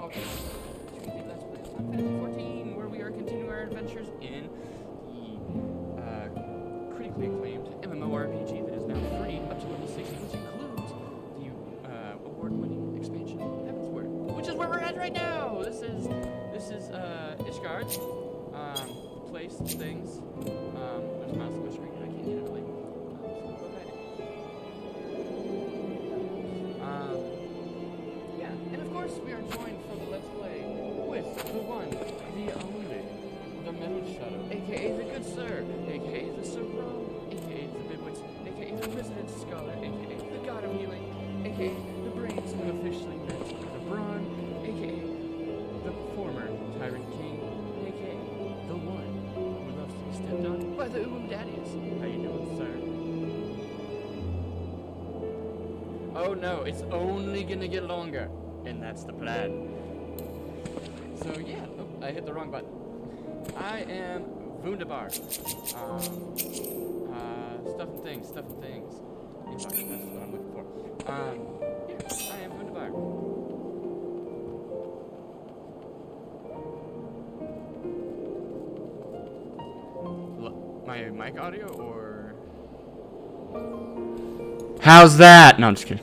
welcome to the Let's Play of Final Fantasy 14, where we are continuing our adventures in the critically acclaimed MMORPG that is now free up to level 60, which includes the award-winning expansion Heavensward, which is where we're at right now. This is Ishgard's place, things. There's a mouse on the screen. I can't get it really. And of course, we are joined for the Let's Play with the one, the only, the Metal Shadow, aka the Good Sir, aka the Sirro, aka the Bidwits, aka the Resident Scholar, aka the God of Healing, aka the Brains who officially met the Brawn, aka the former Tyrant King, aka the one who loves to be stepped on by the Uwu Daddies. How you doing, sir? Oh no, it's only gonna get longer. And that's the plan. So yeah, I hit the wrong button. I am Wunderbar. Stuff and things. Inbox, that's what I'm looking for. Yeah, I am Wunderbar. My mic audio or... How's that? No, I'm just kidding.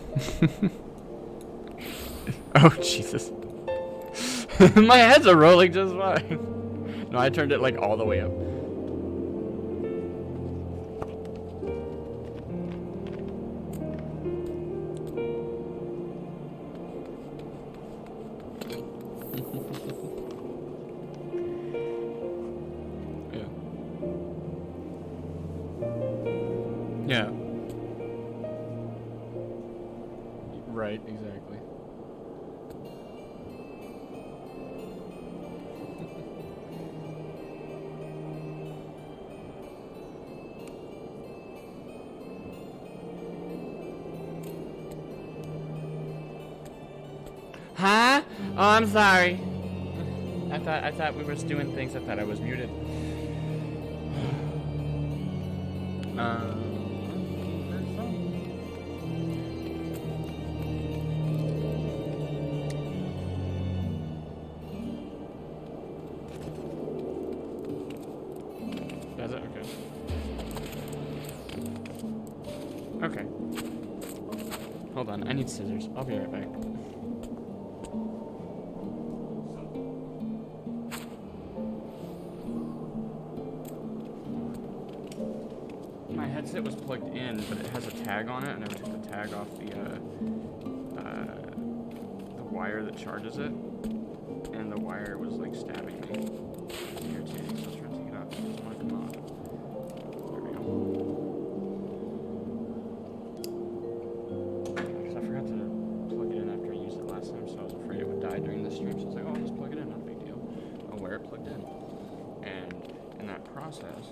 Oh, Jesus. My heads are rolling just fine. No, I turned it like all the way up. Yeah. Right, exactly. Huh? Oh, I'm sorry. I thought we were just doing things. I thought I was muted. Does it? Okay. Okay. Hold on, I need scissors. I'll be right back. My headset was plugged in, but it has a tag on it. I never took the tag off the wire that charges it, and the wire was like stabbing me. It's irritating, so I was trying to take it out. It doesn't want to come on. There we go. Because I forgot to plug it in after I used it last time, so I was afraid it would die during the stream. So I was like, oh, I'll just plug it in, not a big deal. I'll wear it plugged in. And in that process,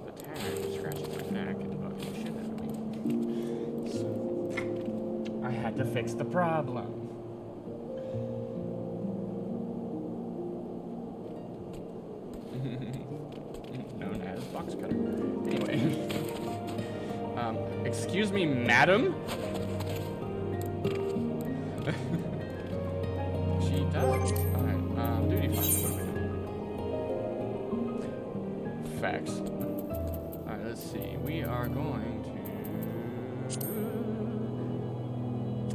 the tag scratched my neck and bugged the shit out of me. So I had to fix the problem. Known as box cutter. Anyway. Excuse me, madam? She does. Alright, duty fine. Facts. Alright, let's see. We are going to...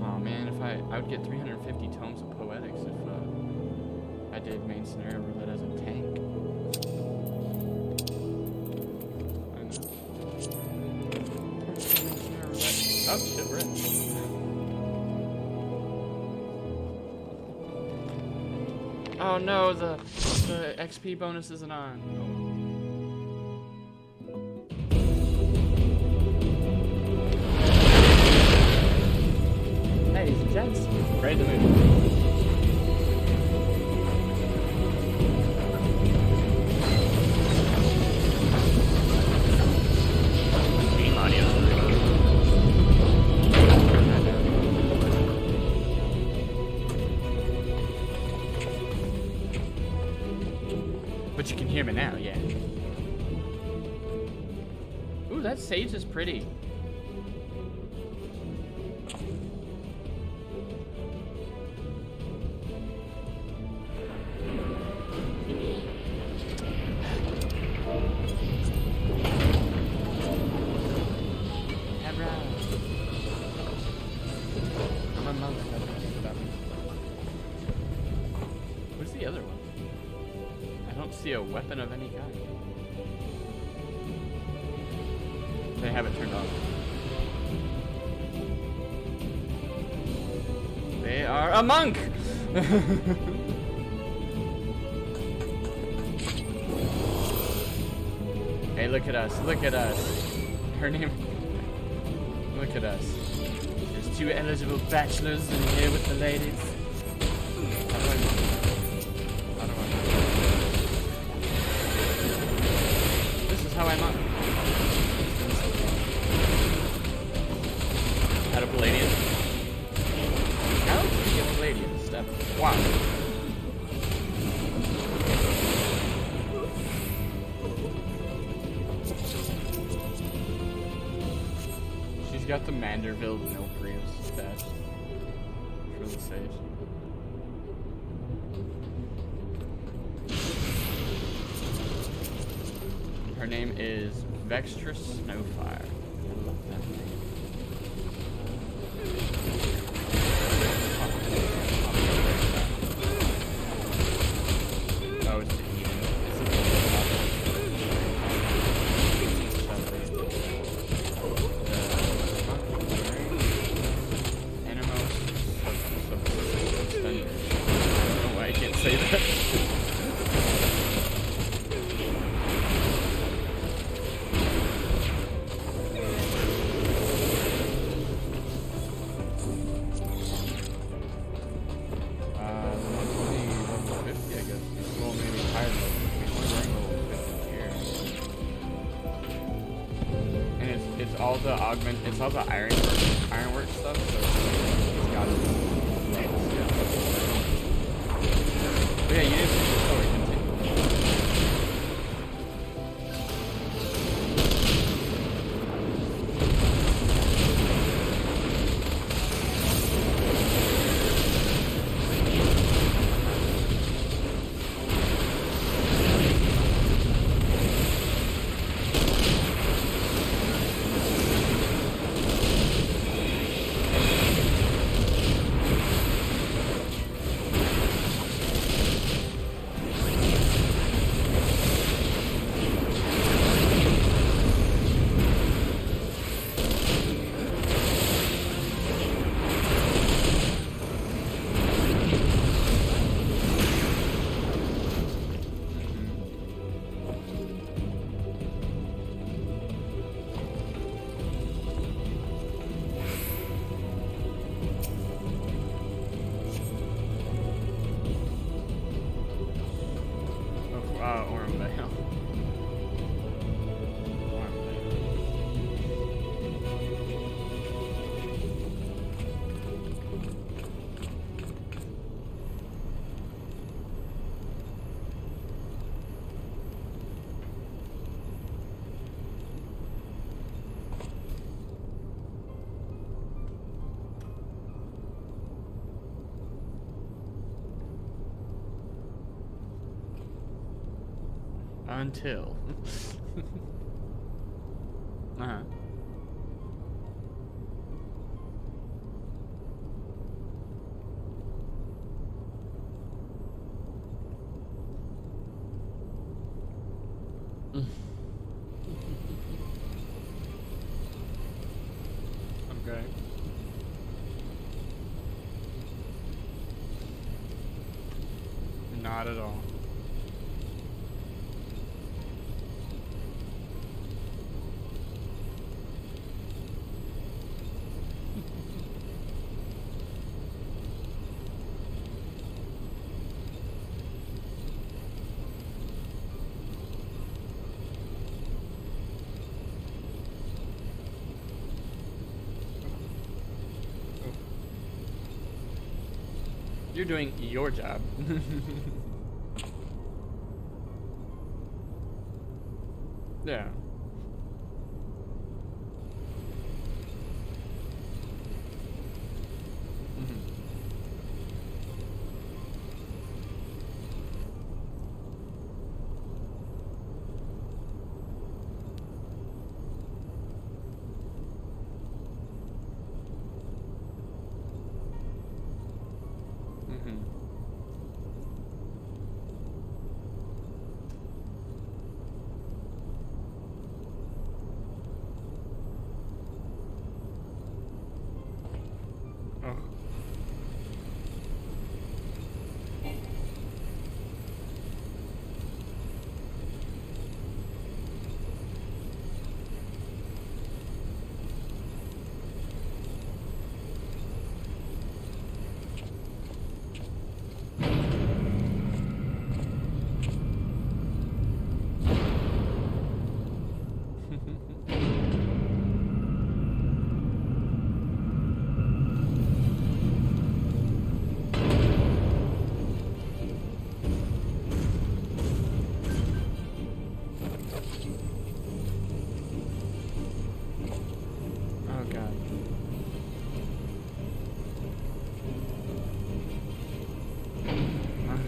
Oh man, if I would get 350 tomes of poetics if I did main scenario roulette as a tank. Oh shit, we're in. Oh no, the XP bonus isn't on. Ladies and gents, ready to move. But you can hear me now, yeah. Ooh, that sage is pretty. the other ones? I don't see a weapon of any kind. They have it turned off. They are a monk! Hey, look at us, look at us. Her name... Look at us. There's 2 eligible bachelors in here with the ladies. How do I monk? How do I monk? This is how I monk. Out of Palladian. How do you get Palladian? Step 1. She's got the Manderville milk creams stashed for the sage. Her name is Vextra Snowfire. I love that name. Oh, it's the Eden. I can't say that. It's all the ironwork stuff, so it's got it. But yeah, you didn't see the story continue. Until. Uh-huh. Okay. Not at all. You're doing your job. Yeah.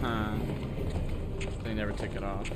Uh-huh. They never took it off.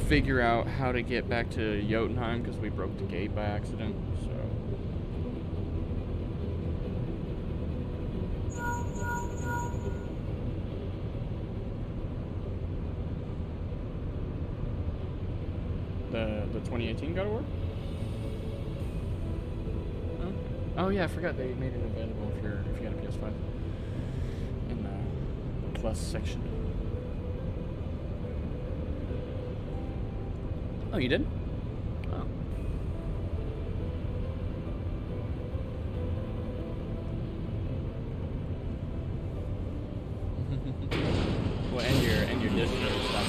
Figure out how to get back to Jotunheim because we broke the gate by accident. So the 2018 God of War. Oh yeah, I forgot they made it available if you got a PS5 in the Plus section. Oh, you did? Oh. Well, and your disc really stopped.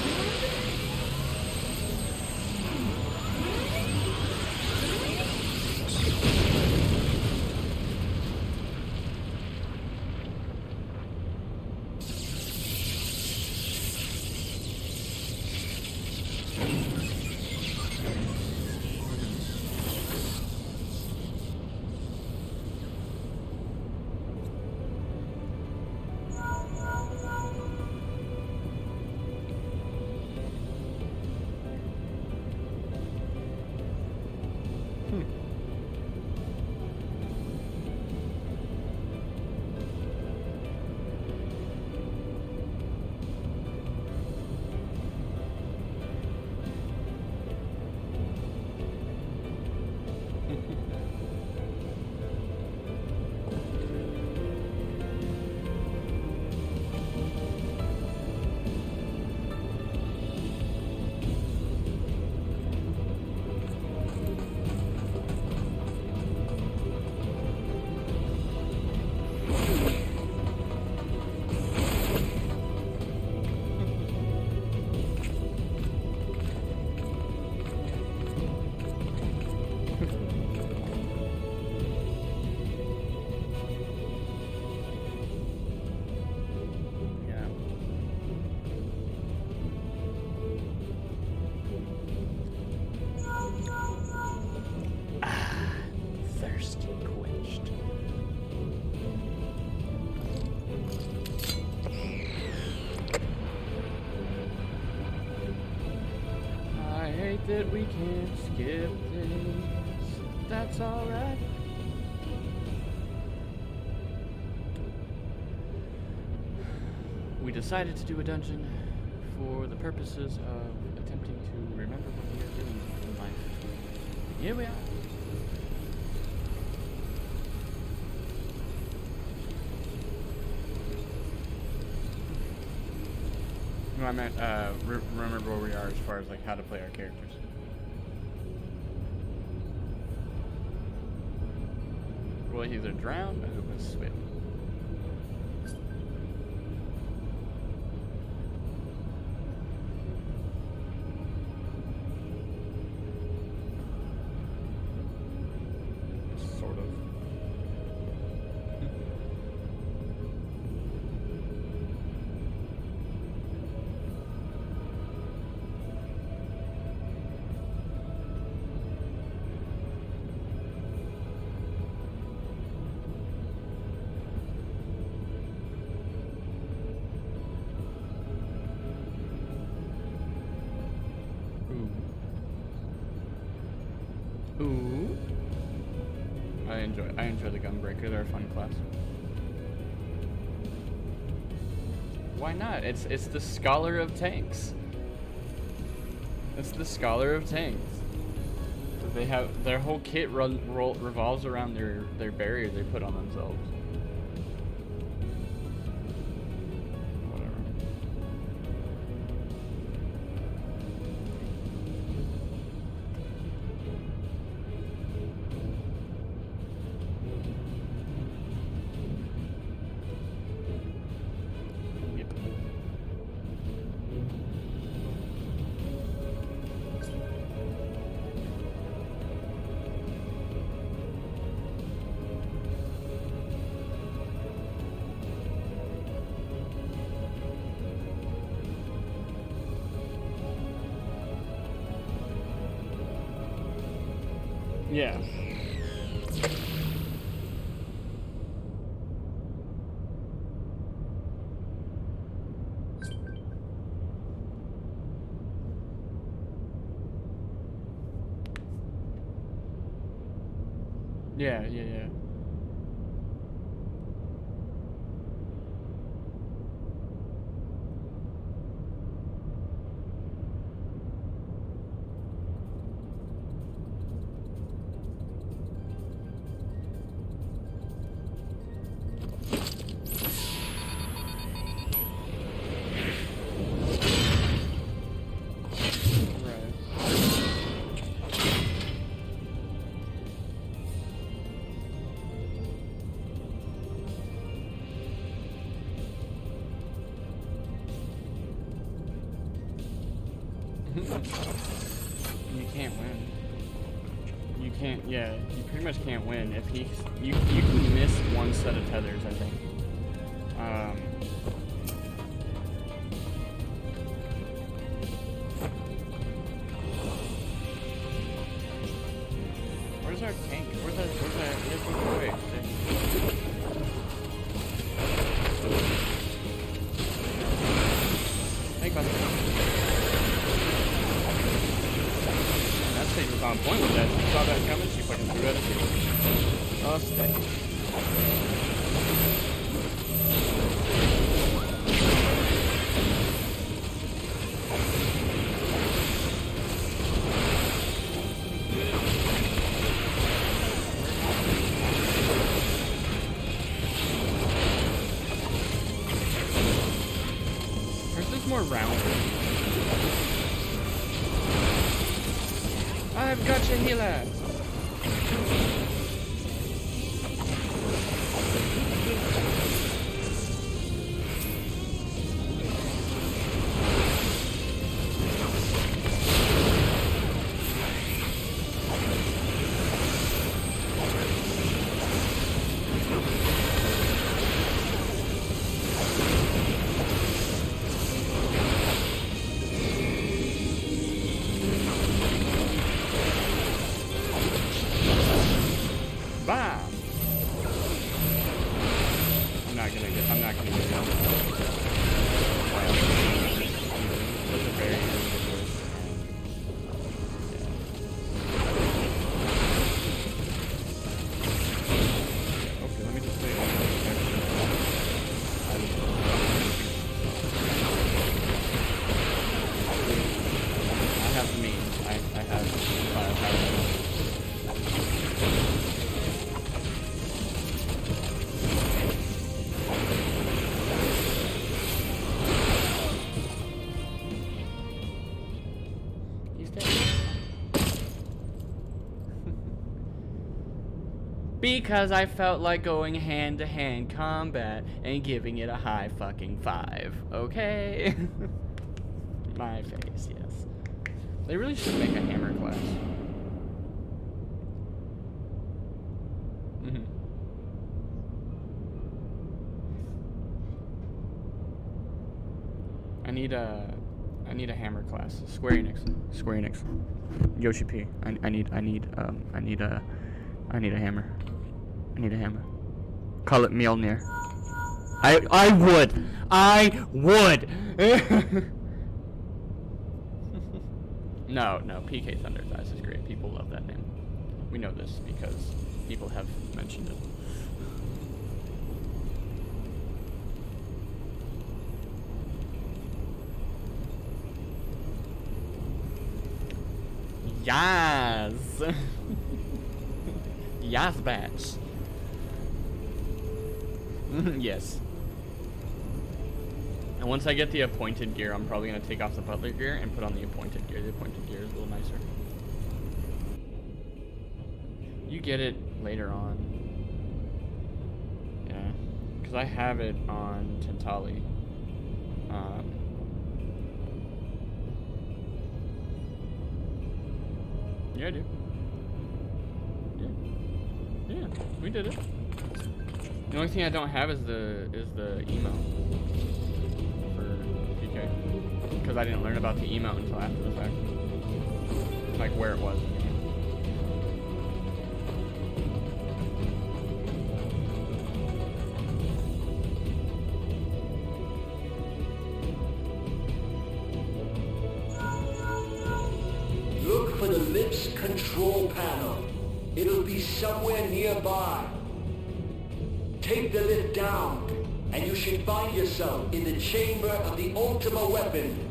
that we can't skip this. That's alright. We decided to do a dungeon for the purposes of attempting to remember what we are doing in life. Here we are. No, I meant remember where we are as far as like how to play our characters. We'll either drown or we'll swim. Sort of. Ooh. I enjoy the Gunbreaker. They're a fun class. Why not? It's the Scholar of Tanks. It's the Scholar of Tanks. They have their whole kit revolves around their barrier they put on themselves. Yeah. Yeah. You can't win. You can't, yeah, you pretty much can't win if you can miss one set of tethers, I think. Where's our tank? Where's our wait. Think about that. She was on point with that. She saw that coming. She fucking threw it. Oh, stay. Hers is more rounded. I've got your healer. Because I felt like going hand-to-hand combat and giving it a high fucking 5. Okay? My face, yes. They really should make a hammer class. I need a hammer class. Square Enix. Yoshi P. I need a hammer. I need a hammer. Call it Mjolnir. I would. No, PK Thunder's Eyes is great. People love that name. We know this because people have mentioned it. Yes! Yes, bitch. Yes. And once I get the appointed gear, I'm probably going to take off the butler gear and put on the appointed gear. The appointed gear is a little nicer. You get it later on. Yeah. Because I have it on Tantali. Yeah, I do. Yeah, we did it. The only thing I don't have is the email for PK, because I didn't learn about the email until after the fact, like where it was. Look for the lips control panel. It'll be somewhere nearby. Take the lift down, and you should find yourself in the chamber of the Ultima weapon.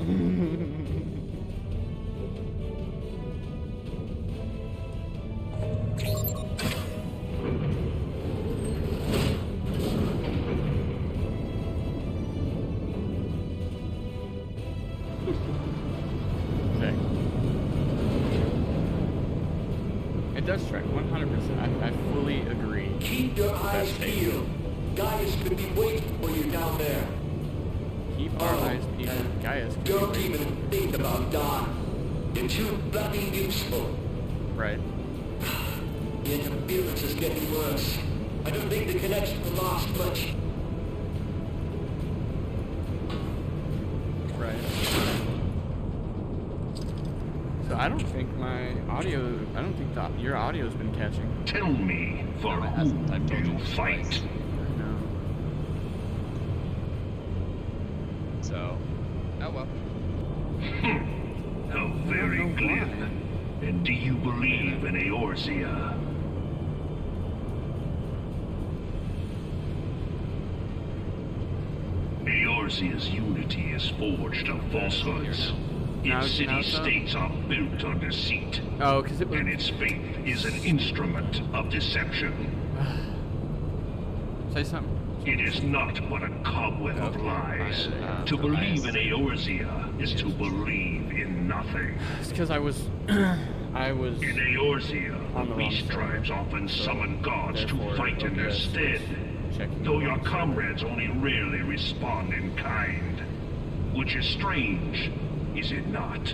It does track 100%. I fully agree. Keep your eyes peeled. Gaius could be waiting for you down there. Keep our eyes peeled. Gaius could Don't be even think about Don. You're too bloody useful. right. The interference is getting worse. I don't think the connection will last much. Right. So I don't think my audio, your audio's been catching. Tell me, for whom do you fight? No. So, oh well. How very glib. And do you believe in Eorzea? Eorzea's unity is forged of falsehoods. Its city-states are built on deceit. Oh, because it was... And its faith is an instrument of deception. Say something. It is not but a cobweb of lies. To believe in Eorzea is to believe in nothing. It's because I was... In Eorzea, the beast tribes often summon gods to fight in their stead, though your comrades only rarely respond in kind. Which is strange, is it not?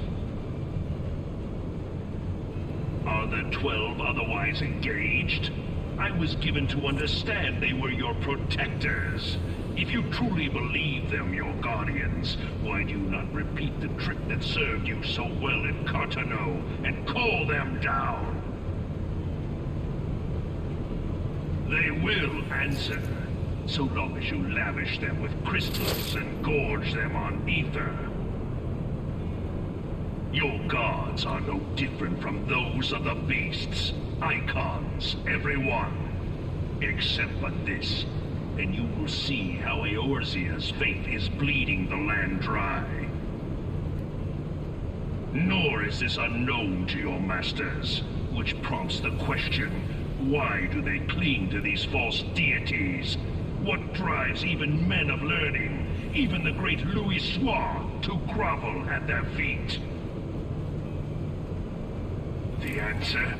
Are the 12 otherwise engaged? I was given to understand they were your protectors. If you truly believe them your guardians, why do you not repeat the trick that served you so well in Cartano and call them down? They will answer, so long as you lavish them with crystals and gorge them on ether. Your gods are no different from those of the beasts. Icons, every one. Except for this, and you will see how Eorzea's faith is bleeding the land dry. Nor is this unknown to your masters, which prompts the question, why do they cling to these false deities? What drives even men of learning, even the great Louis Soir, to grovel at their feet? The answer?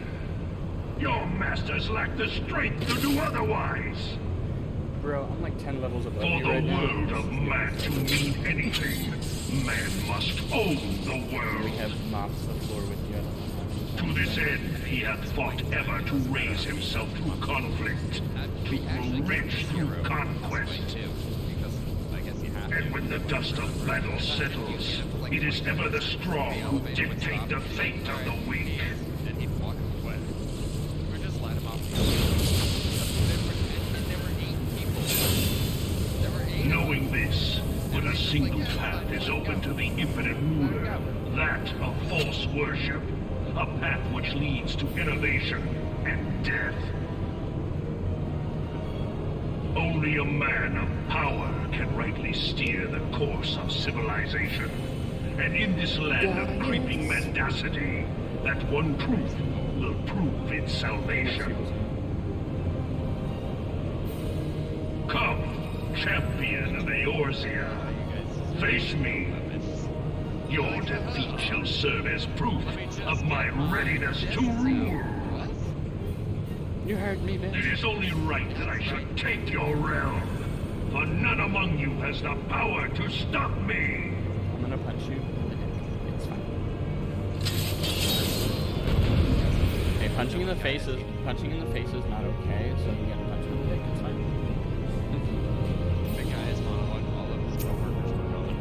Your masters lack the strength to do otherwise. Bro, I'm like 10 levels above For you the right now. world of man to mean anything, man must own the We world. have mopped the floor with you. To this end, he hath fought ever to raise himself through conflict, to grow rich through conquest. Too, because I guess you have to. And when the dust of battle settles, it is ever the strong who dictate the fate of the weak. And he'd walk away. We just let him off. There were 8 people. There were 8. Knowing this, but a single path is open to the infinite ruler, that of false worship, a path which leads to innovation and death. Only a man of power can rightly steer the course of civilization. And in this land of creeping mendacity, that one truth will prove its salvation. Come, champion of Eorzea, face me. Your defeat shall serve as proof of my readiness to rule. You heard me, It bitch. is only right that I should take your realm, for none among you has the power to stop me. I'm gonna punch you in the dick. It's fine. Okay, punching in the face is not okay, so you gotta punch me in the dick. It's fine. The guy is on what all of his coworkers were coming.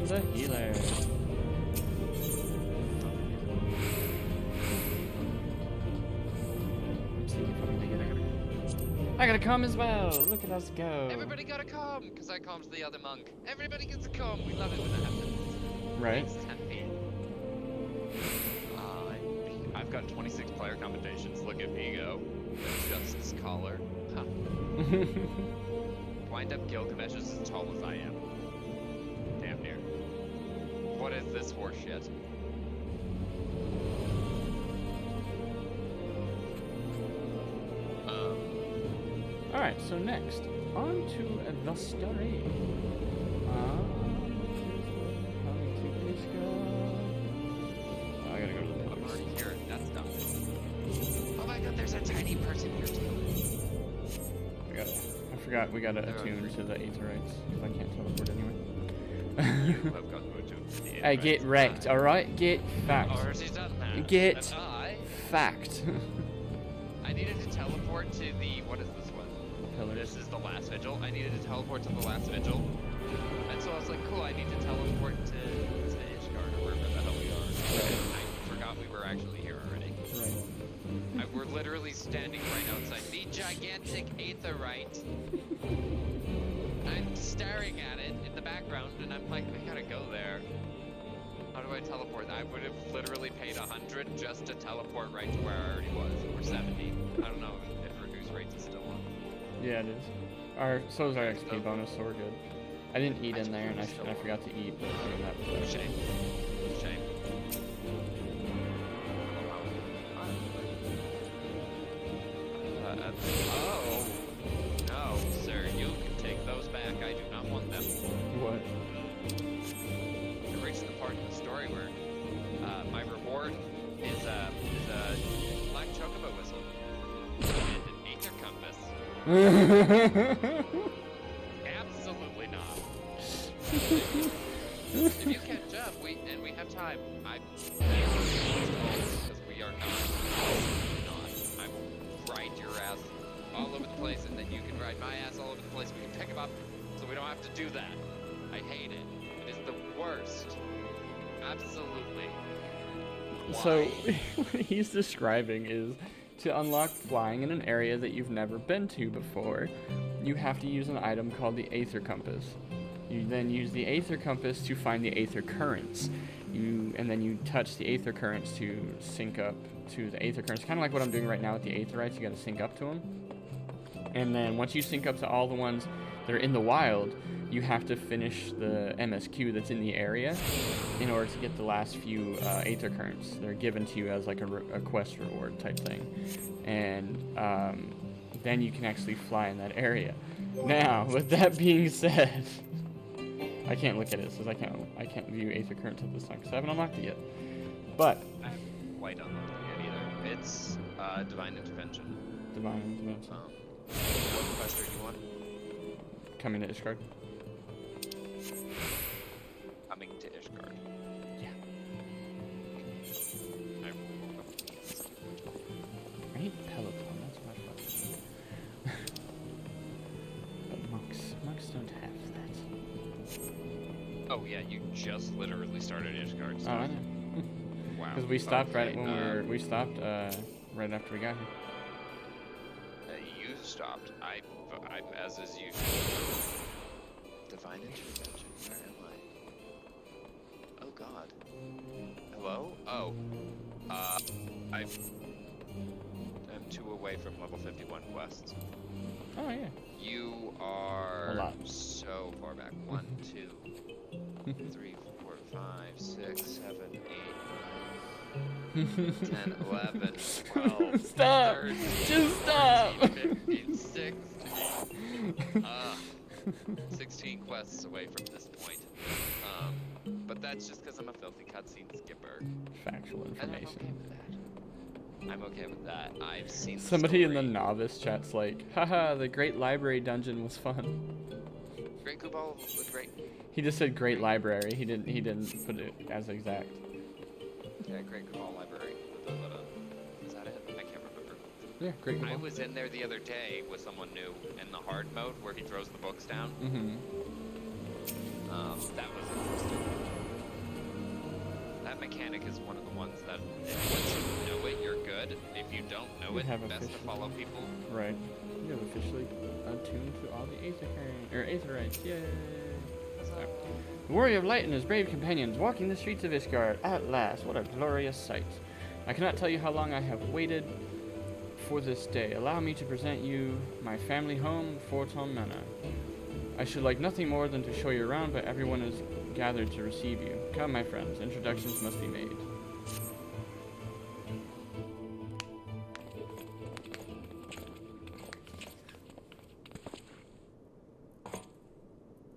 the healer. I gotta come as well. Look at us go. Everybody gotta come, because I calmed the other monk. Everybody gets to come. We love it when that happens. Right. It's 10 feet. I've got 26 player commendations. Look at me go. Justice Collar. Huh. Wind up Gilgamesh is as tall as I am. Damn near. What is this horseshit? Alright, so next, on to the story. I gotta go to the I'm pillars. already here. That's dumb. Oh my god, there's a tiny person here too. I forgot we gotta attune to the Aetherites, because I can't teleport anyway. You have got to attune to the Hey, get wrecked, alright? Get fact. Already done that. Get And fact. I needed to teleport to the, what is this one? Pillars. This is the last vigil. I needed to teleport to the last vigil. And so I was like, cool, I need to teleport to Ishgard or wherever the hell we are. Right. I forgot we were actually here already. Right. We're literally standing right outside the gigantic Aetherite. I'm staring at it in the background and I'm like, I gotta go there. How do I teleport? I would have literally paid 100 just to teleport right to where I already was, or 70. I don't know if reduce rates is still on. Yeah, it is. So is our XP bonus, so we're good. I didn't eat in there, and I forgot to eat, but I mean, that was Shame. Shame. Oh. No, sir, you can take those back. I do not want them. what? I reached the part in the story where my reward is a black chocobo whistle and an aether compass. Absolutely not. If you catch up, we have time. Because we are not. I will ride your ass all over the place, and then you can ride my ass all over the place. We can pick him up, so we don't have to do that. I hate it. It is the worst. Absolutely. So, Why? what he's describing is to unlock flying in an area that you've never been to before, you have to use an item called the Aether Compass. You then use the Aether Compass to find the Aether Currents. And then you touch the Aether Currents to sync up to the Aether Currents. Kind of like what I'm doing right now with the Aetherites, you gotta sync up to them. And then once you sync up to all the ones that are in the wild, you have to finish the MSQ that's in the area in order to get the last few Aether Currents. They're given to you as like a quest reward type thing. And then you can actually fly in that area. Now, with that being said, I can't look at it, so I can't view Aether Currents at this time, because I haven't unlocked it yet. But I haven't quite unlocked it yet either. It's Divine Intervention. Divine Intervention. What quest are you on? Coming to Ishgard. Coming to Ishgard. Yeah. I woke up with these. I need Peloton, that's my fucking. But monks don't have that. Oh yeah, you just literally started Ishgard Oh, stuff. I know. Wow. Because we stopped right Okay, when we stopped right after we got here. You stopped. I'm as is usual. Divine Intervention. Where am I? Oh God. Hello? Oh. I'm 2 away from level 51 quests. Oh yeah. You are A lot. so far back. 1, 2, 3, 4, 5, 6, 7, 8, 9, 10, 11, 12, Stop! 13, Just stop! 14, 15, 16. 16 quests away from this point. But that's just because I'm a filthy cutscene skipper. Factual And I'm okay information. with that. I'm okay with that. I've seen the Somebody in the story. novice chat's like, haha, the Great Library Dungeon was fun. Great Kubal was great. He just said Great Library. He didn't put it as exact. Yeah, Great Kubal Library. Is that it? I can't remember. Yeah, Great I Cabal. was in there the other day with someone new in the hard mode where he throws the books down. Mm-hmm. That was interesting. That mechanic is one of the ones that once you know it, you're good. If you don't know We it, have best to official- follow people. Right. You have officially attuned to all the Aetherites. Yay! Sorry. The warrior of light and his brave companions walking the streets of Ishgard. At last, what a glorious sight. I cannot tell you how long I have waited for this day. Allow me to present you my family home, Fortom Manor. I should like nothing more than to show you around, but everyone is gathered to receive you. Come, my friends, introductions must be made.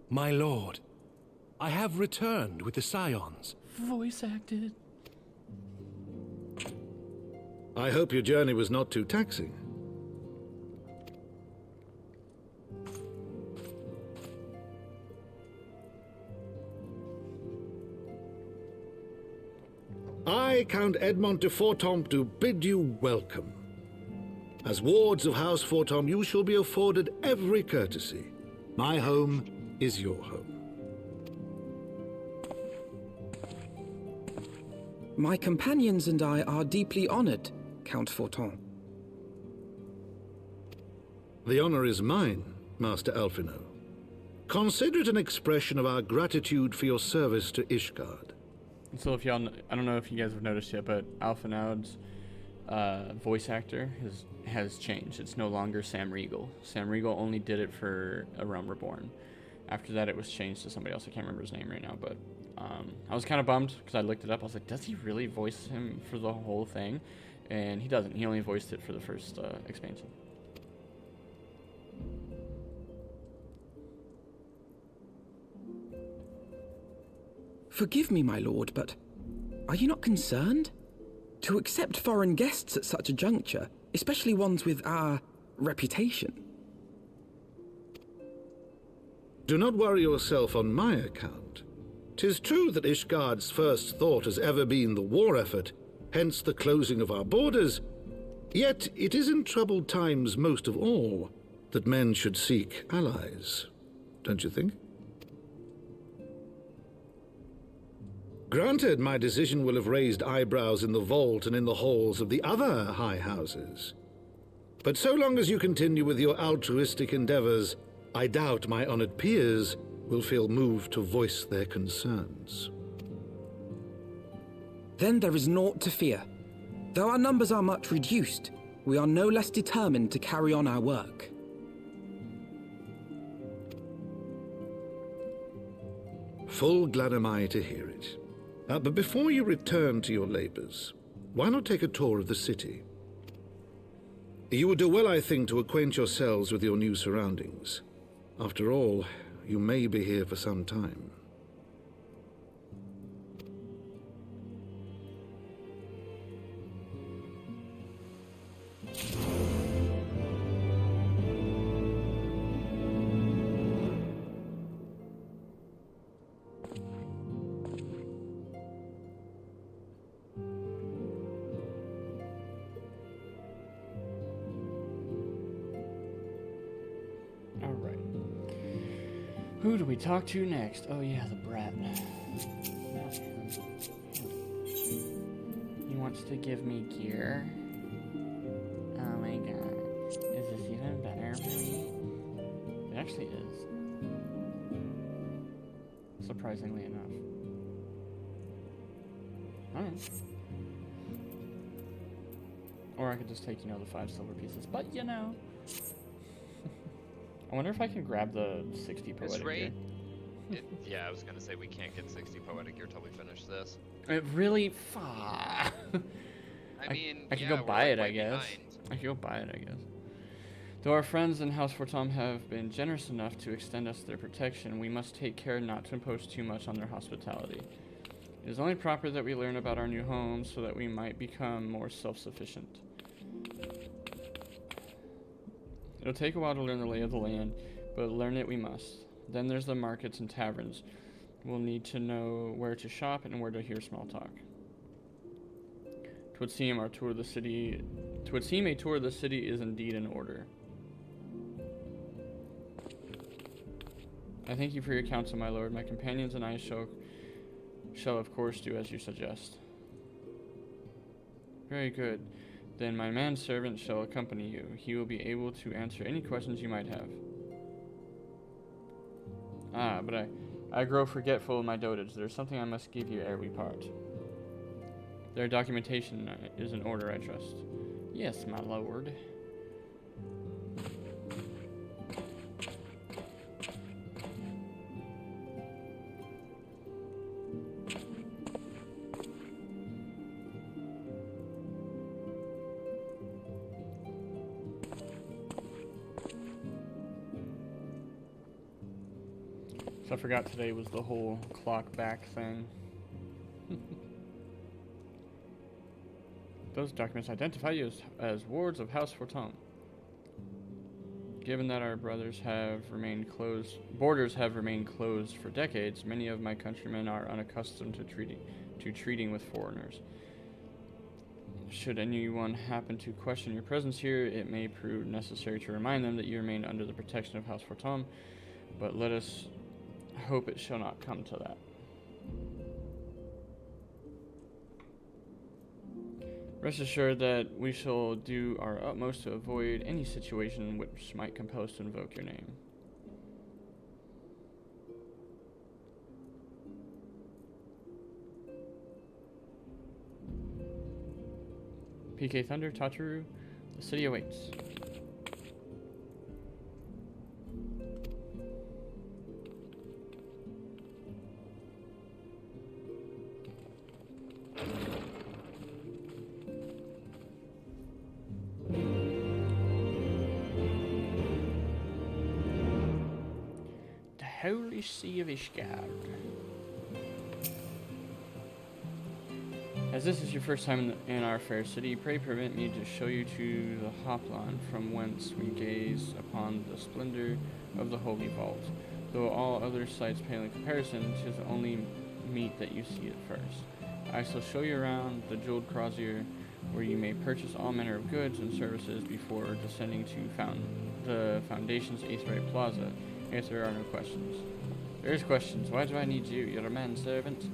My lord, I have returned with the Scions. Voice acted. I hope your journey was not too taxing. I, Count Edmond de Fortom, do bid you welcome. As wards of House Fortom, you shall be afforded every courtesy. My home is your home. My companions and I are deeply honored, Count Forton. The honor is mine, Master Alphino. Consider it an expression of our gratitude for your service to Ishgard. So if y'all, I don't know if you guys have noticed yet, but Alphinaud's voice actor has changed. It's no longer Sam Riegel. Sam Riegel only did it for A Realm Reborn. After that, it was changed to somebody else. I can't remember his name right now, but I was kind of bummed because I looked it up. I was like, does he really voice him for the whole thing? And he doesn't. He only voiced it for the first expansion. Forgive me, my lord, but are you not concerned? To accept foreign guests at such a juncture, especially ones with our reputation. Do not worry yourself on my account. 'Tis true that Ishgard's first thought has ever been the war effort, hence the closing of our borders. Yet it is in troubled times most of all that men should seek allies, don't you think? Granted, my decision will have raised eyebrows in the vault and in the halls of the other high houses. But so long as you continue with your altruistic endeavors, I doubt my honored peers will feel moved to voice their concerns. Then there is naught to fear. Though our numbers are much reduced, we are no less determined to carry on our work. Full glad am I to hear it. But before you return to your labors, why not take a tour of the city? You would do well, I think, to acquaint yourselves with your new surroundings. After all, you may be here for some time. Who do we talk to next? Oh yeah, the brat. He wants to give me gear. Oh my god. Is this even better for me? It actually is. Surprisingly enough. Alright. Or I could just take, the 5 silver pieces. But, I wonder if I can grab the 60 poetic gear. Yeah, I was gonna say we can't get 60 poetic gear till we finish this. It really? Fuck. I mean, I could go buy it, I guess. I could go buy it, I guess. Though our friends in House Fortom have been generous enough to extend us their protection, we must take care not to impose too much on their hospitality. It is only proper that we learn about our new homes so that we might become more self-sufficient. It'll take a while to learn the lay of the land, but learn it we must. Then there's the markets and taverns. We'll need to know where to shop and where to hear small talk. Twould seem a tour of the city is indeed in order. I thank you for your counsel, my lord. My companions and I shall of course do as you suggest. Very good. Then my manservant shall accompany you. He will be able to answer any questions you might have. Ah, but I grow forgetful of my dotage. There's something I must give you ere we part. Their documentation is in order, I trust. Yes, my lord. So I forgot today was the whole clock back thing. Those documents identify you as wards of House Fortune. Given that our borders have remained closed for decades, many of my countrymen are unaccustomed to treating with foreigners. Should anyone happen to question your presence here, it may prove necessary to remind them that you remain under the protection of House Fortune, but let us hope it shall not come to that. Rest assured that we shall do our utmost to avoid any situation which might compel us to invoke your name. PK Thunder, Tataru, the city awaits. Holy Sea of Ishgard. As this is your first time in our fair city, pray permit me to show you to the Hoplon, from whence we gaze upon the splendor of the Holy Vault. Though all other sights pale in comparison, 'tis only meet that you see it first. I shall show you around the jeweled crozier, where you may purchase all manner of goods and services before descending to the Foundation's Aetheryte Plaza, if there are no questions. There's questions. Why do I need you? You're a manservant.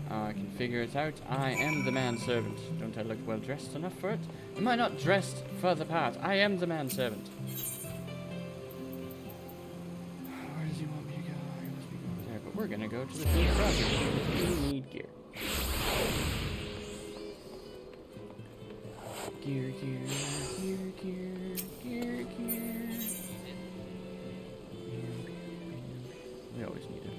I can figure it out. I am the manservant. Don't I look well dressed enough for it? Am I not dressed for the part? I am the manservant. Where does he want me to go? I must be going there, but we're gonna go to the field project. We need gear. Gear, gear, gear, gear, gear, gear. We always need it.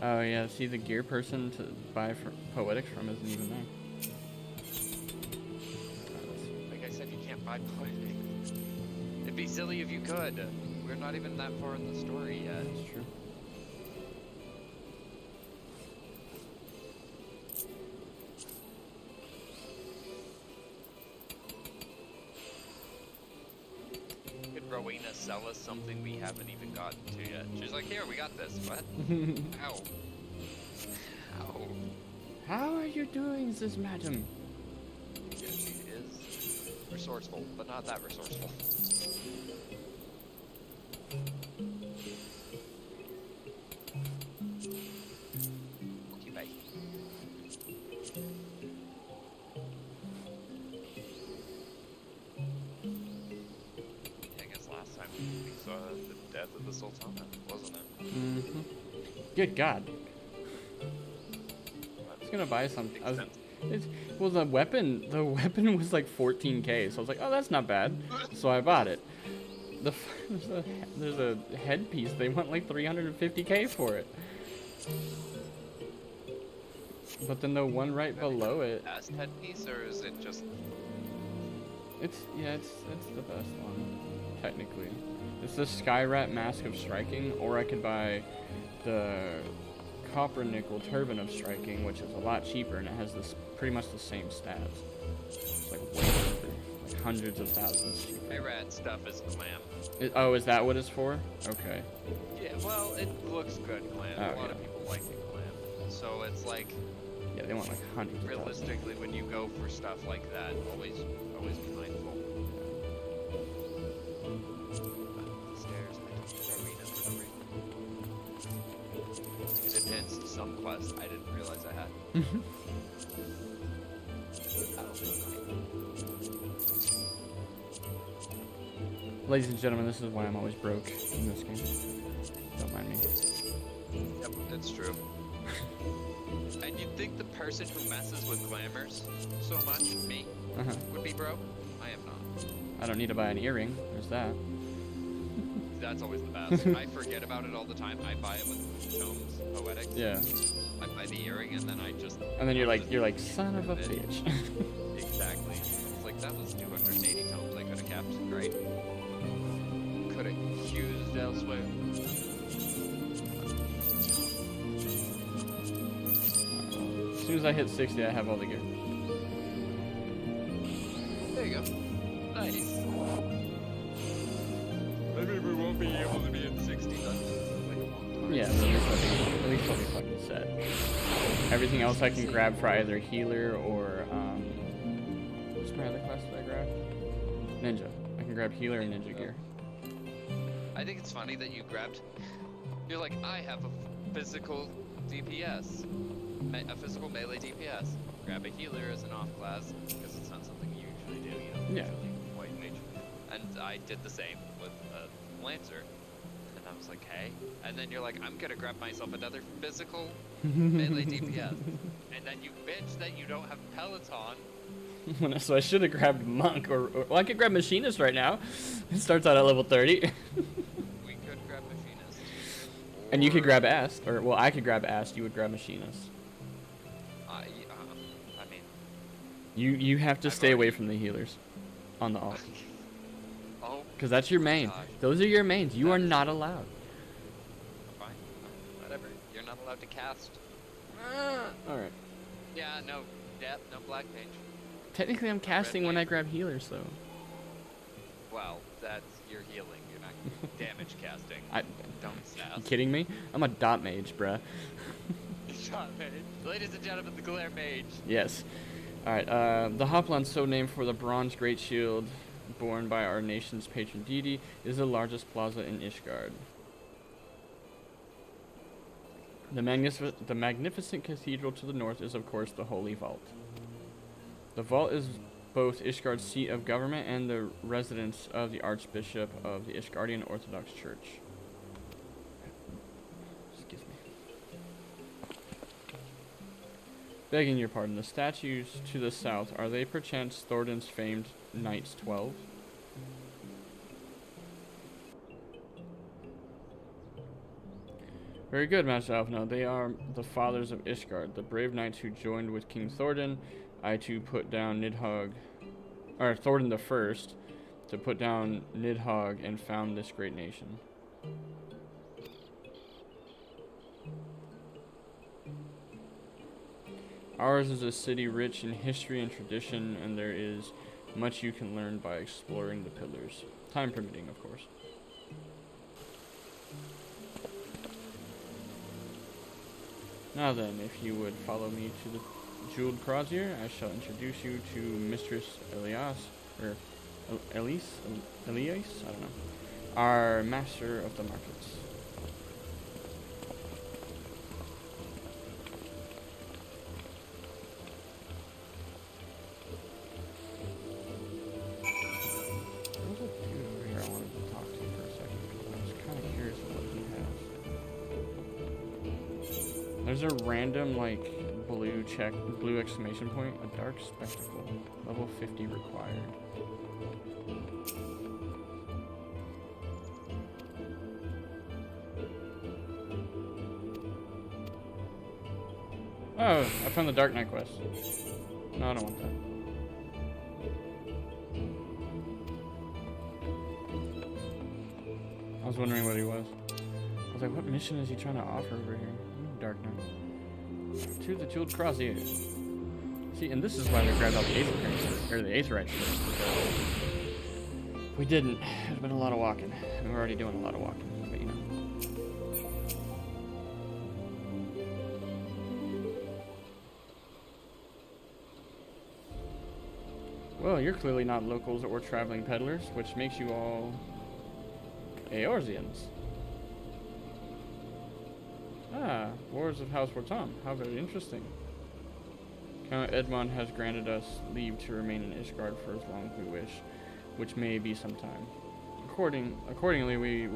Oh yeah, see, the gear person to buy for Poetics from isn't even there. Like I said, you can't buy Poetics. It'd be silly if you could. We're not even that far in the story yet. That's true. Rowena sell us something we haven't even gotten to yet. She's like, here, we got this. What? Ow. Ow. How are you doing this, madam? Yeah, she is resourceful, but not that resourceful. Okay, bye. We saw the death of the Sultana, wasn't it? Mm-hmm. Good God. I was gonna buy something. Well, the weapon was like 14k, so I was like, oh, that's not bad. So I bought it. There's a headpiece. They want like 350k for it. But then the one right below it. Best headpiece, or is it just? It's the best one. Technically, it's the Skyrat Mask of Striking, or I could buy the Copper Nickel Turban of Striking, which is a lot cheaper, and it has this pretty much the same stats. It's like way cheaper, like hundreds of thousands cheaper. Skyrat stuff is glam. Oh, is that what it's for? Okay. Yeah, well, it looks good glam. Oh, a lot of people like it glam. So it's like. Yeah, they want like hundreds. Realistically, when you go for stuff like that, always be mindful. It hints to some quest I didn't realize I had. Ladies and gentlemen, this is why I'm always broke in this game. Don't mind me. Yep, that's true. And you'd think the person who messes with glamours so much, me, would be broke. I am not. I don't need to buy an earring. There's that. That's always the best. I forget about it all the time. I buy it with tomes, poetics. Yeah. I buy the earring and then I just... And then you're like, son of a bitch. Exactly. It's like, that was 280 tomes I could have kept, right? Could have used elsewhere. As soon as I hit 60, I have all the gear. There you go. Nice. Maybe we won't be able to be in 60 dungeons in like a long time. Yeah, at least I'll be fucking set. Everything else I can grab for either healer or, what's my other class that I grab? Ninja. I can grab healer and ninja gear. I think it's funny that you grabbed... You're like, I have a physical DPS. A physical melee DPS. Grab a healer as an off class, because it's not something you usually do, you know? Yeah. Usually white mage. And I did the same with Lancer. And I was like, hey. And then you're like, I'm gonna grab myself another physical melee DPS. And then you bitch that you don't have Peloton. So I should have grabbed monk, or well, I could grab machinist right now. It starts out at level 30. We could grab machinist. And you could grab Ast, or well, I could grab Ast. You would grab machinist. I mean, you have to stay away from the healers on the alt, oh, because that's your main. gosh. Those are your mains. You are not allowed. Fine, whatever. You're not allowed to cast. All right. Yeah, no, no black mage. Technically, I'm casting when I grab healers, though. Well, that's your healing. You're not damage casting. Don't sass. You kidding me? I'm a dot mage, bruh. Shot mage. Ladies and gentlemen, the glare mage. Yes. Alright, the Hoplon, so named for the bronze great shield borne by our nation's patron deity, is the largest plaza in Ishgard. The magnificent cathedral to the north is, of course, the Holy Vault. The vault is both Ishgard's seat of government and the residence of the Archbishop of the Ishgardian Orthodox Church. Excuse me. Begging your pardon, the statues to the south, are they perchance Thordan's famed Knights 12? Very good, Master Alphino. They are the fathers of Ishgard, the brave knights who joined with King Thordan, to put down Nidhogg, or Thordan the First, to put down Nidhogg and found this great nation. Ours is a city rich in history and tradition, and there is much you can learn by exploring the pillars. Time permitting, of course. Now then, if you would follow me to the Jeweled Crozier, I shall introduce you to Mistress Elias, or Elias, I don't know, our master of the markets. There's a dude over here I wanted to talk to for a second. I was kind of curious what he has. There's a random, like, blue exclamation point, a dark spectacle, level 50 required. Oh, I found the Dark Knight quest. No, I don't want that. I was wondering what he was. I was like, what mission is he trying to offer over here? Dark Knight. To the Jeweled Crozier. See, and this is why we grabbed all the Aetherite, or the Aetherite first, because if we didn't, it would have been a lot of walking. And we're already doing a lot of walking, but you know. Well, you're clearly not locals or traveling peddlers, which makes you all Eorzeans. Ah, Wars of House Vortam. How very interesting. Count Edmond has granted us leave to remain in Ishgard for as long as we wish, which may be some time. Accordingly, we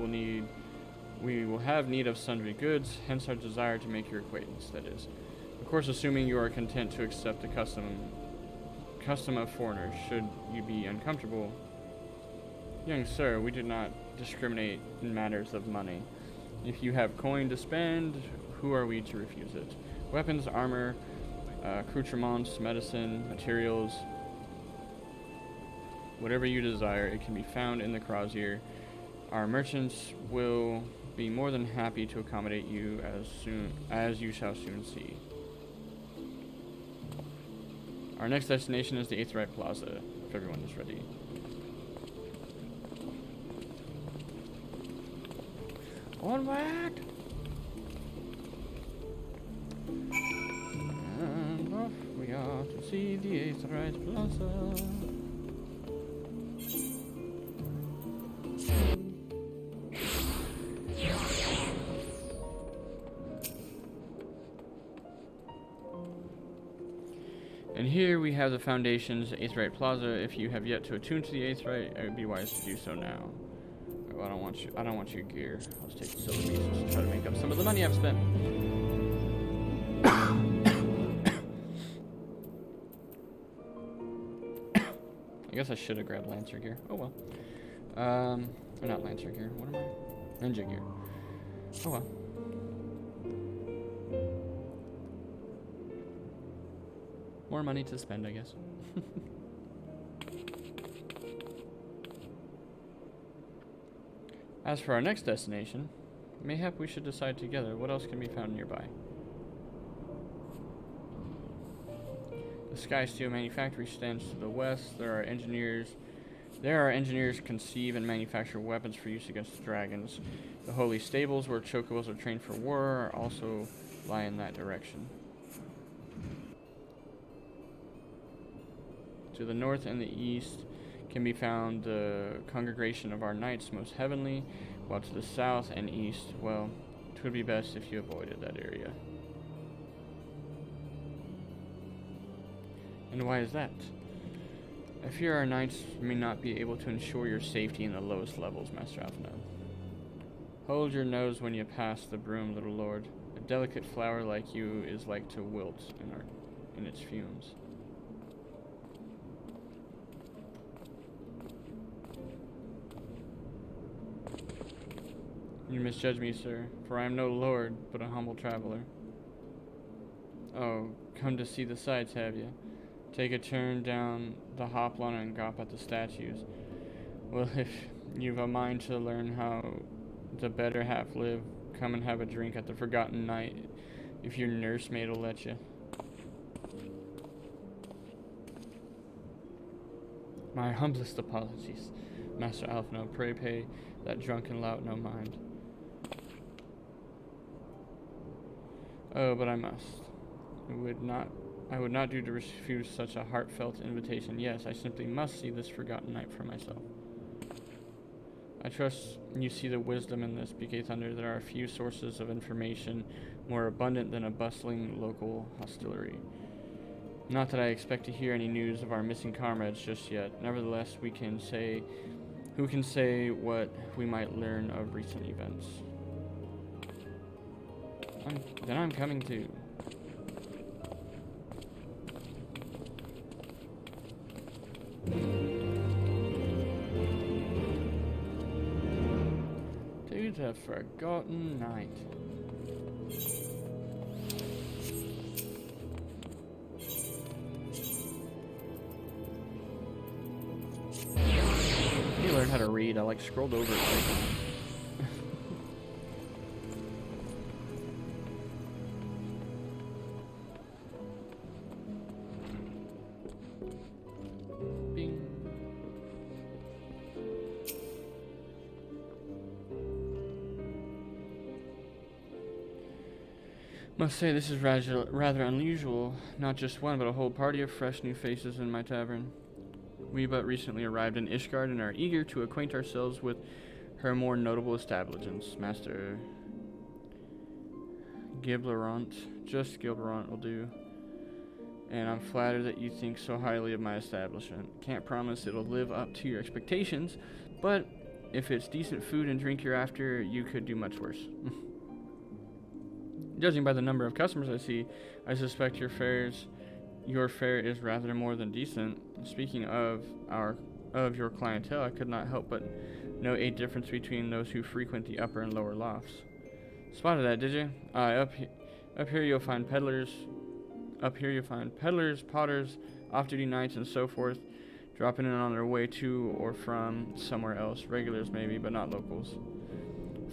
will have need of sundry goods, hence our desire to make your acquaintance, that is. Of course, assuming you are content to accept the custom of foreigners, should you be uncomfortable. Young sir, we do not discriminate in matters of money. If you have coin to spend, who are we to refuse it? Weapons, armor, accoutrements, medicine, materials, whatever you desire, it can be found in the crozier. Our merchants will be more than happy to accommodate you as you shall soon see. Our next destination is the FFXIV Plaza, if everyone is ready. Onward! And off we are to see the FFXIV Plaza. And here we have the foundations, FFXIV Plaza. If you have yet to attune to the FFXIV, it would be wise to do so now. Well, I don't want your gear. Let's take the silver pieces to try to make up some of the money I've spent. I guess I should have grabbed Lancer gear. Oh well. Or not Lancer gear. What am I? Ninja gear. Oh well. More money to spend, I guess. As for our next destination, mayhap we should decide together what else can be found nearby. The Sky Steel Manufactory stands to the west. There are engineers conceive and manufacture weapons for use against the dragons. The holy stables, where chocobos are trained for war, also lie in that direction. To the north and the east can be found the congregation of our knights most heavenly, while to the south and east, well, it would be best if you avoided that area. And why is that? I fear our knights may not be able to ensure your safety in the lowest levels, Master Alphinaud. Hold your nose when you pass the broom, little lord. A delicate flower like you is like to wilt in its fumes. You misjudge me, sir, for I am no lord, but a humble traveler. Oh, come to see the sights, have you? Take a turn down the Hoplon and gawp at the statues. Well, if you've a mind to learn how the better half live, come and have a drink at the Forgotten Knight, if your nursemaid will let you. My humblest apologies, Master Alphinaud. Pray pay that drunken lout no mind. Oh, but I must. I would not do to refuse such a heartfelt invitation. Yes, I simply must see this Forgotten Knight for myself. I trust you see the wisdom in this, BK Thunder. There are few sources of information more abundant than a bustling local hostelry. Not that I expect to hear any news of our missing comrades just yet. Nevertheless, who can say what we might learn of recent events? Then I'm coming too. To the Forgotten Knight. You learned how to read. I like scrolled over it. Must say this is rather unusual. Not just one, but a whole party of fresh new faces in my tavern. We but recently arrived in Ishgard and are eager to acquaint ourselves with her more notable establishments. Master Giblerant, just Giblerant will do. And I'm flattered that you think so highly of my establishment. Can't promise it'll live up to your expectations, but if it's decent food and drink you're after, you could do much worse. Judging by the number of customers I see, I suspect your fare is rather more than decent. Speaking of your clientele, I could not help but note a difference between those who frequent the upper and lower lofts. Spotted that, did you? Up here you'll find peddlers, potters, off-duty knights, and so forth, dropping in on their way to or from somewhere else. Regulars maybe, but not locals.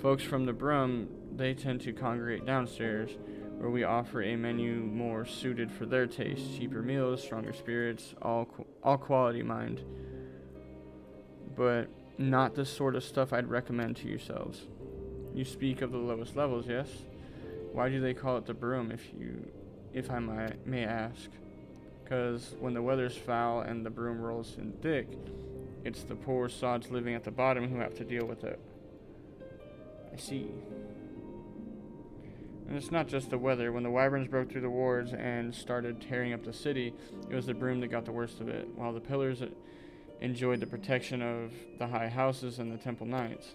Folks from the Brum, they tend to congregate downstairs, where we offer a menu more suited for their taste. Cheaper meals, stronger spirits, all quality, mind. But not the sort of stuff I'd recommend to yourselves. You speak of the lowest levels, yes? Why do they call it the Broom, if I may ask? Because when the weather's foul and the broom rolls in thick, it's the poor sods living at the bottom who have to deal with it. I see. And it's not just the weather. When the wyverns broke through the wards and started tearing up the city, it was the Broom that got the worst of it, while the pillars enjoyed the protection of the high houses and the temple knights.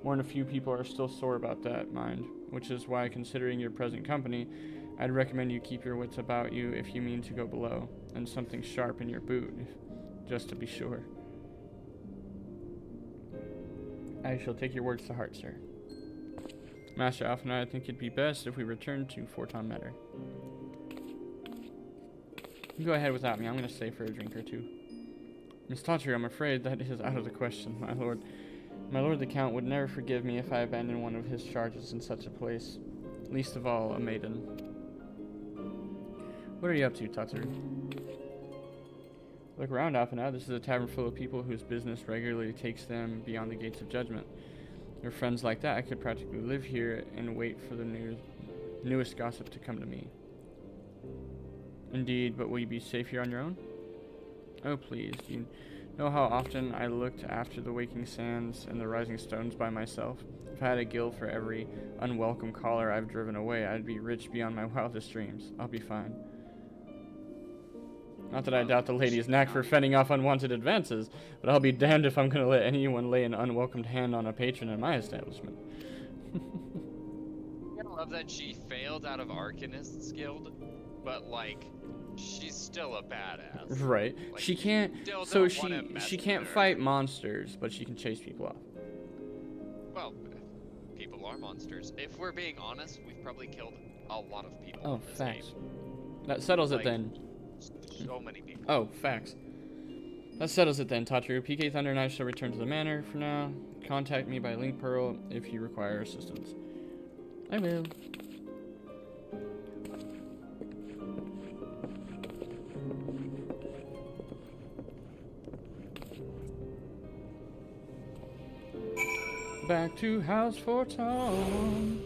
More than a few people are still sore about that, mind, which is why, considering your present company, I'd recommend you keep your wits about you if you mean to go below, and something sharp in your boot, just to be sure. I shall take your words to heart, sir. Master Alpha and I think it'd be best if we return to Forton Manor. You go ahead without me. I'm going to stay for a drink or two. Miss Tawtry, I'm afraid that is out of the question, my lord. My lord the Count would never forgive me if I abandoned one of his charges in such a place. Least of all, a maiden. What are you up to, Tawtry? Look around, Alpha now. This is a tavern full of people whose business regularly takes them beyond the gates of judgment. Your friends like that, I could practically live here and wait for the newest gossip to come to me. Indeed, but will you be safe here on your own? Oh, please. Do you know how often I looked after the waking sands and the rising stones by myself? If I had a guild for every unwelcome caller I've driven away, I'd be rich beyond my wildest dreams. I'll be fine. Not that I doubt the lady's knack for fending off unwanted advances, but I'll be damned if I'm going to let anyone lay an unwelcomed hand on a patron in my establishment. I love that she failed out of Arcanist's Guild, but, like, she's still a badass. Right. Like, she can't, so she can't fight monsters, but she can chase people off. Well, people are monsters. If we're being honest, we've probably killed a lot of people. Oh, in this facts. game. That settles Like, it then. So many people. Oh, facts. That settles it then, Tawtry. PK Thunder and I shall return to the manor for now. Contact me by Link Pearl if you require assistance. I will. Back to House Forton.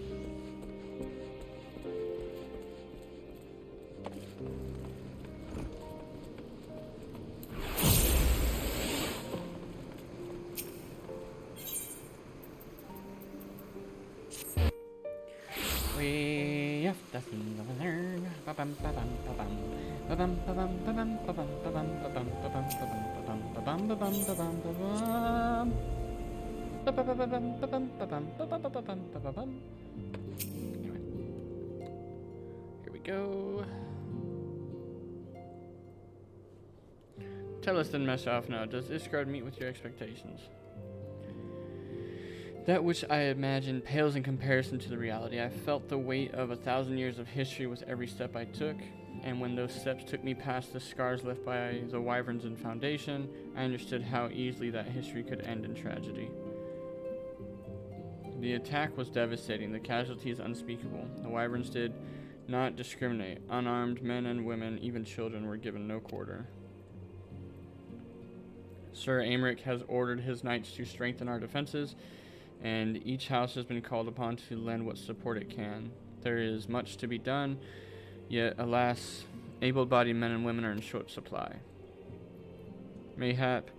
We have nothing to learn. Here we go. Tell us then, Meshoff, now, does Ishgard meet with your expectations? That which I imagine pales in comparison to the reality. I felt the weight of 1,000 years of history with every step I took, and when those steps took me past the scars left by the wyverns and Foundation, I understood how easily that history could end in tragedy. The attack was devastating, the casualties unspeakable. The wyverns did not discriminate. Unarmed men and women, even children, were given no quarter. Sir Aymeric has ordered his knights to strengthen our defenses, and each house has been called upon to lend what support it can. There is much to be done, yet, alas, able-bodied men and women are in short supply. Mayhap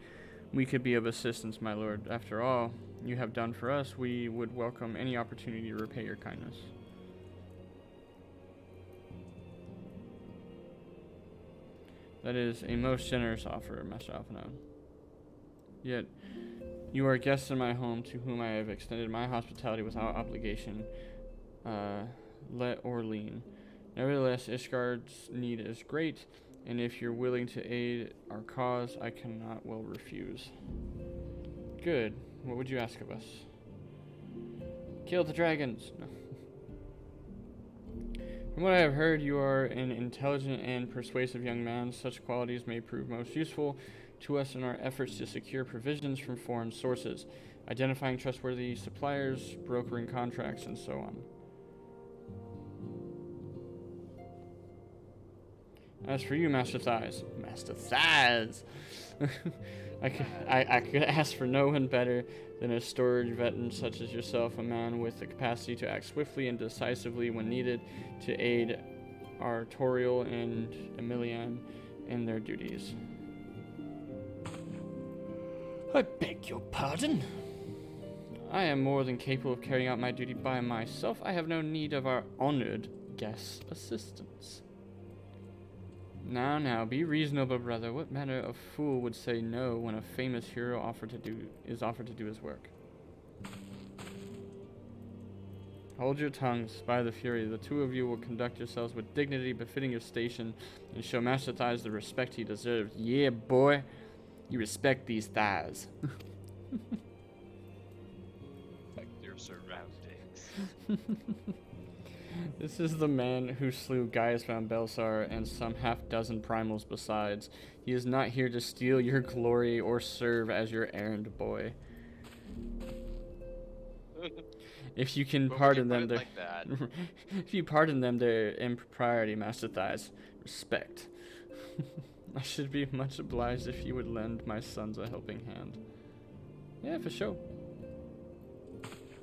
we could be of assistance, my lord. After all you have done for us, we would welcome any opportunity to repay your kindness. That is a most generous offer, Master Alphinaud. Yet, You are guests in my home to whom I have extended my hospitality without obligation, let or lien. Nevertheless, Ishgard's need is great, and if you're willing to aid our cause, I cannot well refuse. Good. What would you ask of us? Kill the dragons. No. From what I have heard, you are an intelligent and persuasive young man. Such qualities may prove most useful to us in our efforts to secure provisions from foreign sources, identifying trustworthy suppliers, brokering contracts, and so on. As for you, Master Thighs, I could ask for no one better than a storied veteran such as yourself, a man with the capacity to act swiftly and decisively when needed to aid Artorial and Emilian in their duties. I beg your pardon? I am more than capable of carrying out my duty by myself. I have no need of our honored guest's assistance. Now, be reasonable, brother. What manner of fool would say no when a famous hero is offered to do his work? Hold your tongues, by the Fury. The two of you will conduct yourselves with dignity befitting your station and show Master Thighs the respect he deserves. Yeah, boy. You respect these thighs. Like your surroundings. This is the man who slew Gaius von Belsar and some half-dozen primals besides. He is not here to steal your glory or serve as your errand boy. If you can pardon them their if you pardon them their impropriety, Master Thighs, respect. I should be much obliged if you would lend my sons a helping hand. Yeah, for sure.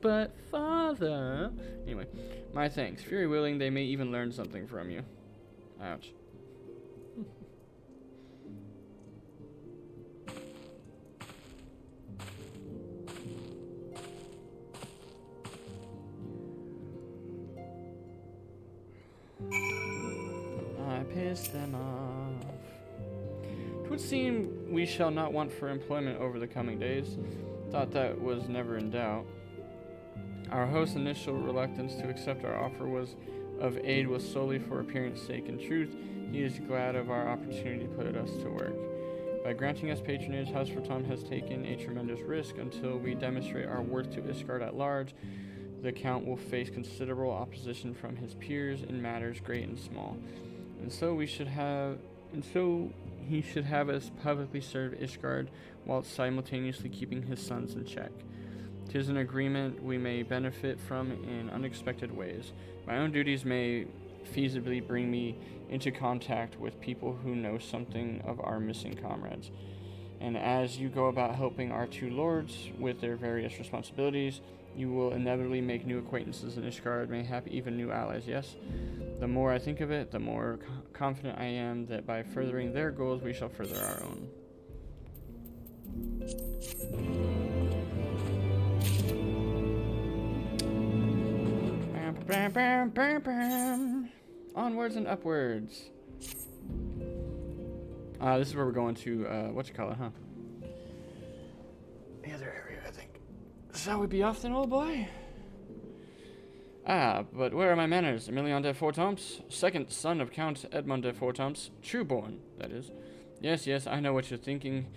But, Father... Anyway, my thanks. Fury willing, they may even learn something from you. Ouch. I pissed them off. 'Twould seem we shall not want for employment over the coming days. Thought that was never in doubt. Our host's initial reluctance to accept our offer of aid was solely for appearance sake. In truth, he is glad of our opportunity to put us to work. By granting us patronage, Husfertom has taken a tremendous risk. Until we demonstrate our worth to Ishgard at large, the Count will face considerable opposition from his peers in matters great and small. And so he should have us publicly serve Ishgard while simultaneously keeping his sons in check. 'Tis an agreement we may benefit from in unexpected ways. My own duties may feasibly bring me into contact with people who know something of our missing comrades. And as you go about helping our two lords with their various responsibilities, you will inevitably make new acquaintances in Ishgard, mayhap even new allies, yes? The more I think of it, the more confident I am that by furthering their goals, we shall further our own. Bam, bam, bam, bam. Onwards and upwards. This is where we're going to, whatchamacallit, huh? The other area, I think. Shall we be off then, old boy? But where are my manners? Emilion de Fortemps, second son of Count Edmond de Fortemps, true-born, that is. Yes, I know what you're thinking,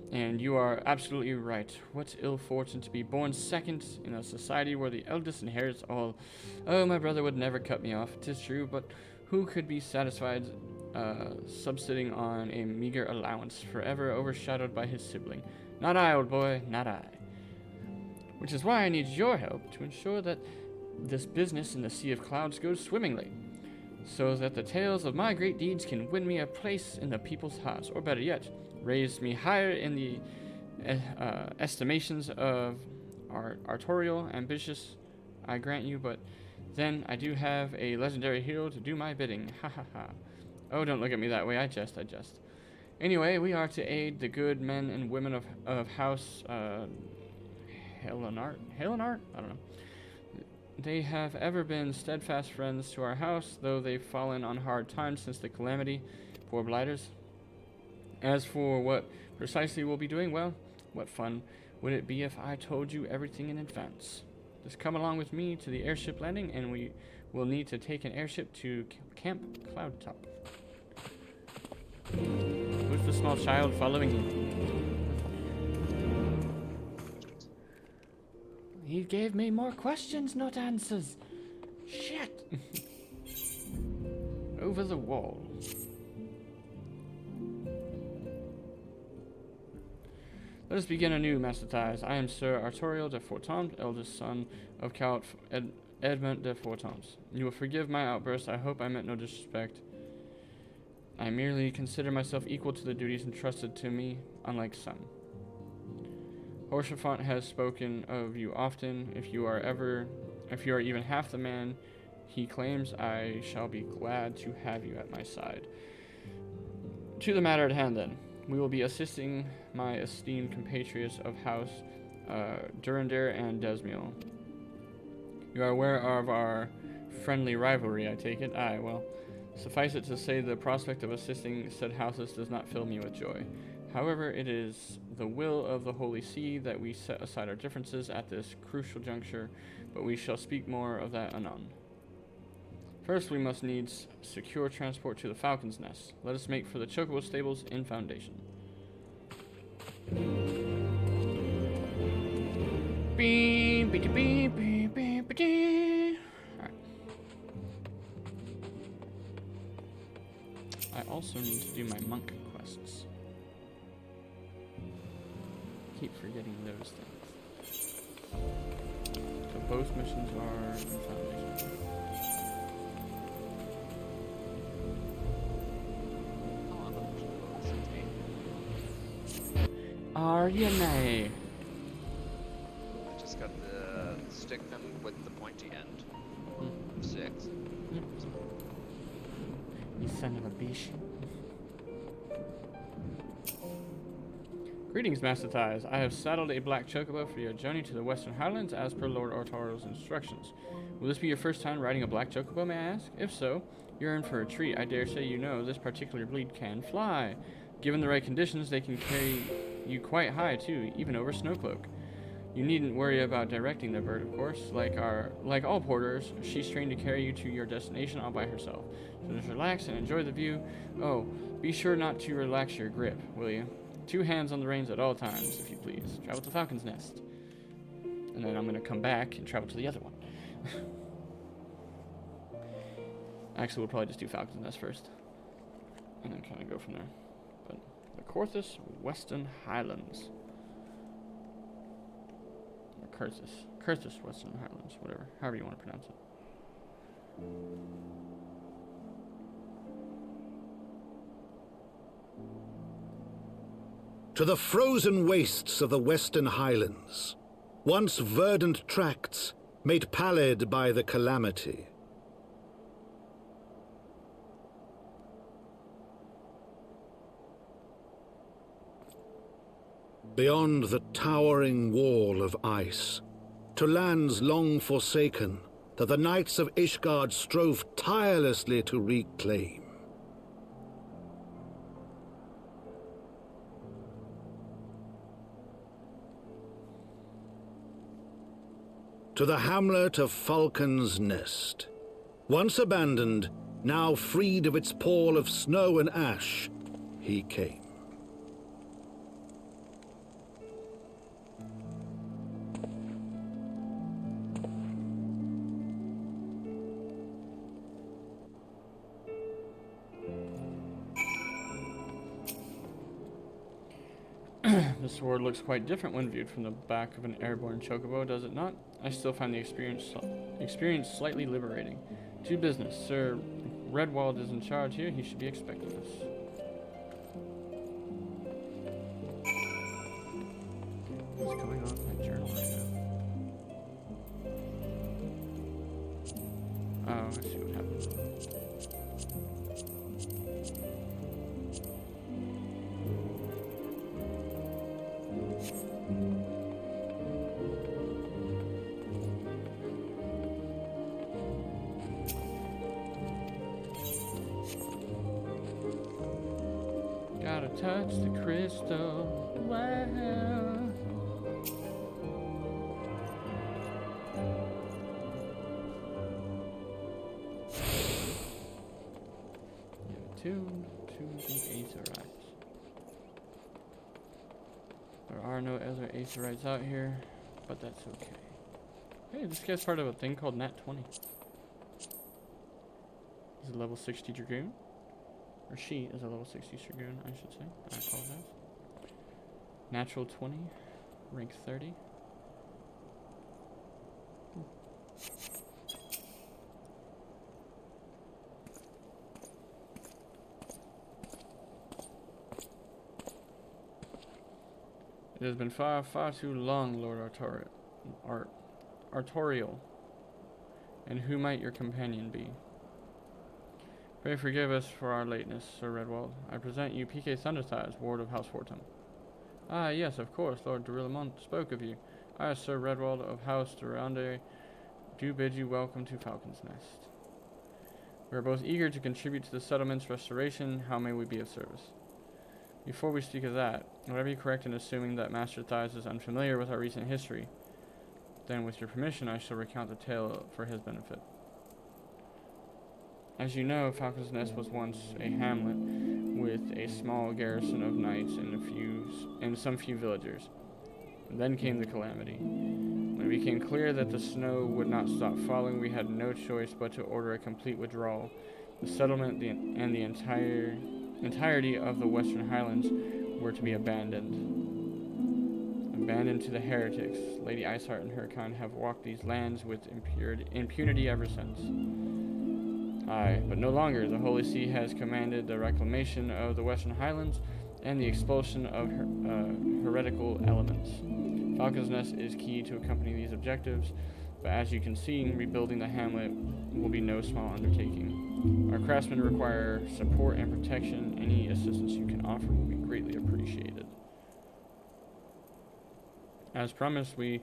and you are absolutely right. What ill fortune to be born second in a society where the eldest inherits all. Oh, my brother would never cut me off, 'tis true, but who could be satisfied subsisting on a meager allowance, forever overshadowed by his sibling? Not I, old boy, not I. Which is why I need your help to ensure that this business in the Sea of Clouds goes swimmingly, so that the tales of my great deeds can win me a place in the people's hearts, or better yet, raise me higher in the estimations of Artorial. Ambitious, I grant you, but then I do have a legendary hero to do my bidding. Ha ha ha. Oh, don't look at me that way. I jest. Anyway, we are to aid the good men and women of House Helenart? I don't know. They have ever been steadfast friends to our house, though they've fallen on hard times since the calamity. Poor blighters. As for what precisely we'll be doing, well, what fun would it be if I told you everything in advance? Just come along with me to the airship landing, and we will need to take an airship to Camp Cloudtop. Who's the small child following you? He gave me more questions, not answers. Shit. Over the wall. Let us begin anew, Master Thies. I am Sir Artorial de Fortams, eldest son of Count Edmund de Fortams. You will forgive my outburst. I hope I meant no disrespect. I merely consider myself equal to the duties entrusted to me, unlike some. Horsefant has spoken of you often. If you are even half the man he claims, I shall be glad to have you at my side. To the matter at hand, then. We will be assisting my esteemed compatriots of House Durandar and Desmiel. You are aware of our friendly rivalry, I take it? Aye, well, suffice it to say the prospect of assisting said houses does not fill me with joy. However, it is the will of the Holy See that we set aside our differences at this crucial juncture, but we shall speak more of that anon. First, we must needs secure transport to the Falcon's Nest. Let us make for the Chocobo stables in Foundation. Alright. I also need to do my monk quests. Keep forgetting those things. So both missions are in Foundation. Are you nay? I just got the stickman with the pointy end. 6. You son of a bitch. Greetings, Master Thies. I have saddled a black chocobo for your journey to the Western Highlands as per Lord Artorial's instructions. Will this be your first time riding a black chocobo, may I ask? If so, you're in for a treat. I dare say you know this particular breed can fly. Given the right conditions, they can carry you quite high, too, even over Snowcloak. You needn't worry about directing the bird, of course. Like all porters, she's trained to carry you to your destination all by herself. So just relax and enjoy the view. Oh, be sure not to relax your grip, will you? 2 hands on the reins at all times, if you please. Travel to Falcon's Nest. And then I'm going to come back and travel to the other one. Actually, we'll probably just do Falcon's Nest first. And then kind of go from there. But the Corthus Western Highlands. Or Curthus Western Highlands, whatever. However you want to pronounce it. To the frozen wastes of the Western Highlands, once verdant tracts made pallid by the calamity. Beyond the towering wall of ice, to lands long forsaken that the knights of Ishgard strove tirelessly to reclaim. To the hamlet of Falcon's Nest, once abandoned, now freed of its pall of snow and ash, he came. The sword looks quite different when viewed from the back of an airborne chocobo, does it not? I still find the experience slightly liberating. To business. Sir Redwald is in charge here. He should be expecting us. What's going on in my journal right now? Oh, I see what happened. Gotta touch the crystal. Wow. Two Aetherites. There are no other Aetherites out here, but that's okay. Hey, this guy's part of a thing called Nat 20. He's a level 60 Dragoon. Or she is a level 60 Dragoon, I should say. I apologize. Natural 20, rank 30. It has been far, far too long, Lord Artorial. And who might your companion be? Pray forgive us for our lateness, Sir Redwald. I present you PK Thunderthighs, Ward of House Fortum. Ah, yes, of course, Lord Durillamont spoke of you. I, Sir Redwald of House Durande, do bid you welcome to Falcon's Nest. We are both eager to contribute to the settlement's restoration. How may we be of service? Before we speak of that, would I be correct in assuming that Master Thighs is unfamiliar with our recent history? Then, with your permission, I shall recount the tale for his benefit. As you know, Falcon's Nest was once a hamlet with a small garrison of knights and some few villagers. And then came the calamity. When it became clear that the snow would not stop falling, we had no choice but to order a complete withdrawal. The settlement and the entirety of the Western Highlands were to be abandoned. Abandoned to the heretics. Lady Iceheart and her kind have walked these lands with impunity ever since. Aye, but no longer. The Holy See has commanded the reclamation of the Western Highlands and the expulsion of heretical elements. Falcon's Nest is key to accompany these objectives, but as you can see, rebuilding the hamlet will be no small undertaking. Our craftsmen require support and protection. Any assistance you can offer will be greatly appreciated. As promised, we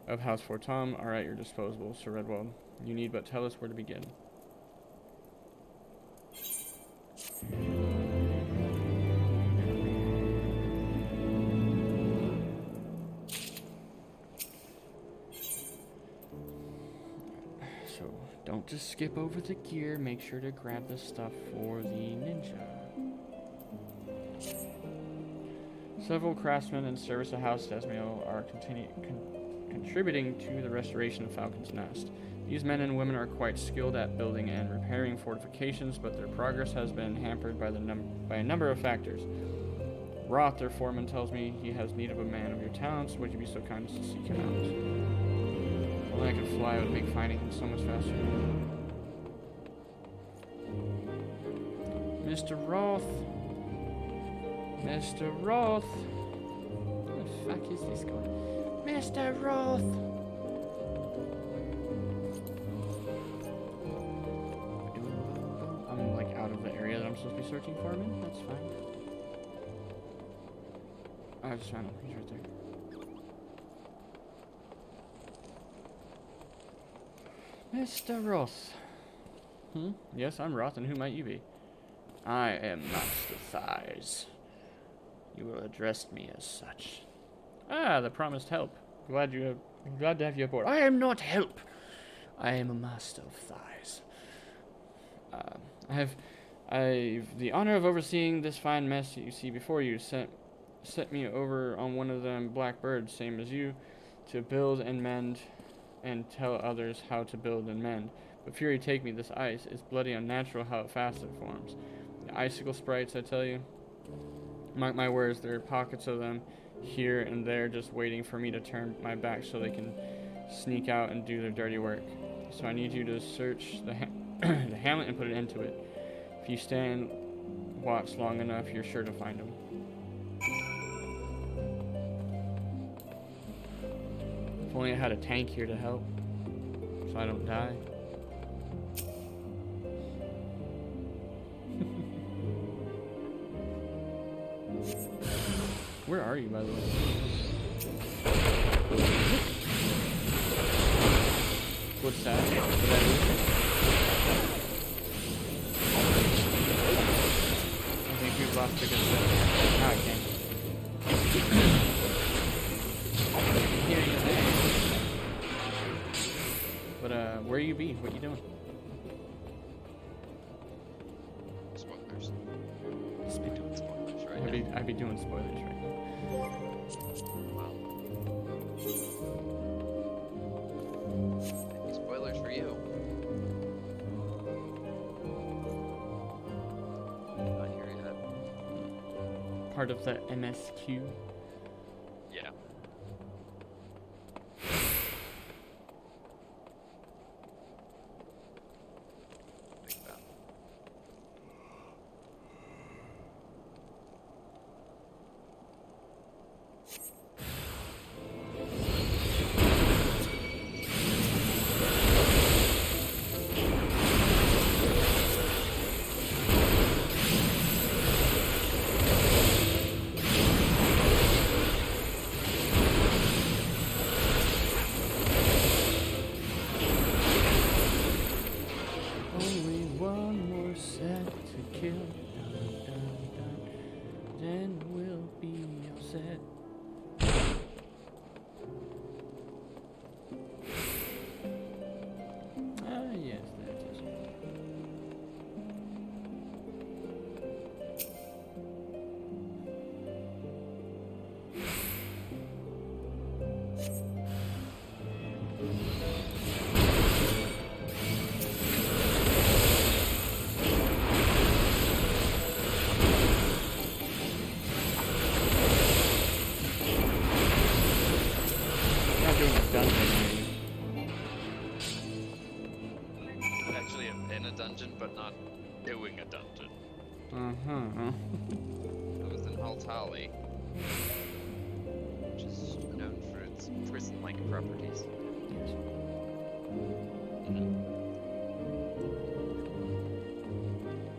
of House Fortum are at your disposal, Sir Redwald. You need but tell us where to begin. So, don't just skip over the gear. Make sure to grab the stuff for the ninja. Several craftsmen in service of House Desmiel are contributing to the restoration of Falcon's Nest. These men and women are quite skilled at building and repairing fortifications, but their progress has been hampered by a number of factors. Roth, their foreman, tells me he has need of a man of your talents. Would you be so kind as to seek him out? If only I could fly, it would make finding him so much faster. Mr. Roth. Mr. Roth. Where the fuck is this guy? Mr. Roth. I'm like out of the area that I'm supposed to be searching for him in. That's fine. I just found him. He's right there. Mr. Roth. Yes, I'm Roth, and who might you be? I am Master Thighs. You will address me as such. Ah, the promised help. Glad to have you aboard. I am not help. I am a Master of Thighs. I've the honor of overseeing this fine mess you see before you. Set me over on one of them black birds, same as you, to build and mend, and tell others how to build and mend. But fury take me, this ice is bloody unnatural how fast it forms. The icicle sprites, I tell you. Mark my words, there are pockets of them here and there just waiting for me to turn my back so they can sneak out and do their dirty work. So I need you to search the hamlet and put an end to it. If you stand watch long enough, you're sure to find them. If only I had a tank here to help, so I don't die. Where are you, by the way? What's that? What that is? I think we've lost a good set. Ah, I can't. you be? What you doing? Spoilers. Just be Doing spoilers right now. I'd be doing spoilers right now. Well, maybe spoilers for you. Not here yet. Part of the MSQ. Yeah. Like that. Only one more set to kill. Dun, dun, dun. Then we'll be all set. Ah, yes, that is. Not doing a dungeon, Actually, I'm in a dungeon, but not doing a dungeon. Uh-huh. I was in Altali, which is known for its prison-like properties. Yes.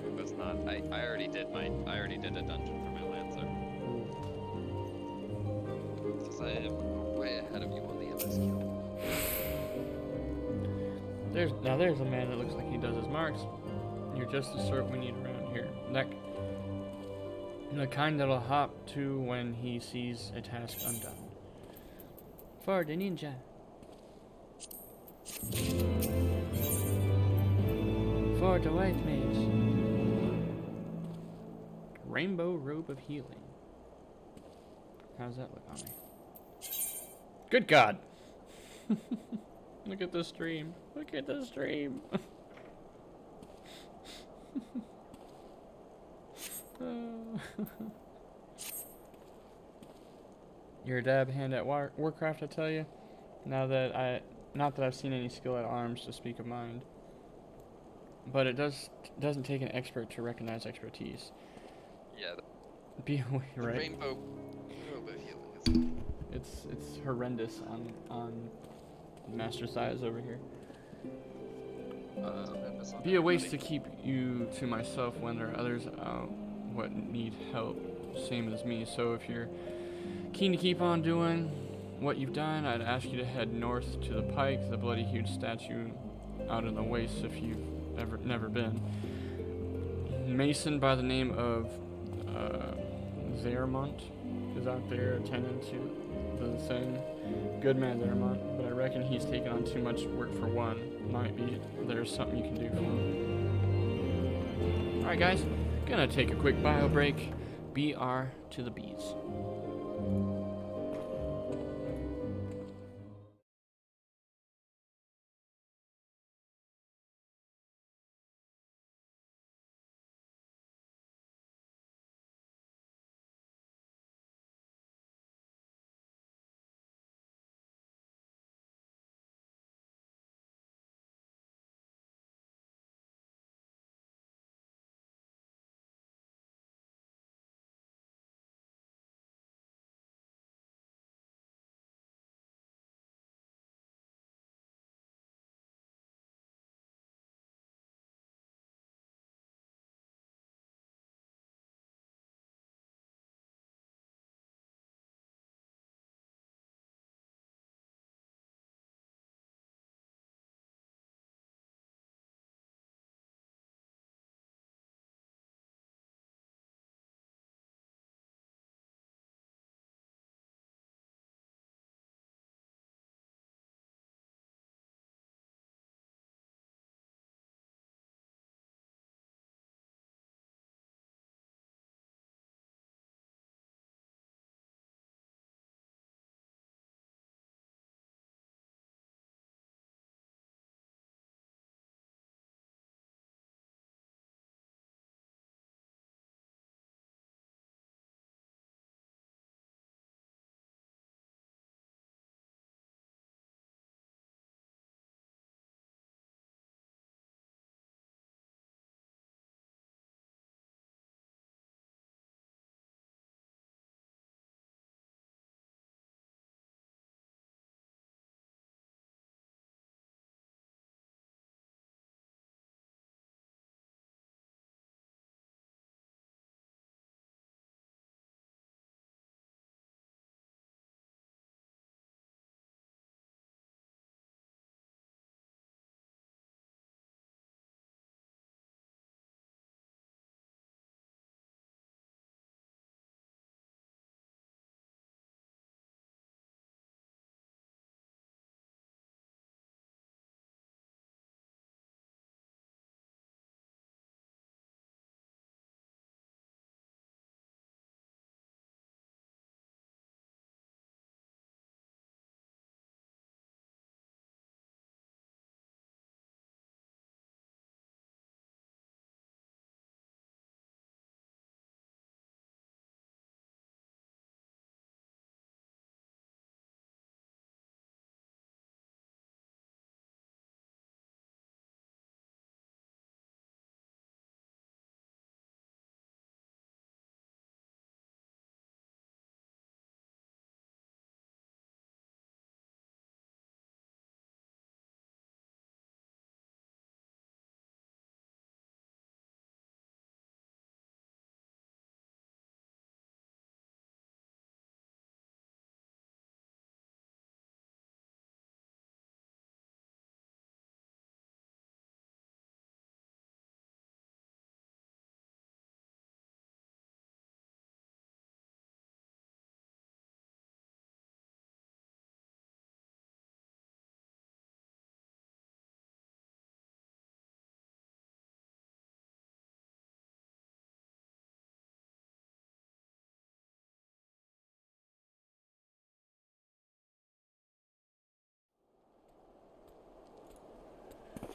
It was not. I already did a dungeon for my Lancer. Because I am way ahead of you on the MSQ. There's a man that looks like he does his marks. You're just the sort we need around here. The kind that'll hop to when he sees a task undone. For the ninja. For the white mage. Rainbow robe of healing. How's that look on me? Good God! Look at the stream. Look at the stream. You're a dab hand at Warcraft, I tell you. Not that I've seen any skill at arms to speak of mind, but it doesn't take an expert to recognize expertise. Yeah, Be the right. rainbow robe of healing is It's horrendous on Master's eyes over here. tremendous on Be a waste everybody. to keep you to myself when there are others out what need help, same as me. So if you're keen to keep on doing what you've done, I'd ask you to head north to the Pike, the bloody huge statue out in the wastes if you've never been. Mason by the name of Zermont is out there attending to the thing. Good man Zermont, but I reckon he's taking on too much work for one. Might be there's something you can do for him. Alright guys, gonna take a quick bio break. BR to the bees.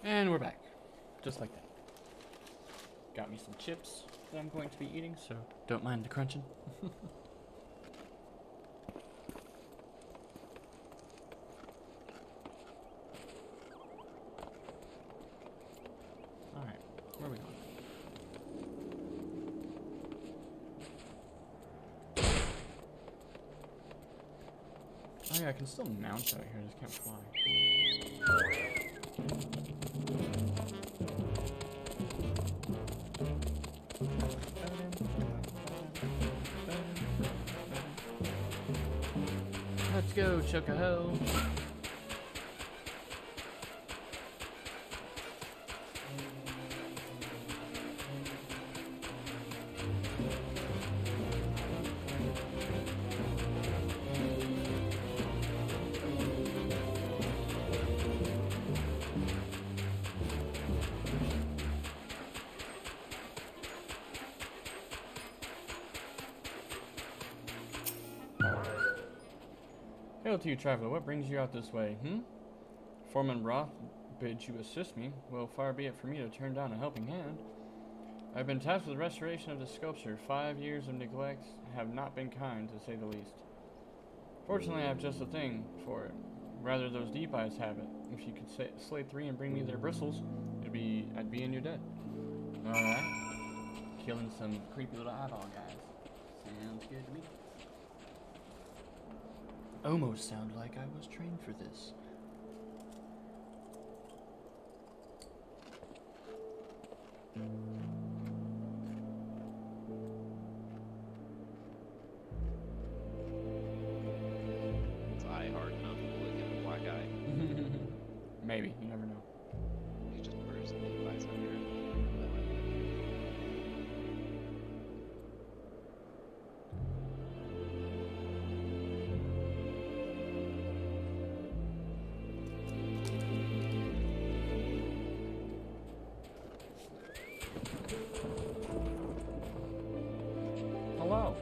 And we're back. Just like that. Got me some chips that I'm going to be eating, so don't mind the crunching. Alright, where are we going? Oh yeah, I can still mount out here, I just can't fly. Let's go, Choco-Ho. Hail to you, traveler. What brings you out this way, Foreman Roth bids you assist me. Well, far be it for me to turn down a helping hand. I've been tasked with the restoration of the sculpture. 5 years of neglect have not been kind, to say the least. Fortunately, I have just the thing for it. Rather, those deep eyes have it. If you could slay 3 and bring me their bristles, I'd be in your debt. Alright. Killing some creepy little eyeball guys. Sounds good to me. Almost sound like I was trained for this. Is eye hard enough to look at a black eye? Maybe, you never know. He just burst the deep eyes out here. Hello.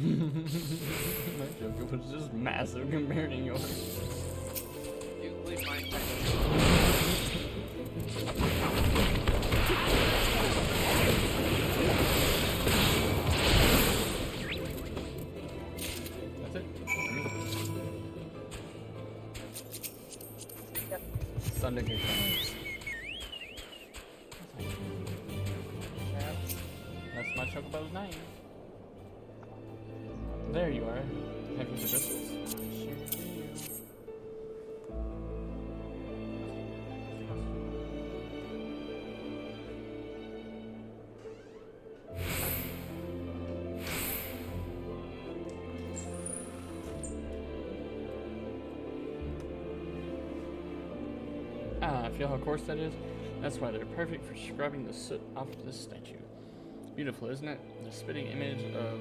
My joke was just massive compared to yours. You leave my That's it. Sunday kick. That's my Chocobo's name. There you are. Have you the bristles? Ah, feel how coarse that is? That's why they're perfect for scrubbing the soot off of this statue. Beautiful, isn't it? The spitting image of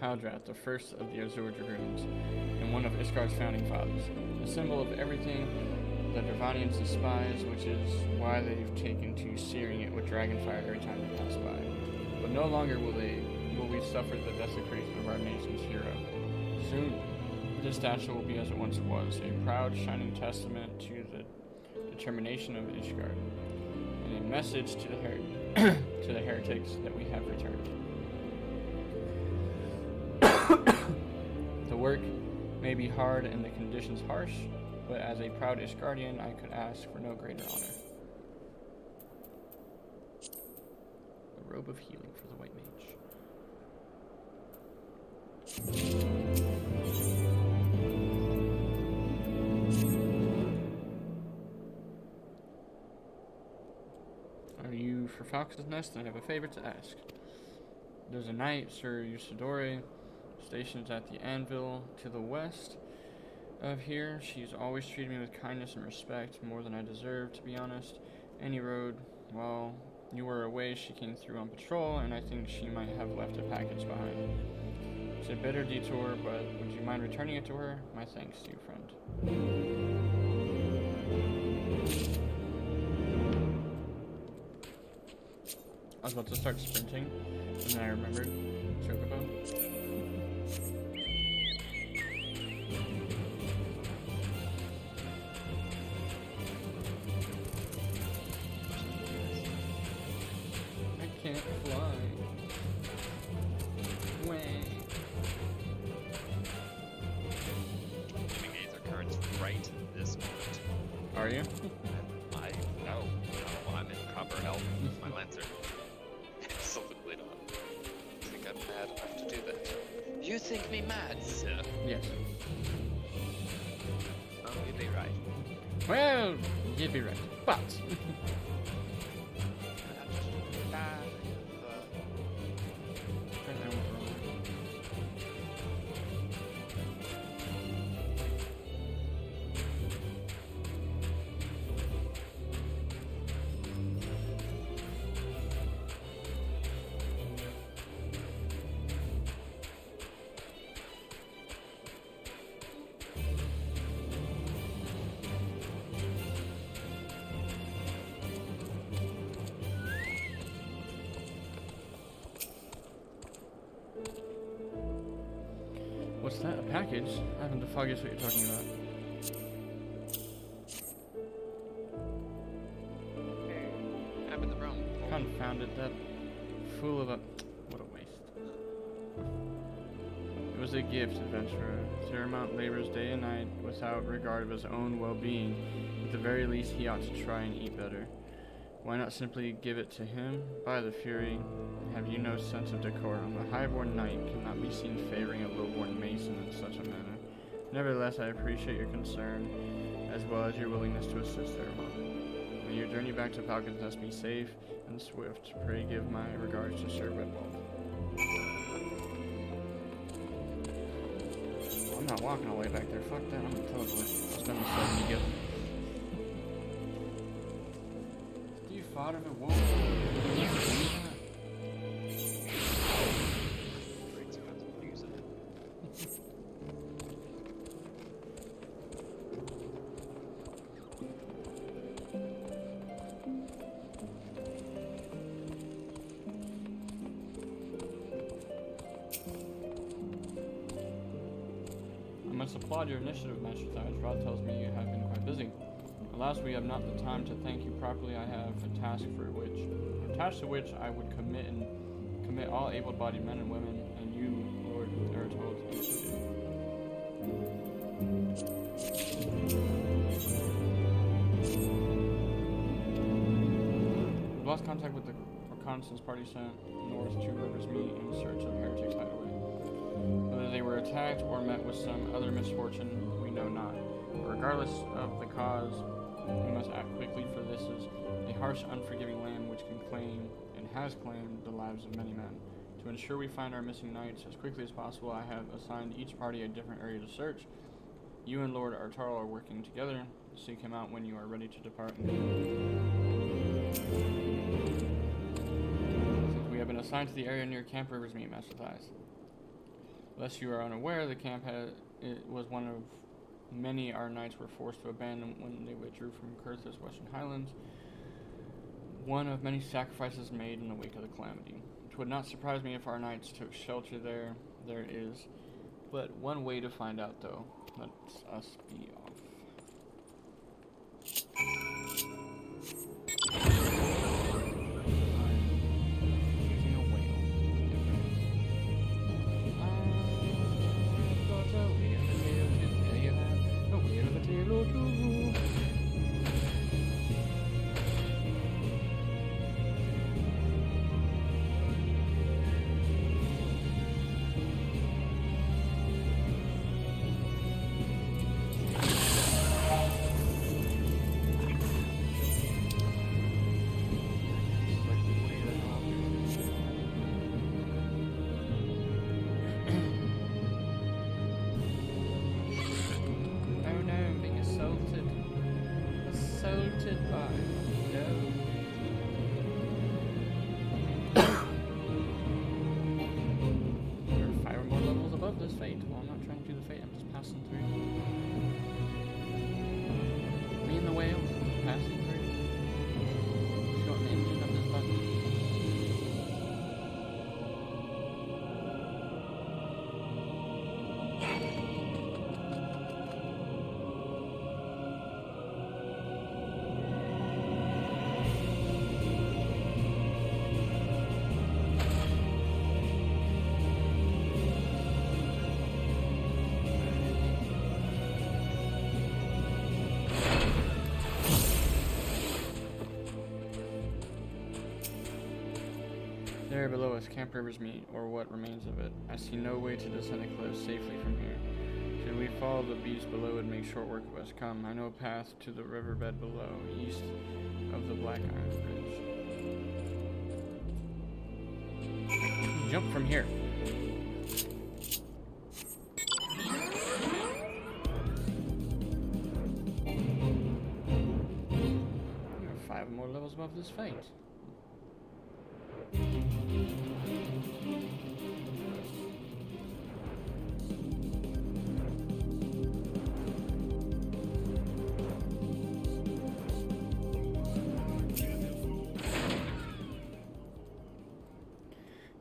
Haldrat, the first of the Azure Dragoons, and one of Ishgard's founding fathers. A symbol of everything the Dravanians despise, which is why they've taken to searing it with dragonfire every time they pass by. But no longer will we suffer the desecration of our nation's hero. Soon, this statue will be as it once was, a proud, shining testament to the determination of Ishgard, and a message to the heretics that we have returned. The work may be hard and the conditions harsh, but as a proud Ishgardian, I could ask for no greater honor. A robe of healing for the White Mage. Are you for Falcon's Nest? I have a favor to ask. There's a knight, Sir Usadore, stationed at the anvil to the west. of here. She's always treated me with kindness and respect, more than I deserve, to be honest. Any road, while you were away, she came through on patrol, and I think she might have left a package behind. It's a bitter detour, but would you mind returning it to her? My thanks to you, friend. I was about to start sprinting, and then I remembered Chocobo. I can't fly. Way. Giving Aether currents right this moment. Are you? No, I'm in proper health with my Lancer. Absolutely not. I think I'm mad enough to do that. You think me mad, sir? Yes. Oh, you'd be right. Well, you'd be right. But what's that? A package? I haven't the foggiest what you're talking about. I'm in the room. Confounded, that fool of a... What a waste. It was a gift, adventurer. Terramount labors day and night without regard of his own well-being. At the very least, he ought to try and eat better. Why not simply give it to him? By the Fury, have you no sense of decorum? A highborn knight cannot be seen favoring a lowborn mason in such a manner. Nevertheless, I appreciate your concern, as well as your willingness to assist Terramount. May your journey back to Falcon's Nest be safe and swift. Pray give my regards to Sir Redwald. I'm not walking all the way back there. Fuck that. I'm gonna teleport. Spend the 70 get. You fought of it, whoa. I must applaud your initiative, Master Thyes. Rod tells me you have been quite busy. Alas, we have not the time to thank you properly. I have a task to which I would commit all able-bodied men and women, and you, Lord Ertold, included. We lost contact with the reconnaissance party sent north to River's Meet in search of heretics hideaway. Whether they were attacked or met with some other misfortune, we know not. But regardless of the cause, we must act quickly, for this is a harsh, unforgiving land which can claim, and has claimed, the lives of many men. To ensure we find our missing knights as quickly as possible, I have assigned each party a different area to search. You and Lord Artarl are working together. Seek him out when you are ready to depart. Since we have been assigned to the area near Camp River's Meet, Master Thyes. Lest you are unaware, the camp was one of many our knights were forced to abandon when they withdrew from Kurth's Western Highlands. One of many sacrifices made in the wake of the calamity. It would not surprise me if our knights took shelter there. There is but one way to find out, though. Let us be off. area below us, Camp Rivers meet, or what remains of it. I see no way to descend the cliff safely from here. Should we follow the beast below and make short work of us? Come, I know a path to the riverbed below, east of the Black Iron Bridge. Jump from here. 5 more levels above this fight.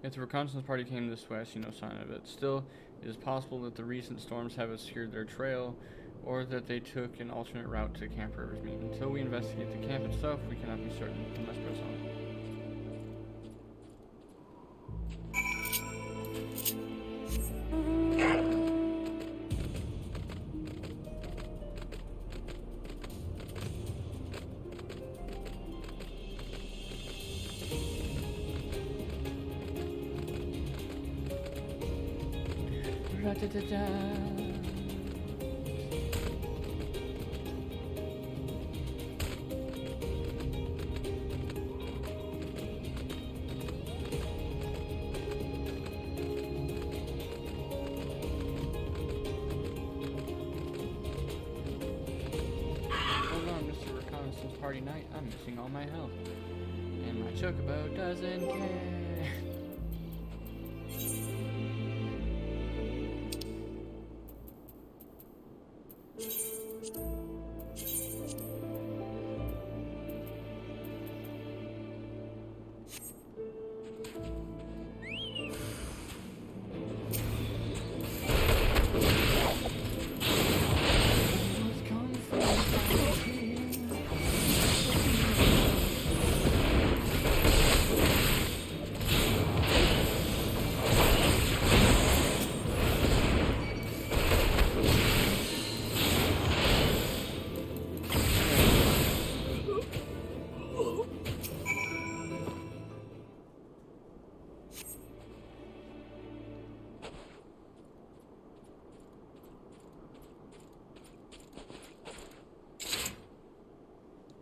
If the reconnaissance party came this way, I see no sign of it. Still, it is possible that the recent storms have obscured their trail, or that they took an alternate route to Camp Rivers Meet. Until we investigate the camp itself, we cannot be certain. We must press on. Ra-da-da-da. Party night, I'm missing all my health. And my chocobo doesn't care.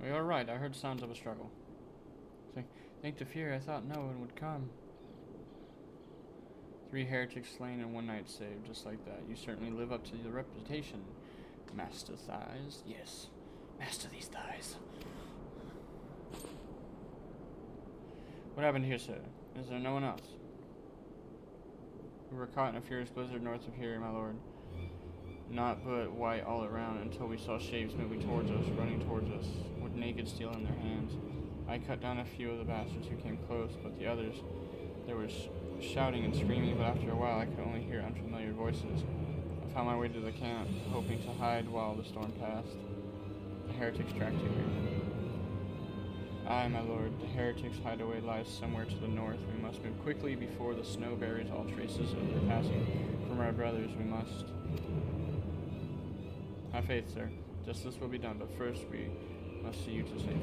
We are right, I heard sounds of a struggle. Think to fear, I thought no one would come. 3 heretics slain and 1 knight saved, just like that. You certainly live up to the reputation, Master Thighs. Yes, master these thighs. What happened here, sir? Is there no one else? We were caught in a furious blizzard north of here, my lord. Not but white all around until we saw shapes moving towards us, running towards us, with naked steel in their hands. I cut down a few of the bastards who came close, but the others, there was shouting and screaming, but after a while I could only hear unfamiliar voices. I found my way to the camp, hoping to hide while the storm passed. The heretics tracked to me. Aye, my lord, the heretics' hideaway lies somewhere to the north. We must move quickly before the snow buries all traces of their passing. From our brothers, we must... Have faith, sir. Justice will be done, but first we must see you to safety.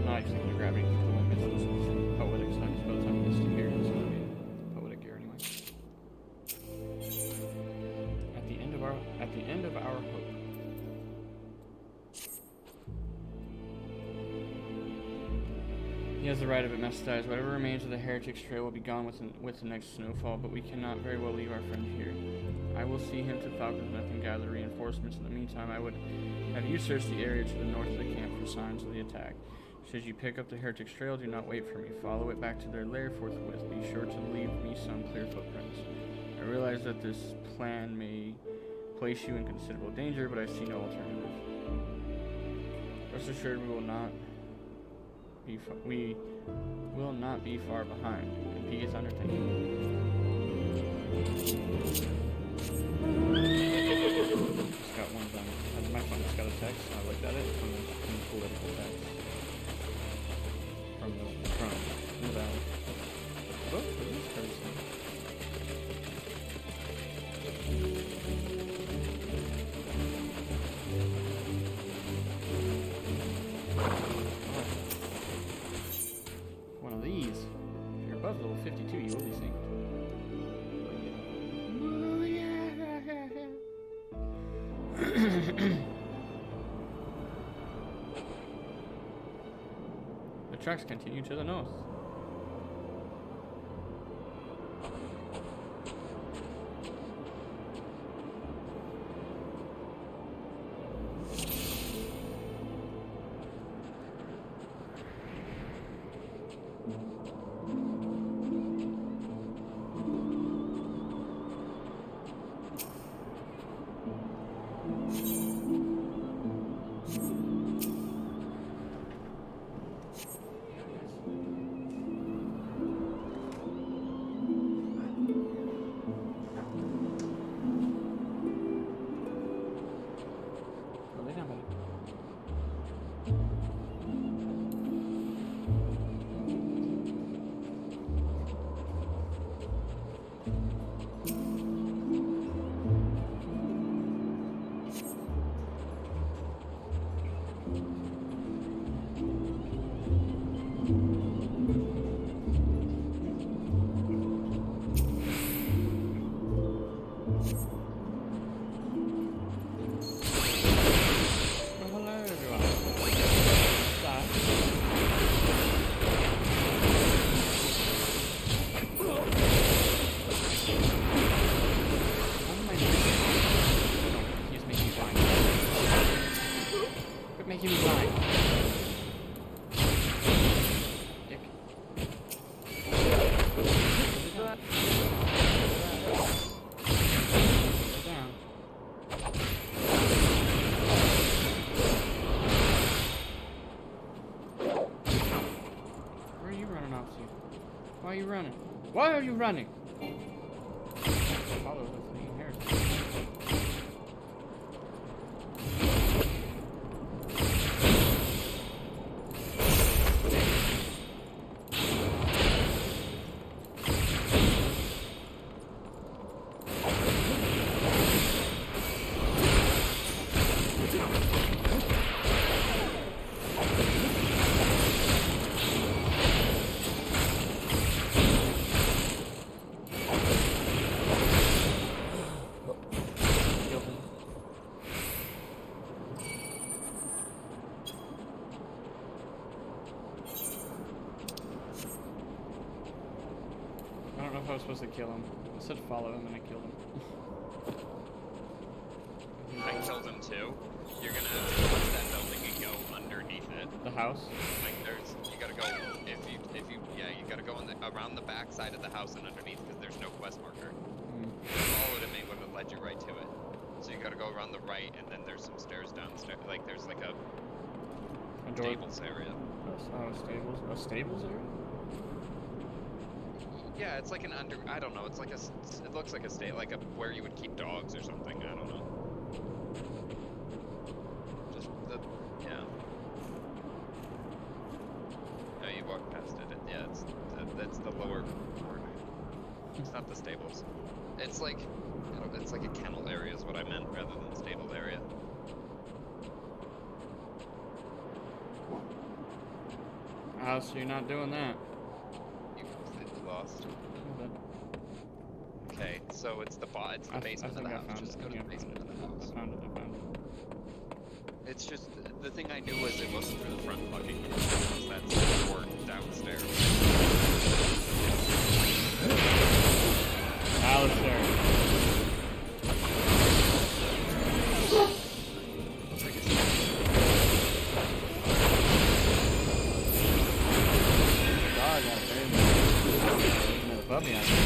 Not exactly gravity control my missiles. Poetic sense, by the time this to here, it's going to be poetic gear anyway. At the end of our hope. He has the right of it, Master Thighs. Whatever remains of the heretic's trail will be gone with the next snowfall, but we cannot very well leave our friend here. I will see him to Falcon's Nest and gather reinforcements. In the meantime, I would have you search the area to the north of the camp for signs of the attack. Should you pick up the heretic's trail, do not wait for me. Follow it back to their lair forthwith. Be sure to leave me some clear footprints. I realize that this plan may place you in considerable danger, but I see no alternative. Rest assured, we will not be far behind. And P is undertaking. Just got one done. My phone just got a text, and I looked at it, and there's some political text from the valley. Vote for this person. tracks continue to the north. Why are you running? Why are you running? Follow this thing here. I was supposed to kill him. I said follow him and I killed him. I killed him too. You're gonna have to watch that building and go underneath it. The house? Like you gotta go, you gotta go around the back side of the house and underneath because there's no quest marker. If you followed him, it would have led you right to it. So you gotta go around the right and then there's some stairs downstairs. Like there's like a stables area. Oh, stables? A stables area? Yeah, it's like an I don't know, it's like it looks like a where you would keep dogs or something, I don't know. Just yeah. No, you walk past it, yeah, that's the lower part. It's not the stables. It's like, it's like a kennel area is what I meant, rather than stable area. Oh, so you're not doing that? Lost. Okay, so it's the basement of the house. Just go to the basement of the house. I found it. It's just, the thing I knew was it wasn't through the front fucking door. That's the door downstairs. Alistair. Puppy out there.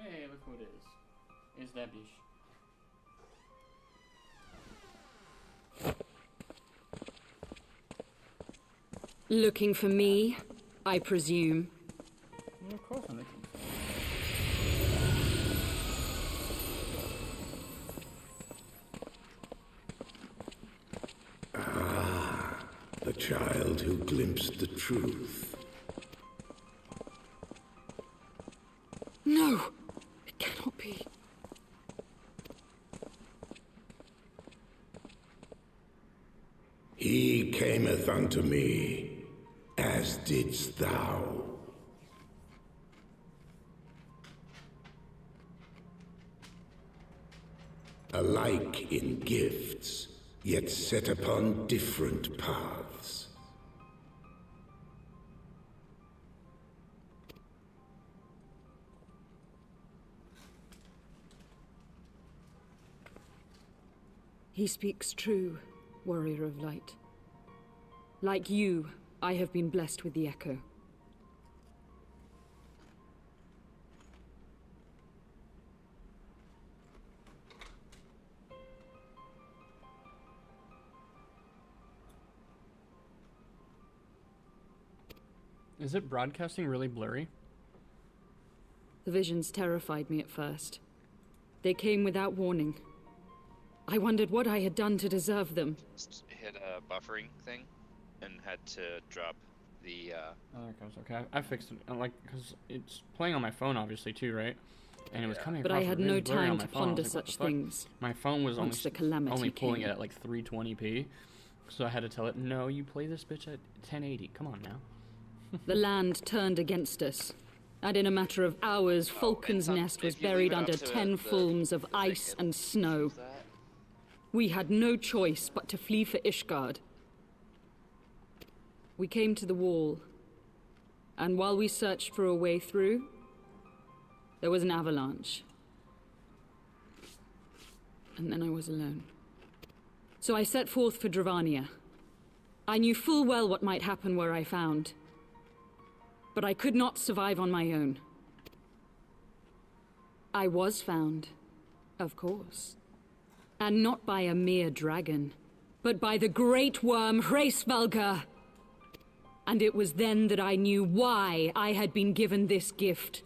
Hey, look who it is. It's that bitch. Looking for me, I presume. Well, of course I'm looking for The child who glimpsed the truth. No! It cannot be. He cameth unto me, as didst thou. Alike in gifts, yet set upon different paths. He speaks true, warrior of light. Like you, I have been blessed with the echo. Is it broadcasting really blurry? The visions terrified me at first. They came without warning. I wondered what I had done to deserve them. Just hit a buffering thing and had to drop the. Oh, there it goes. Okay, I fixed it. Like, because it's playing on my phone, obviously, too, right? And it was coming But across I had really no blurry on time my to phone. I ponder was like, what such the fuck? things. My phone was Once the calamity only pulling came. it at like 320p, so I had to tell it, no, you play this bitch at 1080. Come on now. The land turned against us, and in a matter of hours, Falcon's Nest was buried under 10 fulms of ice and snow. We had no choice but to flee for Ishgard. We came to the wall, and while we searched for a way through, there was an avalanche. And then I was alone. So I set forth for Dravania. I knew full well what might happen where I found. But I could not survive on my own. I was found, of course. And not by a mere dragon, but by the great worm Hraesvelgr. And it was then that I knew why I had been given this gift.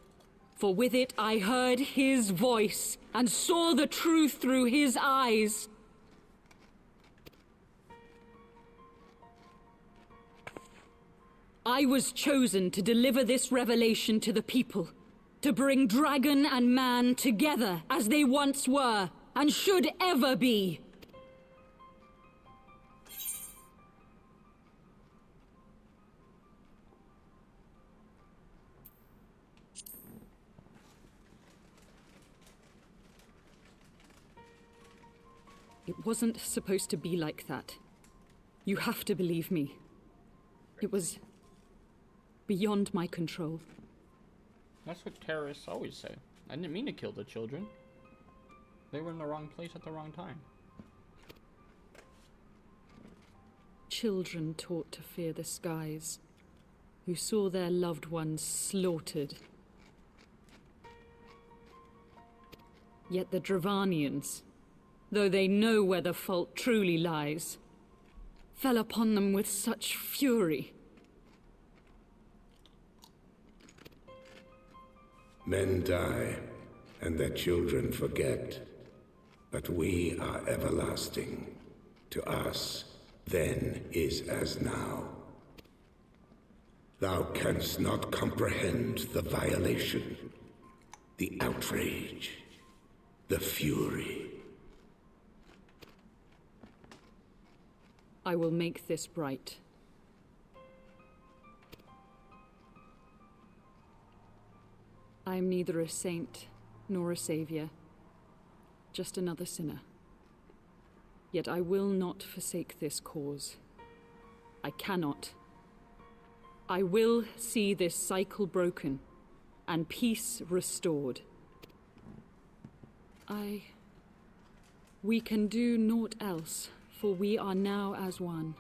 For with it I heard his voice, and saw the truth through his eyes. I was chosen to deliver this revelation to the people, to bring dragon and man together as they once were, and should ever be. It wasn't supposed to be like that. You have to believe me. It was beyond my control. That's what terrorists always say. I didn't mean to kill the children. They were in the wrong place at the wrong time. Children taught to fear the skies, who saw their loved ones slaughtered. Yet the Dravanians, though they know where the fault truly lies, fell upon them with such fury. Men die, and their children forget. But we are everlasting. To us, then is as now. Thou canst not comprehend the violation, the outrage, the fury. I will make this right. I am neither a saint nor a savior, just another sinner. Yet I will not forsake this cause. I cannot. I will see this cycle broken and peace restored. We can do naught else, for we are now as one.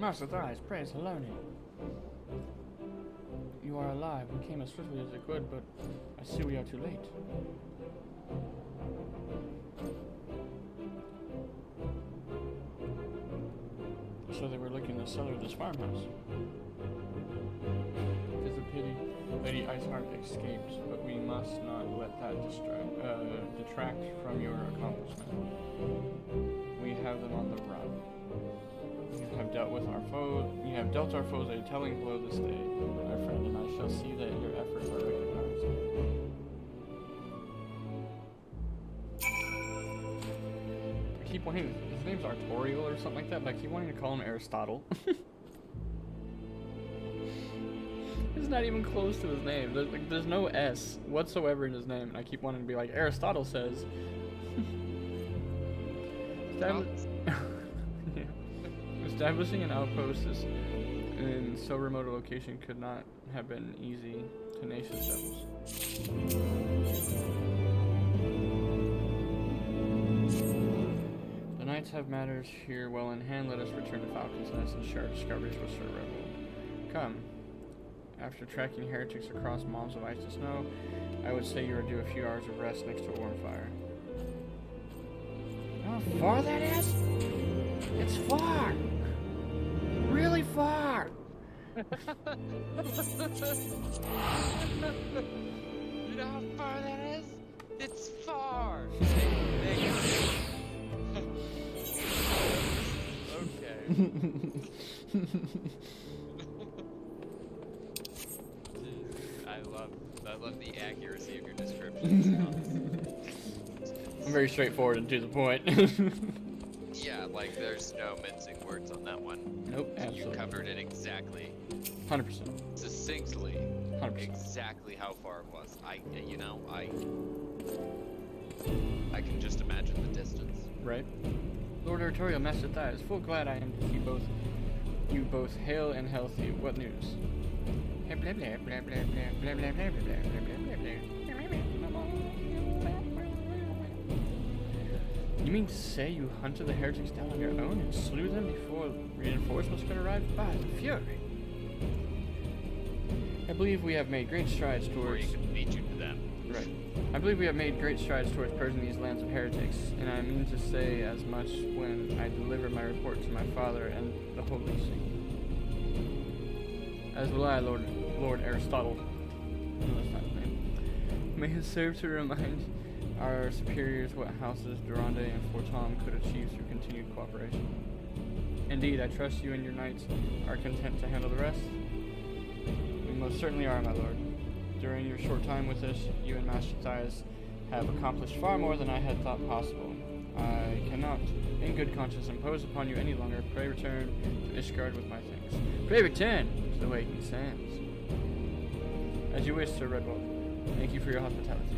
Master Thrice, praise Helone. You are alive. We came as swiftly as it could, but I see we are too late. So they were looking in the cellar of this farmhouse. It is a pity Lady Iceheart escaped, but we must not let that detract from your accomplishment. We have them on the run. You have dealt with our foes. You have dealt our foes a telling blow this day, my friend, and I shall see that your efforts are recognized. I keep wanting. His name's Artorial or something like that, but I keep wanting to call him Aristotle. It's not even close to his name. There's no S whatsoever in his name, and I keep wanting to be like Aristotle says. Establishing an outpost in so remote a location could not have been easy. Tenacious devils. The knights have matters here well in hand. Let us return to Falcon's Nest and share our discoveries with Sir Rebel. Come. After tracking heretics across mobs of ice and snow, I would say you are due a few hours of rest next to a warm fire. You know how far that is? It's far! Really far! You know how far that is? It's far! Okay. I love the accuracy of your descriptions. I'm very straightforward and to the point. Yeah, like there's no mincing words on that one. Nope, absolutely. You covered it exactly. 100%. Succinctly. 100%. Exactly how far it was. I can just imagine the distance. Right. Lord Artorial, Master Thias, full glad I am to see you both hale and healthy. What news? You mean to say you hunted the heretics down on your own and slew them before reinforcements could arrive? By the fury! I believe we have made great strides towards... Or you could beat you to them. Right. I believe we have made great strides towards purging these lands of heretics, and I mean to say as much when I deliver my report to my father and the Holy See. As will I, Lord Aristotle. No, that's not his name. May it serve to remind our superiors what houses Durande and Fortom could achieve through continued cooperation. Indeed, I trust you and your knights are content to handle the rest. We most certainly are, my lord. During your short time with us, you and Master Thias have accomplished far more than I had thought possible. I cannot, in good conscience, impose upon you any longer. Pray return to Ishgard with my thanks. Pray return to the Waking Sands. As you wish, Sir Redwall. Thank you for your hospitality.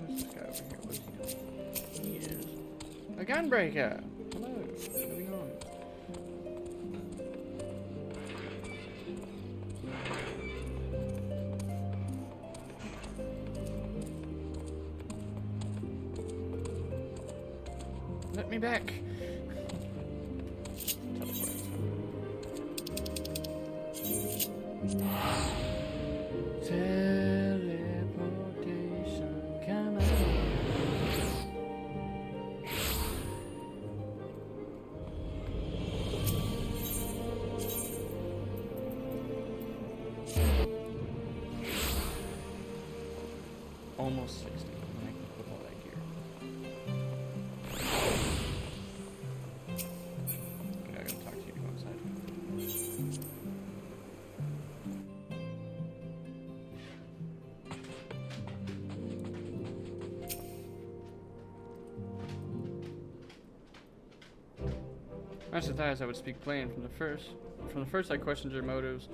Who's this guy over here? What is he doing? He is a gunbreaker. Hello. Moving on. Let me back. Teleportation, come on. Almost 60 when I can put all that gear. Okay, I gotta talk to you outside. Master Thias, I would speak plain. From the first I questioned your motives.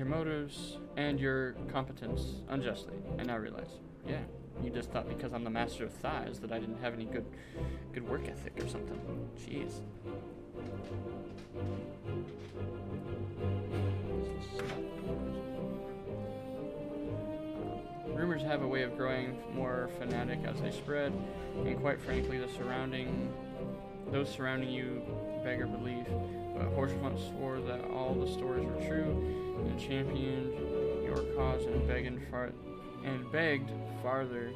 your motives and your competence unjustly. And now realize, yeah, you just thought because I'm the master of thighs that I didn't have any good work ethic or something. Jeez. Rumors have a way of growing more fanatic as they spread, and quite frankly, those surrounding you beggar belief. But Horsefront swore that all the stories were true, and championed your cause and begged Father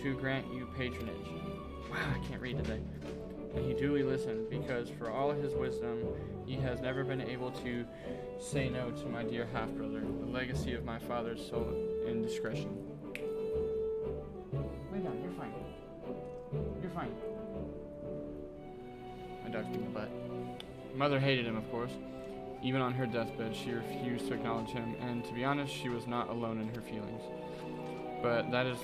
to grant you patronage. Wow, I can't read today. And he duly listened, because for all his wisdom, he has never been able to say no to my dear half-brother, the legacy of my father's soul indiscretion. Lay down, you're fine. You're fine. My dog's being a butt. Mother hated him, of course. Even on her deathbed, she refused to acknowledge him, and to be honest, she was not alone in her feelings. But that is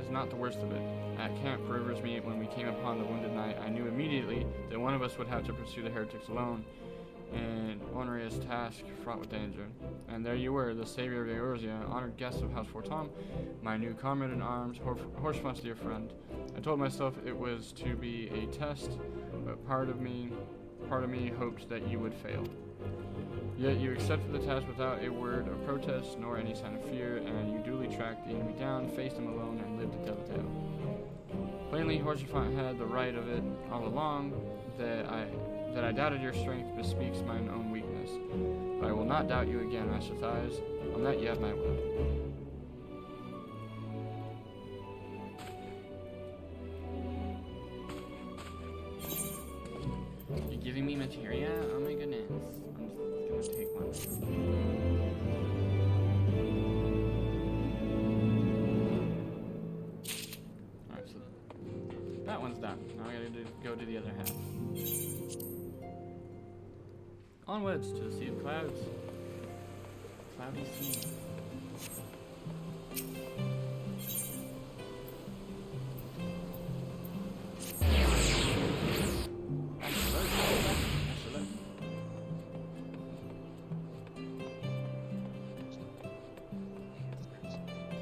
not the worst of it. At Camp River's Meet, when we came upon the wounded knight, I knew immediately that one of us would have to pursue the heretics alone, an onerous task fraught with danger. And there you were, the savior of Eorzea, honored guest of House Fortom, my new comrade in arms, Horsefront's dear friend. I told myself it was to be a test, but part of me hoped that you would fail. Yet you accepted the task without a word of protest nor any sign of fear, and you duly tracked the enemy down, faced him alone, and lived to tell the tale. Plainly, Horsefront had the right of it all along. That I doubted your strength bespeaks mine own weakness. But I will not doubt you again, Master Thighs. On that you have my word. You're giving me materia? Oh my goodness. I'm just gonna take one. Alright, so that one's done. Now I gotta go to the other half. Onwards to the sea of clouds. Cloudy sea.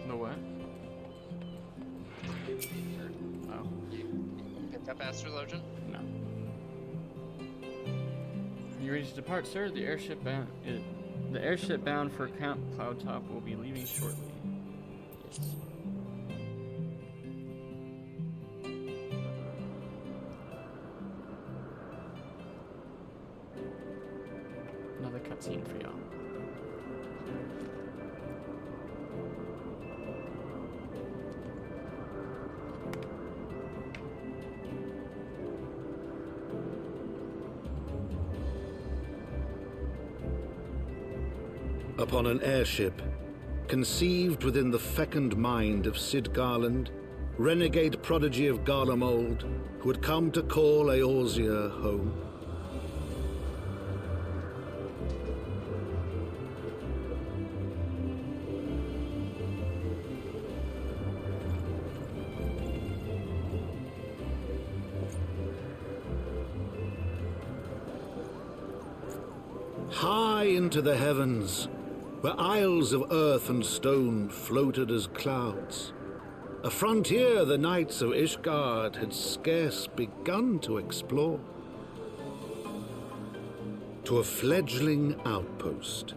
The what? Oh. You picked up Astrologian? No. Are you ready to depart, sir? The airship bound for Camp Cloudtop will be leaving shortly. Yes. Another cutscene for y'all. Upon an airship, conceived within the fecund mind of Cid Garland, renegade prodigy of Garlemald, who had come to call Eorzea home. High into the heavens, where isles of earth and stone floated as clouds, a frontier the knights of Ishgard had scarce begun to explore. To a fledgling outpost,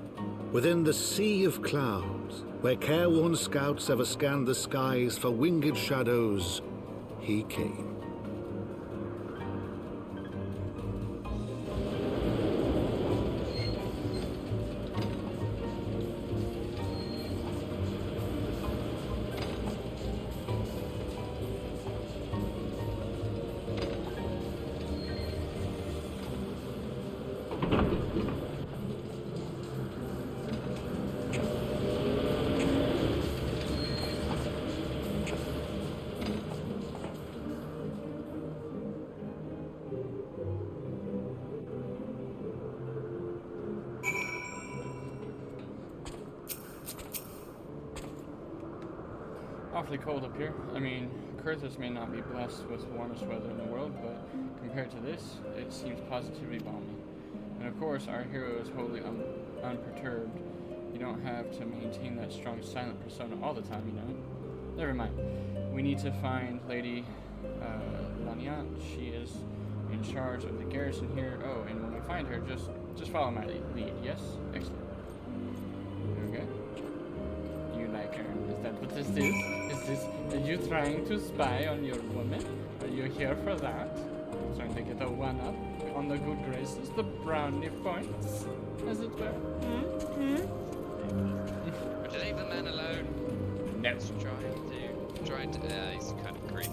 within the sea of clouds, where careworn scouts ever scanned the skies for winged shadows, he came. Awfully cold up here. I mean, Kurthus may not be blessed with the warmest weather in the world, but compared to this, it seems positively balmy. And of course, our hero is wholly unperturbed. You don't have to maintain that strong silent persona all the time, you know? Never mind. We need to find Lady Laniat. She is in charge of the garrison here. Oh, and when we find her, just follow my lead. Yes? Excellent. Okay. Do you like her? Is that what this is? Are you trying to spy on your woman? Are you here for that? Trying to get a one-up on the good graces, the brownie points, as it were? Would you leave the man alone? No. He's trying to, he's kind of creep.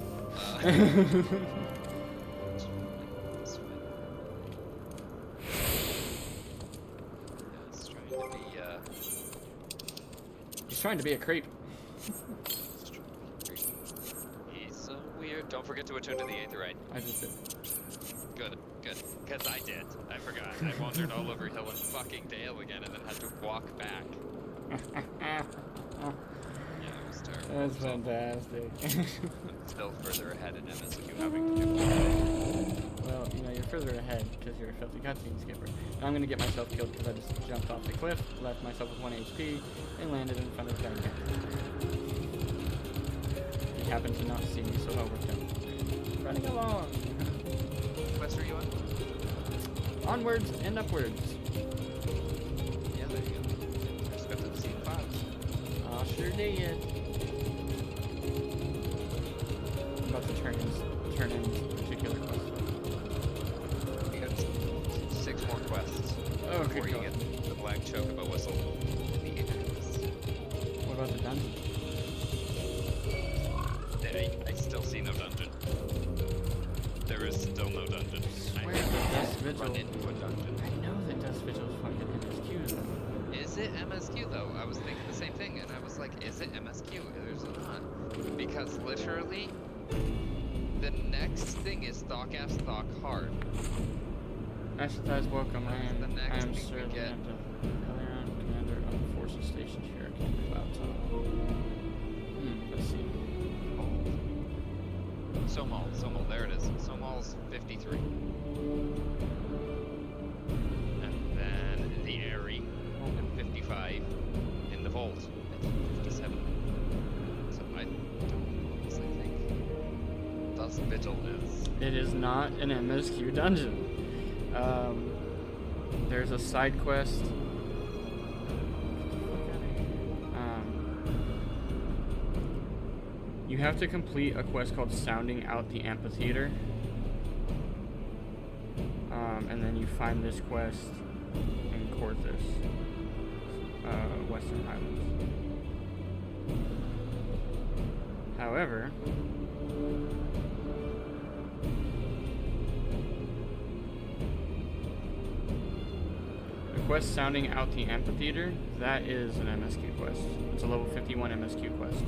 He's trying to be a creep. He's so weird. Don't forget to attune to the Aetherite. I just did. Good. Because I did. I forgot. I wandered all over Hill and fucking Dale again and then had to walk back. Yeah, it was terrible. That's fantastic. I'm still further ahead in MSQ having to do. Well, you know, you're further ahead because you're a filthy cutscene skipper. And I'm going to get myself killed because I just jumped off the cliff, left myself with 1 HP, and landed in front of the giant. He happened to not see me, so well worked out. Running along. What quest are you on? Onwards and upwards. Yeah, there you go. Just got to the scene 5. Oh, sure did. I'm about to turn in particular quests. You got 6 more quests. Oh, before good you God. get the black chocobo whistle. The Icarus. What about the dungeon? I still see no dungeon. There is still no dungeon. Swear I that Dust run Vigil. into a dungeon. I know that Dust Vigil is fucking MSQ though. Is it MSQ though? I was thinking the same thing, and I was like, is it MSQ? There's not. Because literally, the next thing is Thok F Thok Hard. Exercise welcome. I That's the am next thing Sir we get. Leon, commander of the forces stationed here at Camp Cloud Tunnel. Let's see. Somal, there it is. Somal's 53. And then the Airy at 55. In the Vault at 57. So I don't honestly think Dust Vigil is. It is not an MSQ dungeon. There's a side quest. You have to complete a quest called Sounding Out the Amphitheater. And then you find this quest in Corthus, Western Highlands. However, the quest Sounding Out the Amphitheater, that is an MSQ quest. It's a level 51 MSQ quest.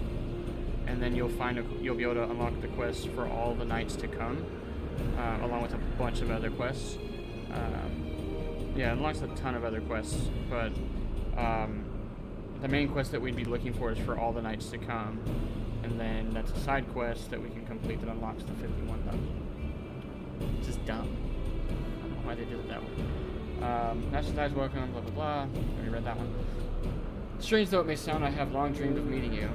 And then you'll be able to unlock the quests for all the nights to come, along with a bunch of other quests. Yeah, it unlocks a ton of other quests, but the main quest that we'd be looking for is for all the nights to come, and then that's a side quest that we can complete that unlocks the 51 dungeon. It's just dumb. I don't know why they did it that way. National Tides welcome, blah blah blah. Already read that one. Strange though it may sound, I have long dreamed of meeting you.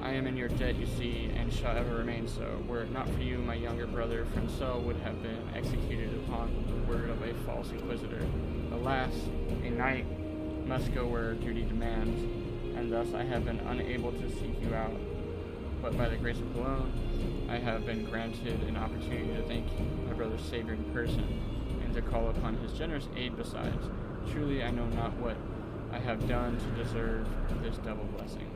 I am in your debt, you see, and shall ever remain so. Were it not for you, my younger brother, Francois, would have been executed upon the word of a false inquisitor. Alas, a knight must go where duty demands, and thus I have been unable to seek you out. But by the grace of alone, I have been granted an opportunity to thank my brother's Savior in person, and to call upon his generous aid besides. Truly, I know not what I have done to deserve this double blessing.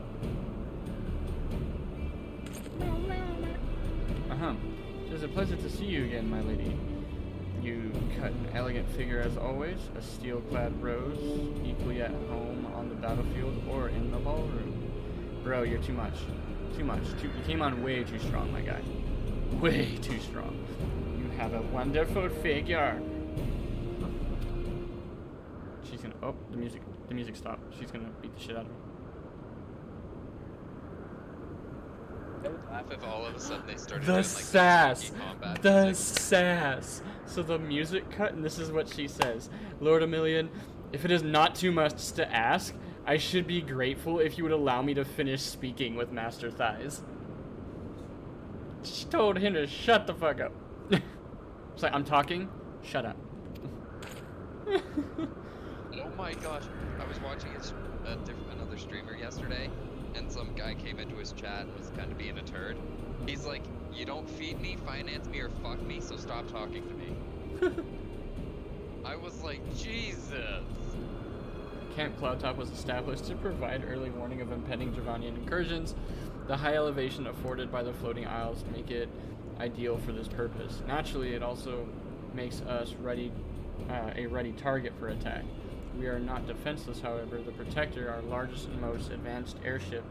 It is a pleasure to see you again, my lady. You cut an elegant figure as always, a steel-clad rose, equally at home on the battlefield or in the ballroom. Bro, you're too much. Too much. You came on way too strong, my guy. Way too strong. You have a wonderful figure. She's gonna... Oh, the music stopped. She's gonna beat the shit out of me. I would laugh if all of a sudden they started The doing, like, sass. spooky combat The music. sass. So the music cut, and this is what she says. Lord Emilian, if it is not too much to ask, I should be grateful if you would allow me to finish speaking with Master Thighs. She told him to shut the fuck up. It's like, I'm talking, shut up. Oh my gosh, I was watching another streamer yesterday, and some guy came into his chat and was kind of being a turd. He's like, you don't feed me, finance me, or fuck me, so stop talking to me. I was like, Jesus. Camp Cloudtop was established to provide early warning of impending Dravanian incursions. The high elevation afforded by the floating isles make it ideal for this purpose. Naturally, it also makes us a ready target for attack. We are not defenseless, however. The Protector, our largest and most advanced airship,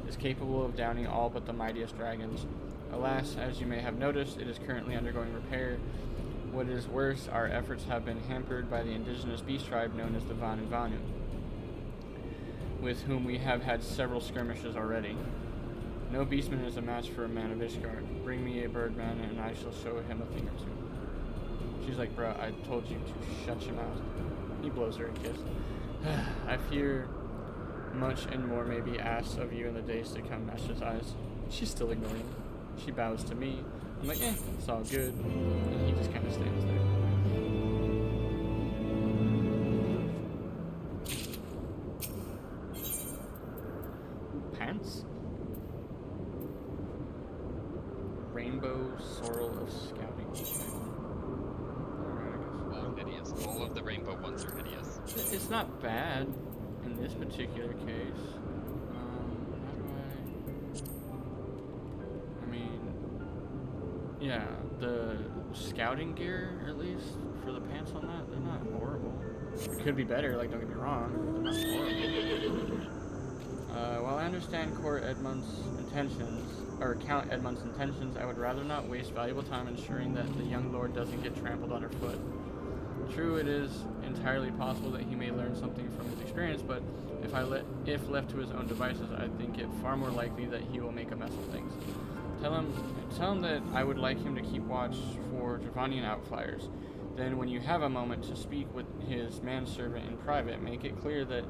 is capable of downing all but the mightiest dragons. Alas, as you may have noticed, it is currently undergoing repair. What is worse, our efforts have been hampered by the indigenous beast tribe known as the Vanu Vanu, with whom we have had several skirmishes already. No beastman is a match for a man of Ishgard. Bring me a birdman and I shall show him a thing or two. She's like, bruh, I told you to shut your mouth. He blows her a kiss. I fear much and more may be asked of you in the days to come, Master's Eyes. She's still ignoring him. She bows to me. I'm like, it's all good. And he just kind of stands there. Pants? Rainbow Sorrel of Scouting. Alright, I guess. All hideous. All of the rainbow ones are hideous. It's not bad in this particular case. How do I mean, yeah, the scouting gear, at least, for the pants on that, they're not horrible. It could be better, like, don't get me wrong, but they're not horrible. While I understand Count Edmund's intentions, I would rather not waste valuable time ensuring that the young lord doesn't get trampled underfoot. True, it is entirely possible that he may learn something from his experience, but if left to his own devices, I think it far more likely that he will make a mess of things. Tell him that I would like him to keep watch for Dravanian outflyers. Then, when you have a moment to speak with his manservant in private, make it clear that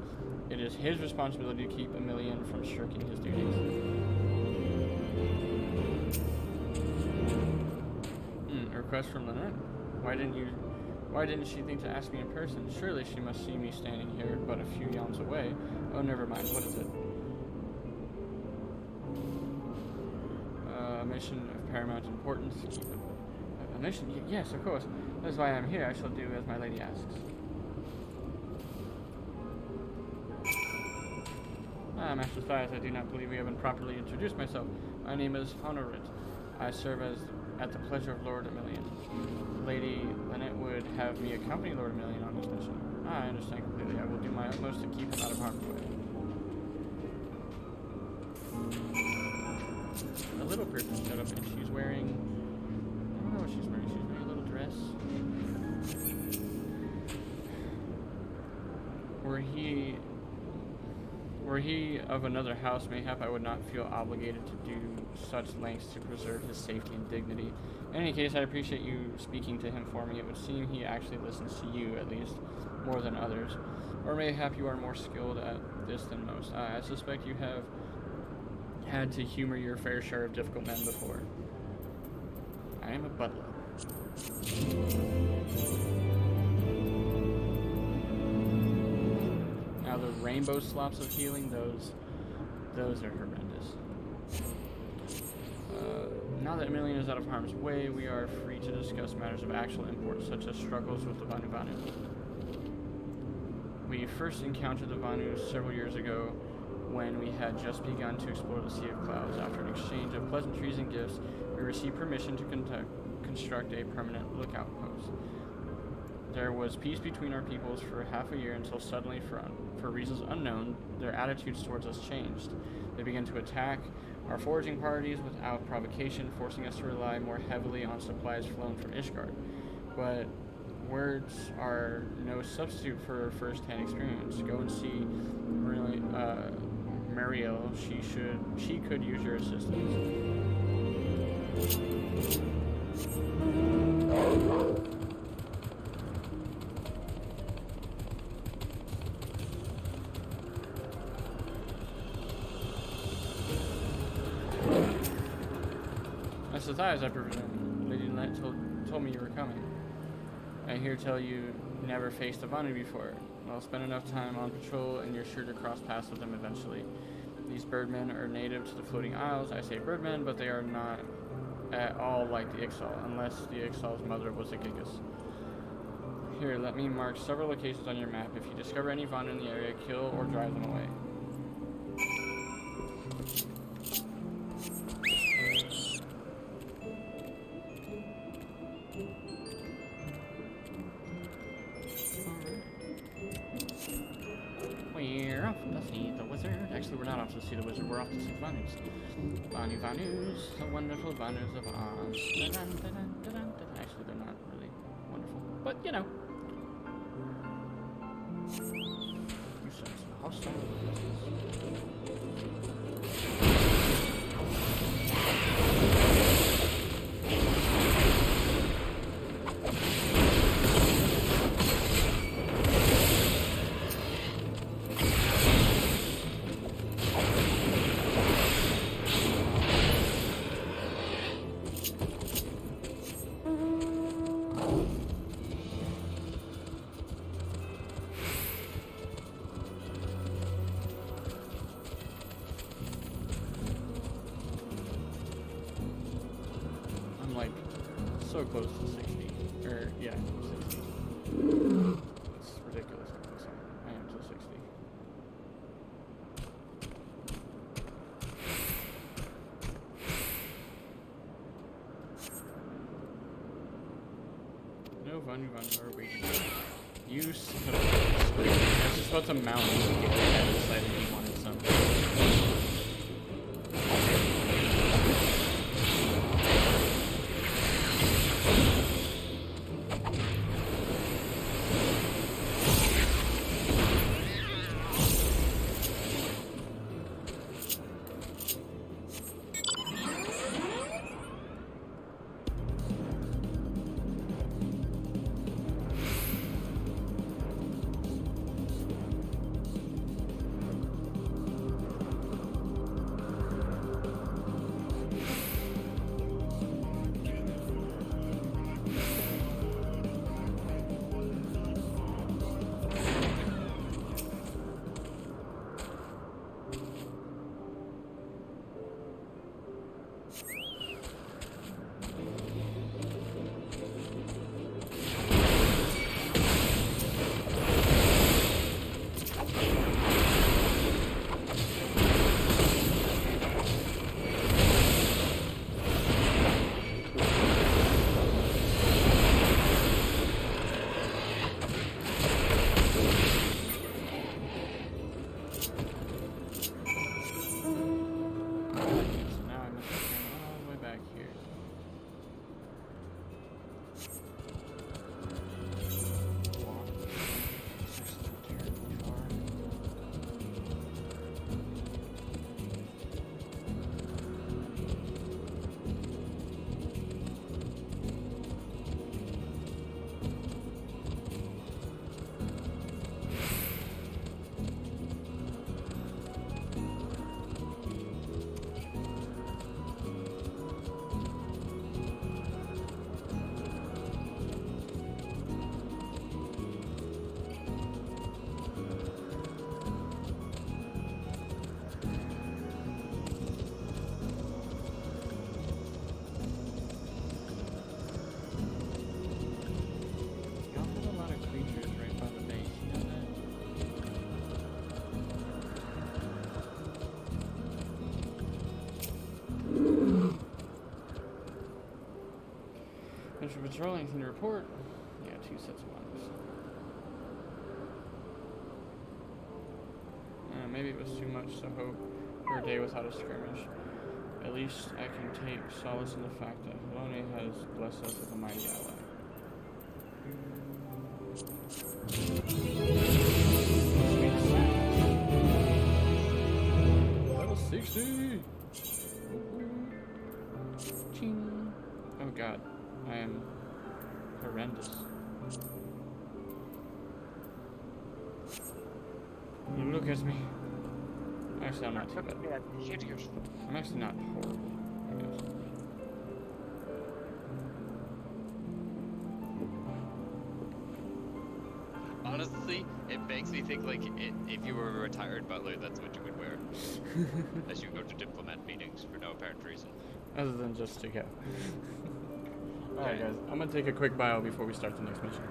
it is his responsibility to keep Emilian from shirking his duties. Request from Lynette? Why didn't she think to ask me in person? Surely she must see me standing here but a few yawns away. Oh, never mind. What is it? A mission of paramount importance. A mission? Yes, of course. That is why I am here. I shall do as my lady asks. Master Thighs, I do not believe we haven't properly introduced myself. My name is Honorit. I serve at the pleasure of Lord Emilian. Lady Lynette would have me accompany Lord Emilian on this mission. I understand completely. I will do my utmost to keep him out of harm's way. A little person showed up and she's wearing... I don't know what she's wearing. She's wearing a little dress. Were he of another house, mayhap I would not feel obligated to do such lengths to preserve his safety and dignity. In any case, I appreciate you speaking to him for me. It would seem he actually listens to you, at least, more than others. Or mayhap you are more skilled at this than most. I suspect you have had to humor your fair share of difficult men before. I am a butler. Now the rainbow slops of healing, those are horrendous. Now that Emilian is out of harm's way, we are free to discuss matters of actual import, such as struggles with the Vanu Vanu. We first encountered the Vanu several years ago when we had just begun to explore the Sea of Clouds. After an exchange of pleasantries and gifts, we received permission to construct a permanent lookout post. There was peace between our peoples for half a year until suddenly, for reasons unknown, their attitudes towards us changed. They began to attack our foraging parties without provocation, forcing us to rely more heavily on supplies flown from Ishgard. But words are no substitute for first-hand experience. Go and see Ariel. She could use your assistance. That's the thighs, I presume. Lady Knight told me you were coming. I hear tell you never faced a Vanu before. Well, spend enough time on patrol and you're sure to cross paths with them eventually. These birdmen are native to the floating isles. I say birdmen, but they are not at all like the Ixal, unless the Ixal's mother was a Gigas. Here, let me mark several locations on your map. If you discover any Vanu in the area, kill or drive them away. We're off to see the wizard. Actually, we're not off to see the wizard. We're off to see the Vanus. Vanus, the wonderful Vanus of Oz. Actually, they're not really wonderful, but you know. You sense a hostile so close to 60. Or, yeah, 60. It's ridiculous how close I am to 60. No Vanu are waiting. You son of a bitch. I was just about to mount and get I decided he wanted some. Patrol, anything to report? Yeah, 2 sets of ones. Maybe it was too much to hope for a day without a skirmish. At least I can take solace in the fact that Helone has blessed us with a mighty ally. 60! Ching. Oh god, I am horrendous. Look at me. Actually, I'm not too bad. I'm actually not horrible, I guess. Honestly, it makes me think like if you were a retired butler, that's what you would wear as you go to diplomat meetings for no apparent reason. Other than just to go. Alright guys, I'm gonna take a quick bio before we start the next mission.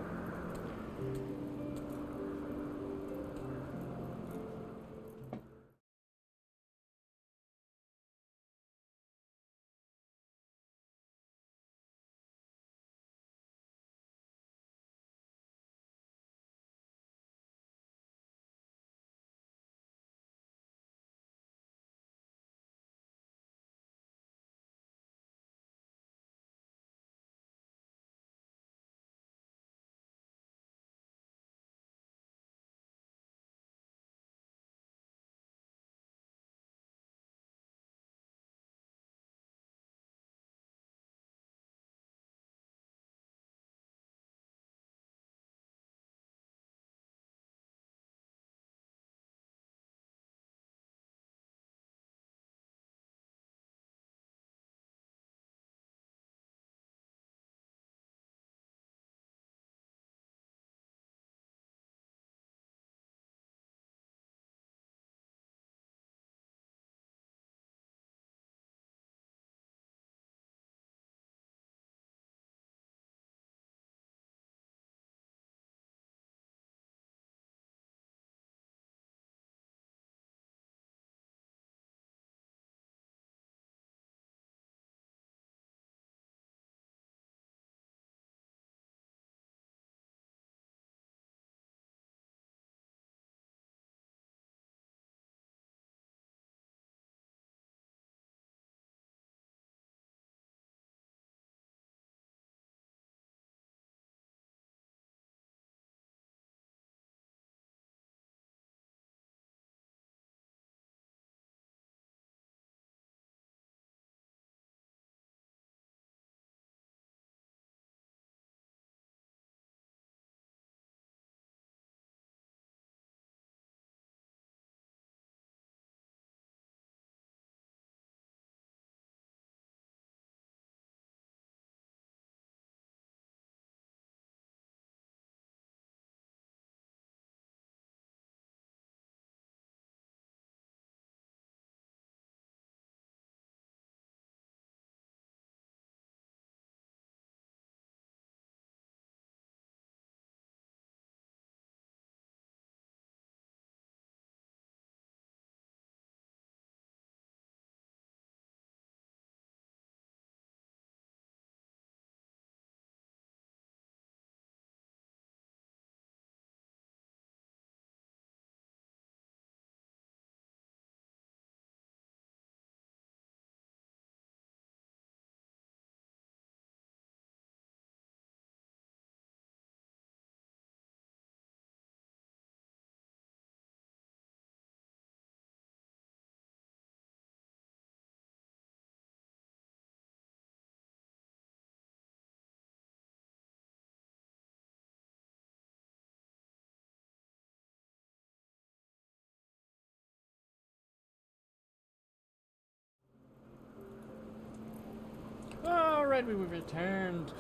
Alright, we've returned.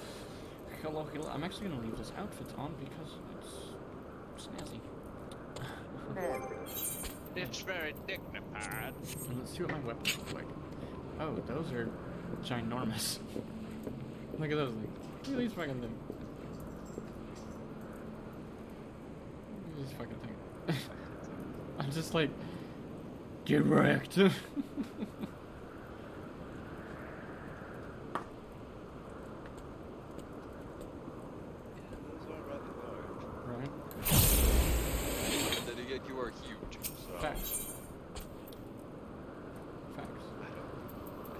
Hello, hello. I'm actually gonna leave this outfit on because it's snazzy. It's very dignified. And let's see what my weapons look like. Oh, those are ginormous. Look at those things. Look at these fucking things. Look at this fucking thing. I'm just like, get wrecked. You are huge. So. Facts. Facts. I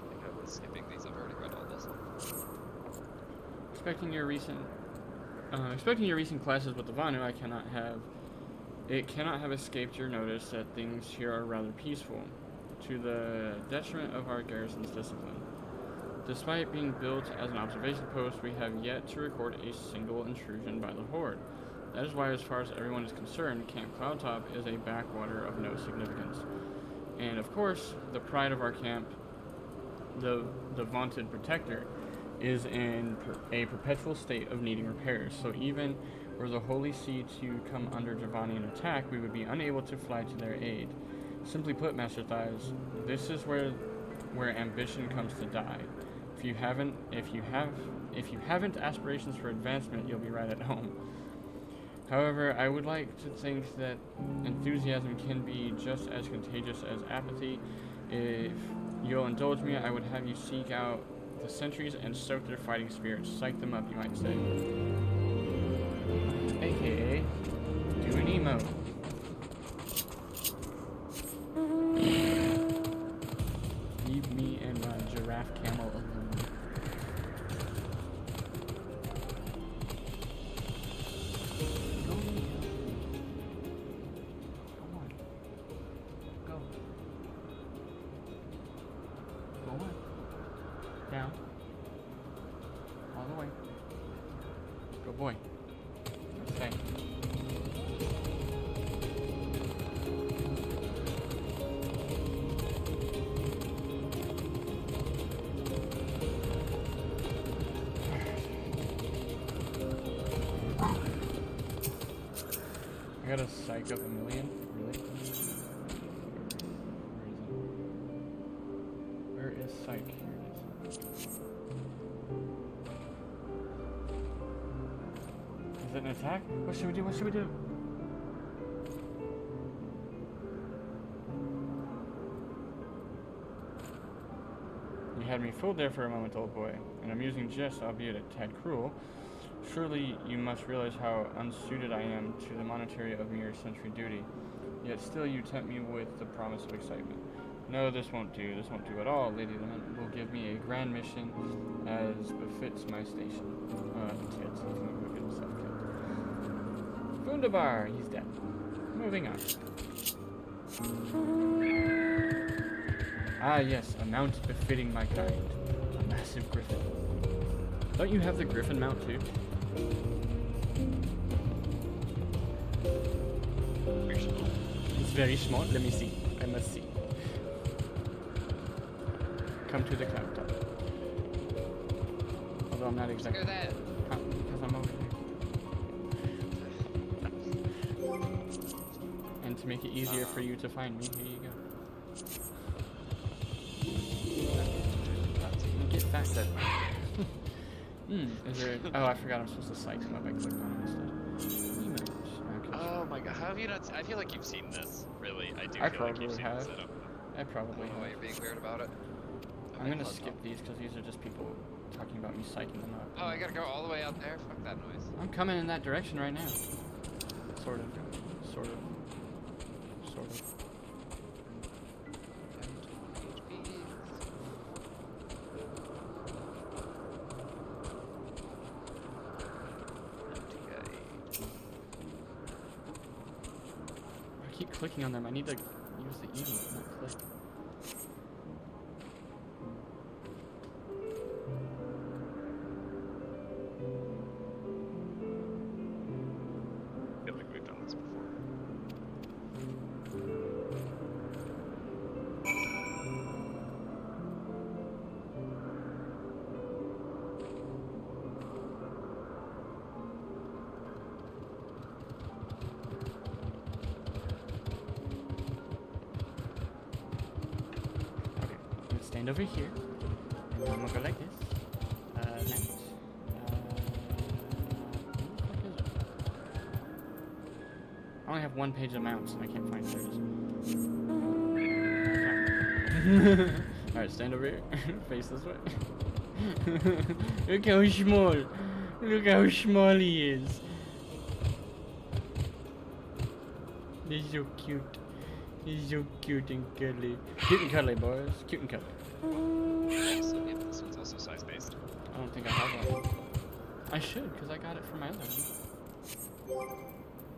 think I was skipping these. I've already read all this. Expecting your recent clashes with the Vanu, it cannot have escaped your notice that things here are rather peaceful. to the detriment of our garrison's discipline. Despite being built as an observation post, we have yet to record a single intrusion by the Horde. That is why, as far as everyone is concerned, Camp Cloudtop is a backwater of no significance. And of course, the pride of our camp, the vaunted protector, is in a perpetual state of needing repairs. So even were the Holy See to come under Javanian attack, we would be unable to fly to their aid. Simply put, Master Thighs, this is where ambition comes to die. If you haven't aspirations for advancement, you'll be right at home. However, I would like to think that enthusiasm can be just as contagious as apathy. If you'll indulge me, I would have you seek out the sentries and soak their fighting spirits. Psych them up, you might say. AKA, do an emo. Leave me and my giraffe camel alone. Down. All the way. Good boy. Okay. I gotta psych up a million? Really? Where is psych? Here it is. Is it an attack? What should we do? What should we do? You had me fooled there for a moment, old boy. An amusing jest, albeit a tad cruel. Surely you must realize how unsuited I am to the monetary of mere sentry duty. Yet still you tempt me with the promise of excitement. No, this won't do. This won't do at all. Lady Lament will give me a grand mission as befits my station. Kids, he's gonna go get himself killed. Wunderbar, he's dead. Moving on. Ah, yes, a mount befitting my kind. A massive griffin. Don't you have the griffin mount too? Very small. It's very small. Let me see. I must see. Come to the cloud top. Although I'm not exactly. Look at that. Because I'm over here. And to make it easier for you to find me, here you go. Get back that. Is there? Oh, I forgot I'm supposed to psych him up. I clicked on it instead. Oh my god, how have you not? I feel like you've seen this. Really, I do. I feel like you've probably seen have. this setup. I probably I don't know why you're being weird about it. I'm gonna skip these because these are just people talking about me psyching them up. Oh, I gotta go all the way out there? Fuck that noise. I'm coming in that direction right now. Sort of. Sort of. Sort of. I keep clicking on them. I need to use the E, not click. I feel like we've done this before. Okay, let's stand over here. And I'm gonna go like this. Next. I only have one page of mounts and I can't find theirs. Alright, stand over here. Face this way. Look how small. Look how small he is. He's so cute. He's so cute and cuddly. Cute and cuddly, boys. Cute and cuddly. Also, yeah, this one's also size-based. I don't think I have one. I should, because I got it from my other one.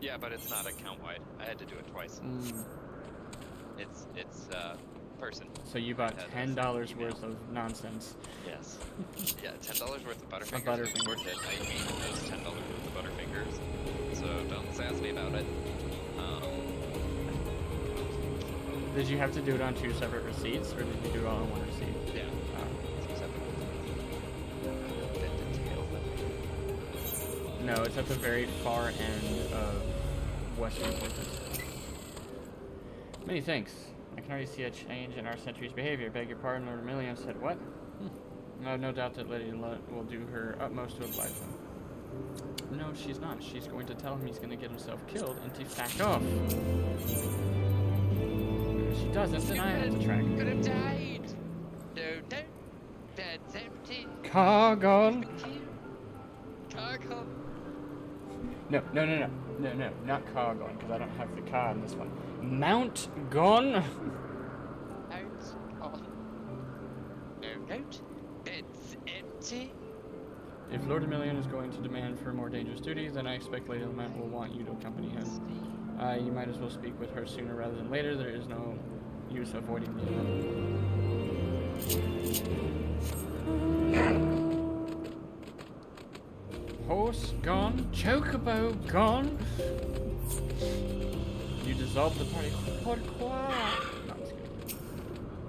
Yeah, but it's not account-wide. I had to do it twice. It's person. So you bought Yeah, $10 that's email. worth of nonsense. Yes. Yeah, $10 worth of Butterfingers. Butterfinger. It's worth it. I ate those $10 worth of Butterfingers. So don't sass me about it. Did you have to do it on 2 separate receipts, or did you do it all on 1 receipt? Yeah. No, it's at the very far end of Western Campus. Many thanks. I can already see a change in our sentry's behavior. Beg your pardon, Lord Emilion said what? I have no doubt that Lady Lutt will do her utmost to oblige him. No, she's not. She's going to tell him he's going to get himself killed and to fact off. If she doesn't, then I have to track. Could have died. No, no. Bed's empty. Car gone. Car gone. No, not car gone, because I don't have the car in this one. Mount gone. Out's gone. No note. Bed's empty. If Lord Emilion is going to demand for more dangerous duty, then I expect Lady Lament will want you to accompany him. You might as well speak with her sooner rather than later. There is no use avoiding the horse gone, chocobo gone. You dissolved the party. Pourquoi? No, I'm just kidding.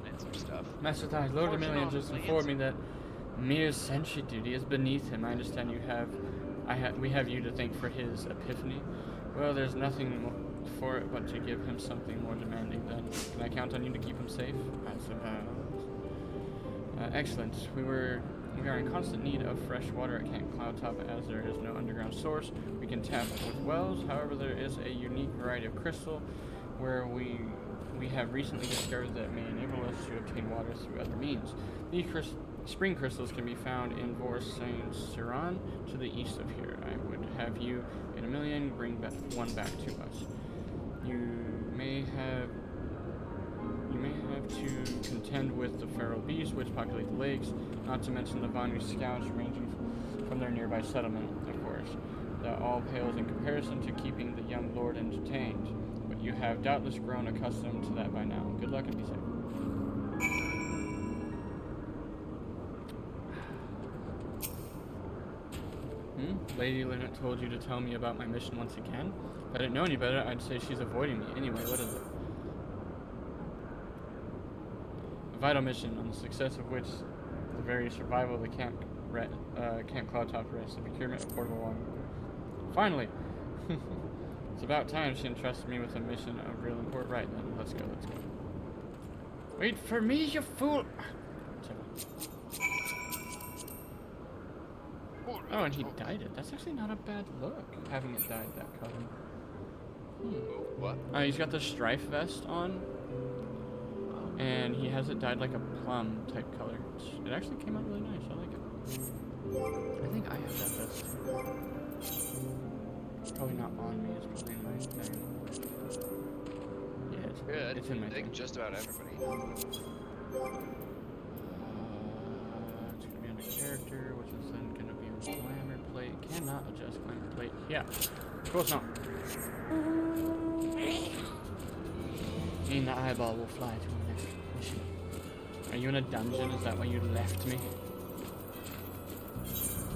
And some stuff. Master Thai, Lord Emilion just informed me that mere sentry duty is beneath him. I understand we have you to thank for his epiphany. Well, there's nothing for it but to give him something more demanding then. Can I count on you to keep him safe? I suppose. Excellent. We are in constant need of fresh water at Camp Cloudtop as there is no underground source we can tap with wells. However, there is a unique variety of crystal where we have recently discovered that may enable us to obtain water through other means. These spring crystals can be found in Vor Saint Siran to the east of here. I would have you in a million bring one back to us. You may have to contend with the feral beasts which populate the lakes, not to mention the Vanu scouts ranging from their nearby settlement, of course. That all pales in comparison to keeping the young lord entertained. But you have doubtless grown accustomed to that by now. Good luck and be safe. Lady Lynette told you to tell me about my mission once again? If I didn't know any better, I'd say she's avoiding me. Anyway, what is it? A vital mission on the success of which the very survival of the Camp Cloudtop rests, the procurement of portable water. Finally! It's about time she entrusted me with a mission of real import. Right then, let's go. Wait for me, you fool! Oh, and he dyed it. That's actually not a bad look, having it dyed that color. What? He's got the strife vest on, and he has it dyed like a plum type color. It actually came out really nice. I like it. I think I have that vest. It's probably not on me. It's probably in my thing. Yeah, it's Good. It's in my I think thing. just about everybody. It's gonna be under character, which is then gonna be on glamour plate. Cannot adjust glamour plate. Yeah, of course not. And the eyeball will fly to our next mission. Are you in a dungeon? Is that why you left me?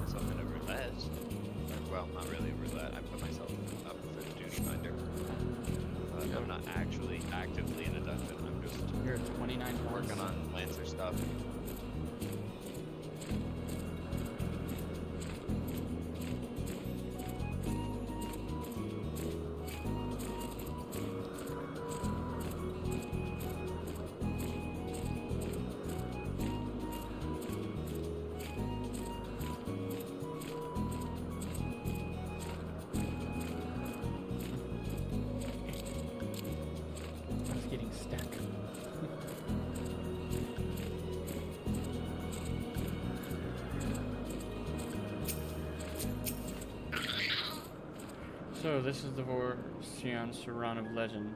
Something of roulette. Well, not really roulette. I put myself up for the duty finder. I'm not actually actively in a dungeon. I'm just You're at 29 working on Lancer stuff. It's getting stuck. So this is the Vorsian Saran of legend.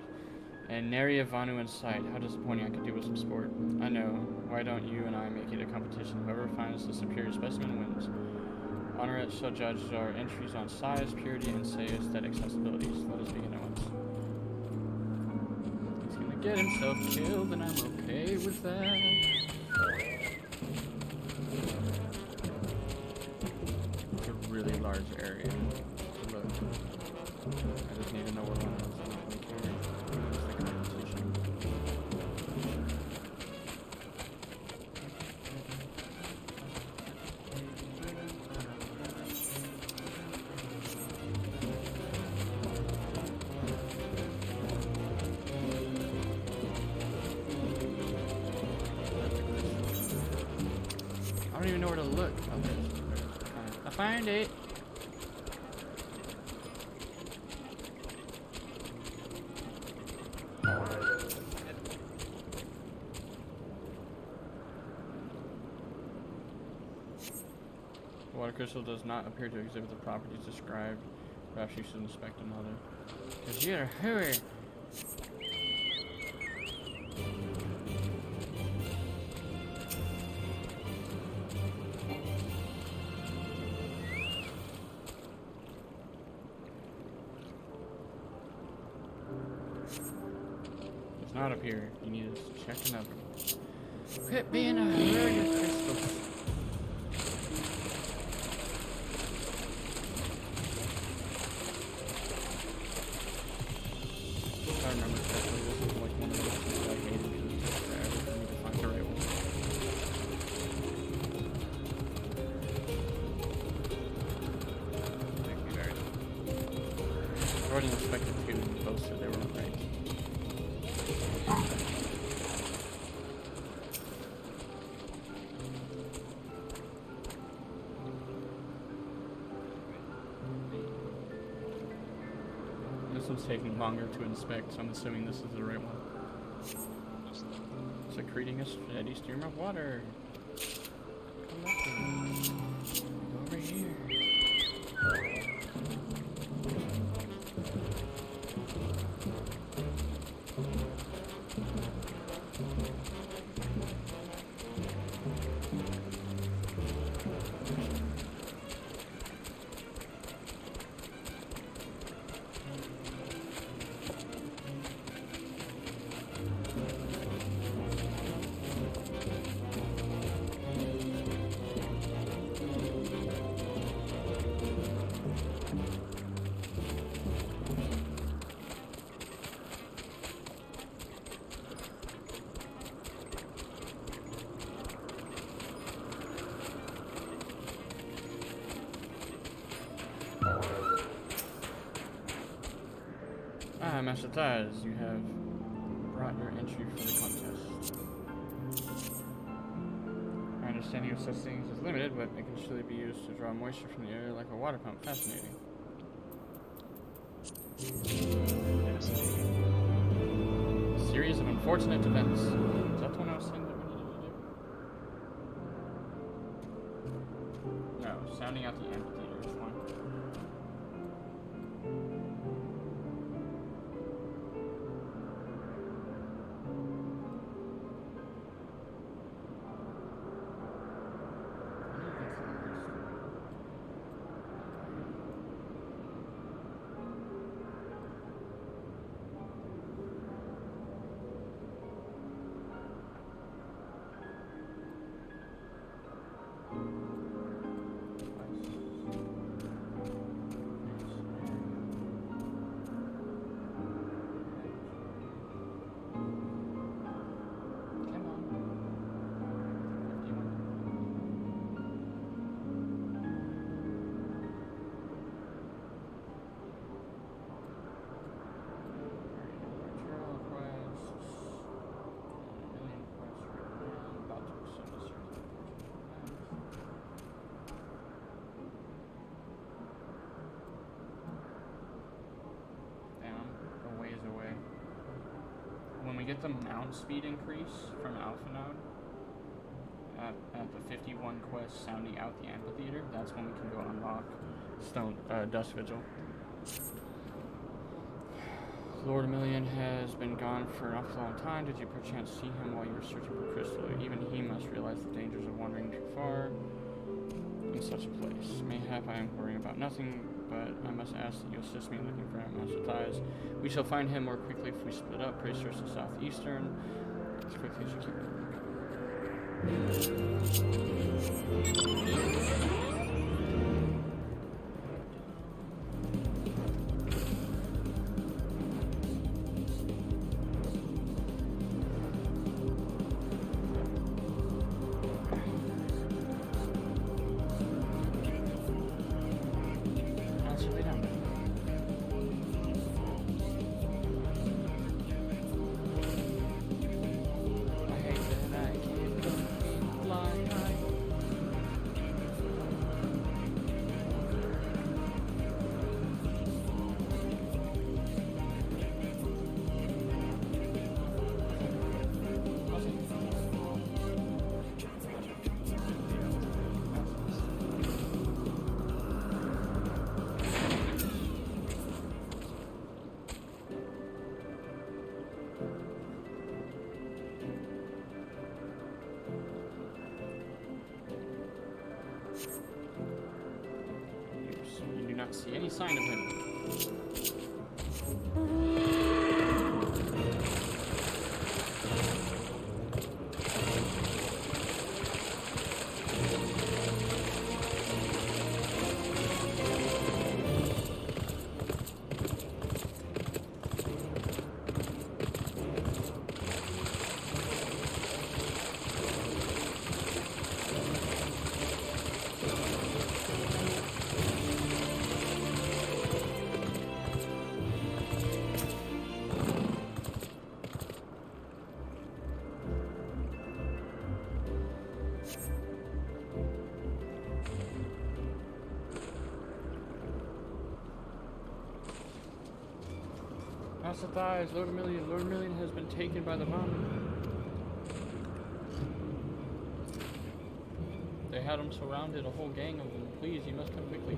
And nary a Vanu in sight. How disappointing. I could do with some sport. I know. Why don't you and I make it a competition? Whoever finds the superior specimen wins. Honoret shall judge our entries on size, purity, and say aesthetic sensibilities. Let us begin at once. He's gonna get himself killed, and I'm okay back. It's a really large area. Look. I just need to know where one is. I don't even know where to look. I find it. The water crystal does not appear to exhibit the properties described. Perhaps you should inspect another. Cause you're a hurry. It's not up here. You need to check another one. Quit being a hurry, crystal. I remember correctly, this is like one of the things I hated because it took forever for me to find the right one. Makes me very I already inspected two and both said they were right. This one's taking longer to inspect, so I'm assuming this is the right one. Secreting a steady stream of water. Go over here. Ah, Master Taz, you have brought your entry for the contest. My understanding of such things is limited, but it can surely be used to draw moisture from the air like a water pump. Fascinating. A series of unfortunate events. Is that the one I was saying that we needed to do? No, sounding out the amphitheater is one. When we get the mount speed increase from Alpha Node at the 51 quest sounding out the amphitheater, that's when we can go unlock Dust Vigil. Lord Emilion has been gone for an awful long time. Did you perchance see him while you were searching for Crystal? Even he must realize the dangers of wandering too far in such a place. Mayhap I am worrying about nothing, but I must ask that you assist me in looking for Master Thighs. We shall find him more quickly if we split up. Pray search the southeastern as quickly as you can. You do not see any sign of him. House of Thighs, Lord Emilion. Lord Emilion has been taken by the bomb. They had him surrounded, a whole gang of them. Please, you must come quickly.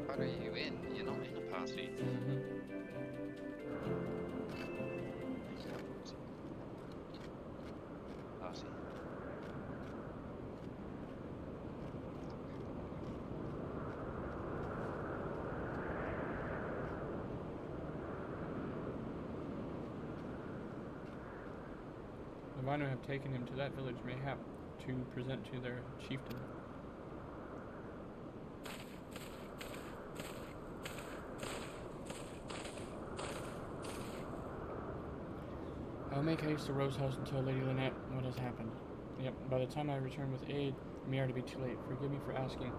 What are you in? You're not in a party. Party. The Vino have taken him to that village, mayhap to present to their chieftain. I'll make haste to Rose House and tell Lady Lynette what has happened. Yep, by the time I return with aid, it may already be too late. Forgive me for asking.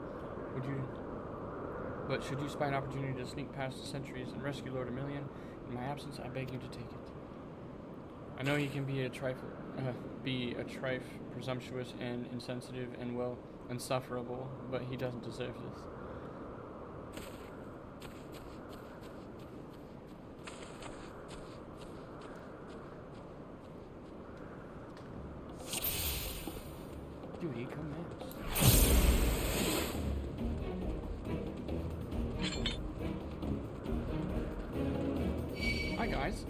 But should you spy an opportunity to sneak past the sentries and rescue Lord Emilion, in my absence, I beg you to take it. I know he can be a trifle presumptuous and insensitive and, well, insufferable, but he doesn't deserve this. Duty commands. Hi guys.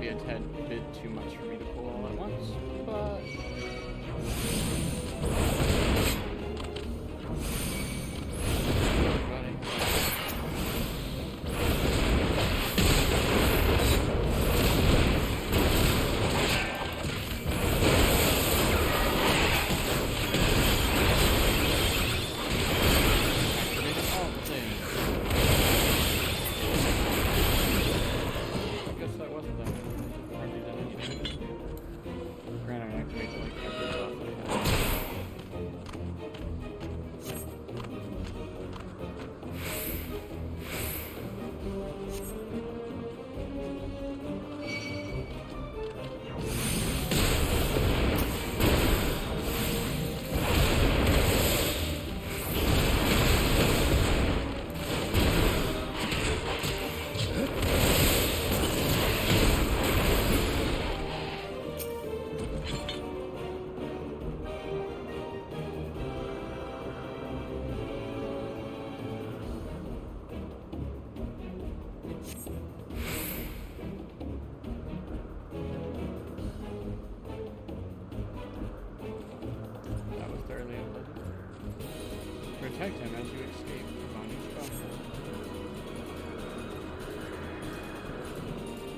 be a tad bit too much for me to pull all at once, but... Protect him as you escape from each bunker.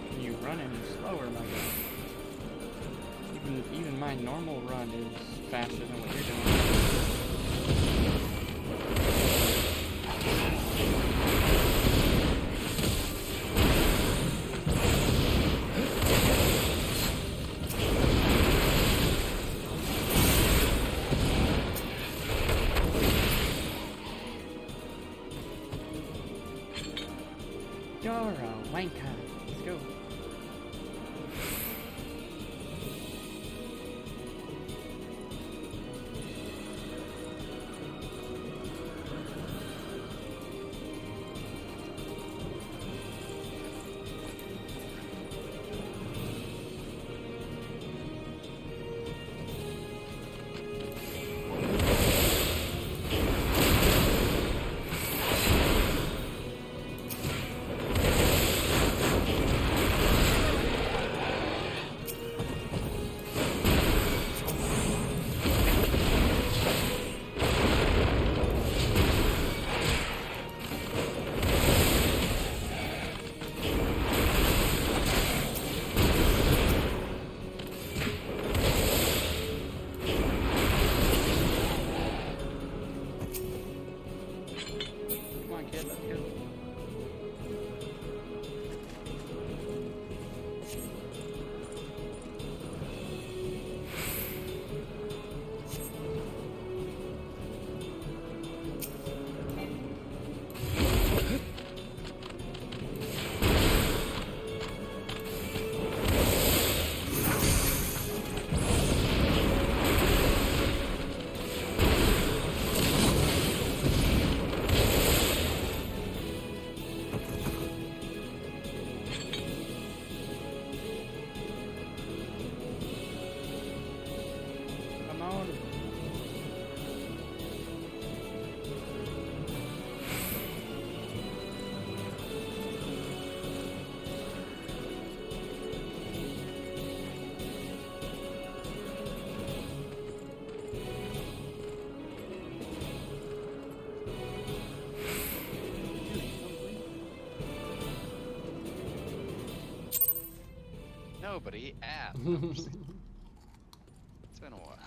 Can you run any slower, my guy? Even my normal run is faster than what you're doing. You're a wanker. Let's go. Nobody asked. It's been a while.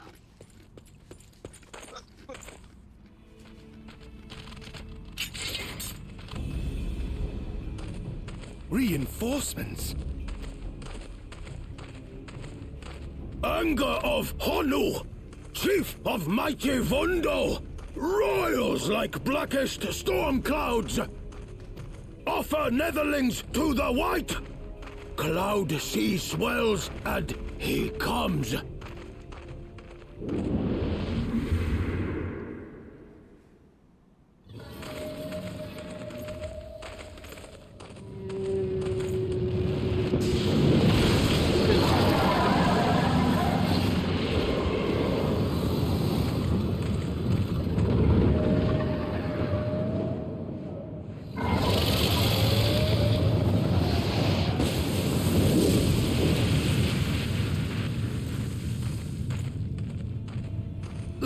Reinforcements? Anger of Honu, chief of mighty Vondo, royals like blackest storm clouds. Offer netherlings to the white. Cloud sea swells, and he comes.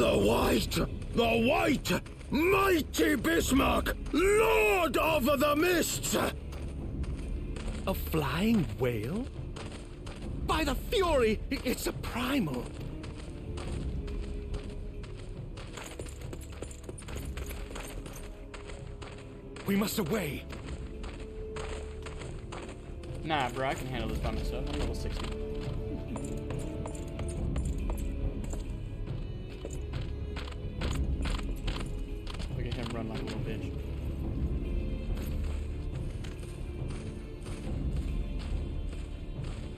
The White, mighty Bismarck, Lord of the Mists! A flying whale? By the Fury, it's a primal. We must away. Nah, bro, I can handle this by myself. I'm level 60. Look at him run like a little bitch.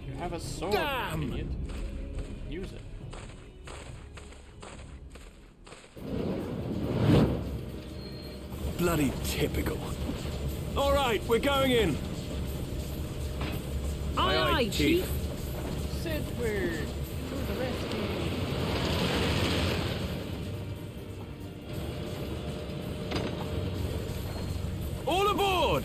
You have a sword, Damn! idiot. Use it. Bloody typical. All right, we're going in. Aye, aye, Chief. Sidward, to the rescue. All aboard!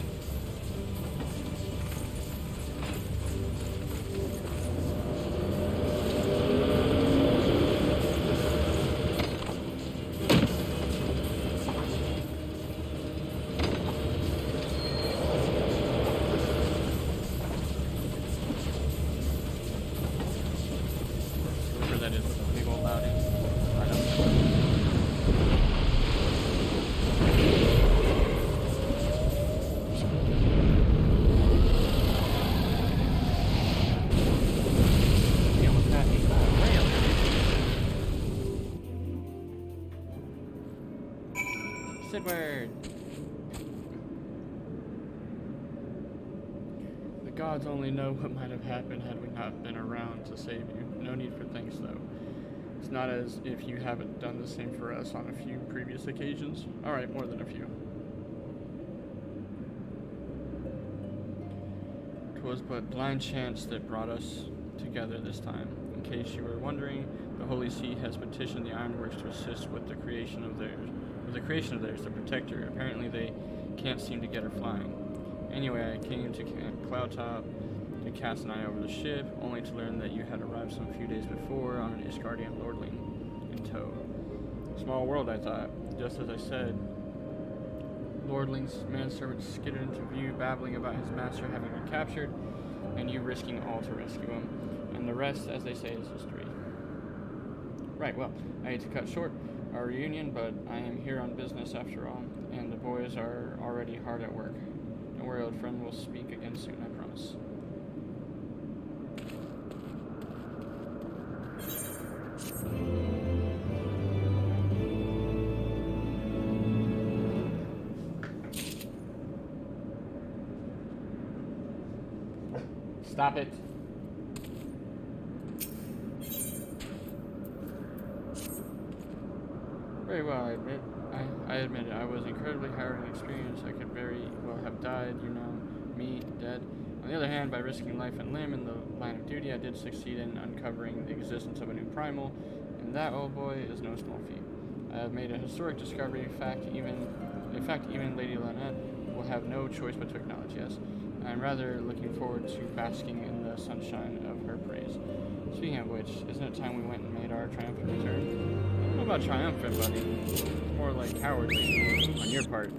Whoever that is with a big old loudie. I don't know. He almost had me. Rail. Sidward. The gods only know what might have happened had we not been around to save you. No need for thanks, though. It's not as if you haven't done the same for us on a few previous occasions. Alright, more than a few. 'Twas but blind chance that brought us together this time. In case you were wondering, the Holy See has petitioned the Ironworks to assist with the creation of theirs. The Protector. Apparently they can't seem to get her flying. Anyway, I came to Camp Cloudtop to cast an eye over the ship, only to learn that you had arrived some few days before on an Ishgardian lordling in tow. Small world, I thought. Just as I said, lordling's manservant skidded into view, babbling about his master having been captured, and you risking all to rescue him. And the rest, as they say, is history. Right, well, I hate to cut short our reunion, but I am here on business after all, and the boys are already hard at work. Don't worry, old friend, we'll speak again soon, I promise. Stop it. Very well, I admit. I admit it. I was incredibly hard and experienced. I could very well have died, you know, me, dead. On the other hand, by risking life and limb in the line of duty, I did succeed in uncovering the existence of a new primal, and that, old boy, is no small feat. I have made a historic discovery. In fact, even Lady Lynette will have no choice but to acknowledge, yes. I'm rather looking forward to basking in the sunshine of her praise. Speaking of which, isn't it time we went and made our triumphant return? I don't know about triumphant, buddy. It's more like cowardly on your part.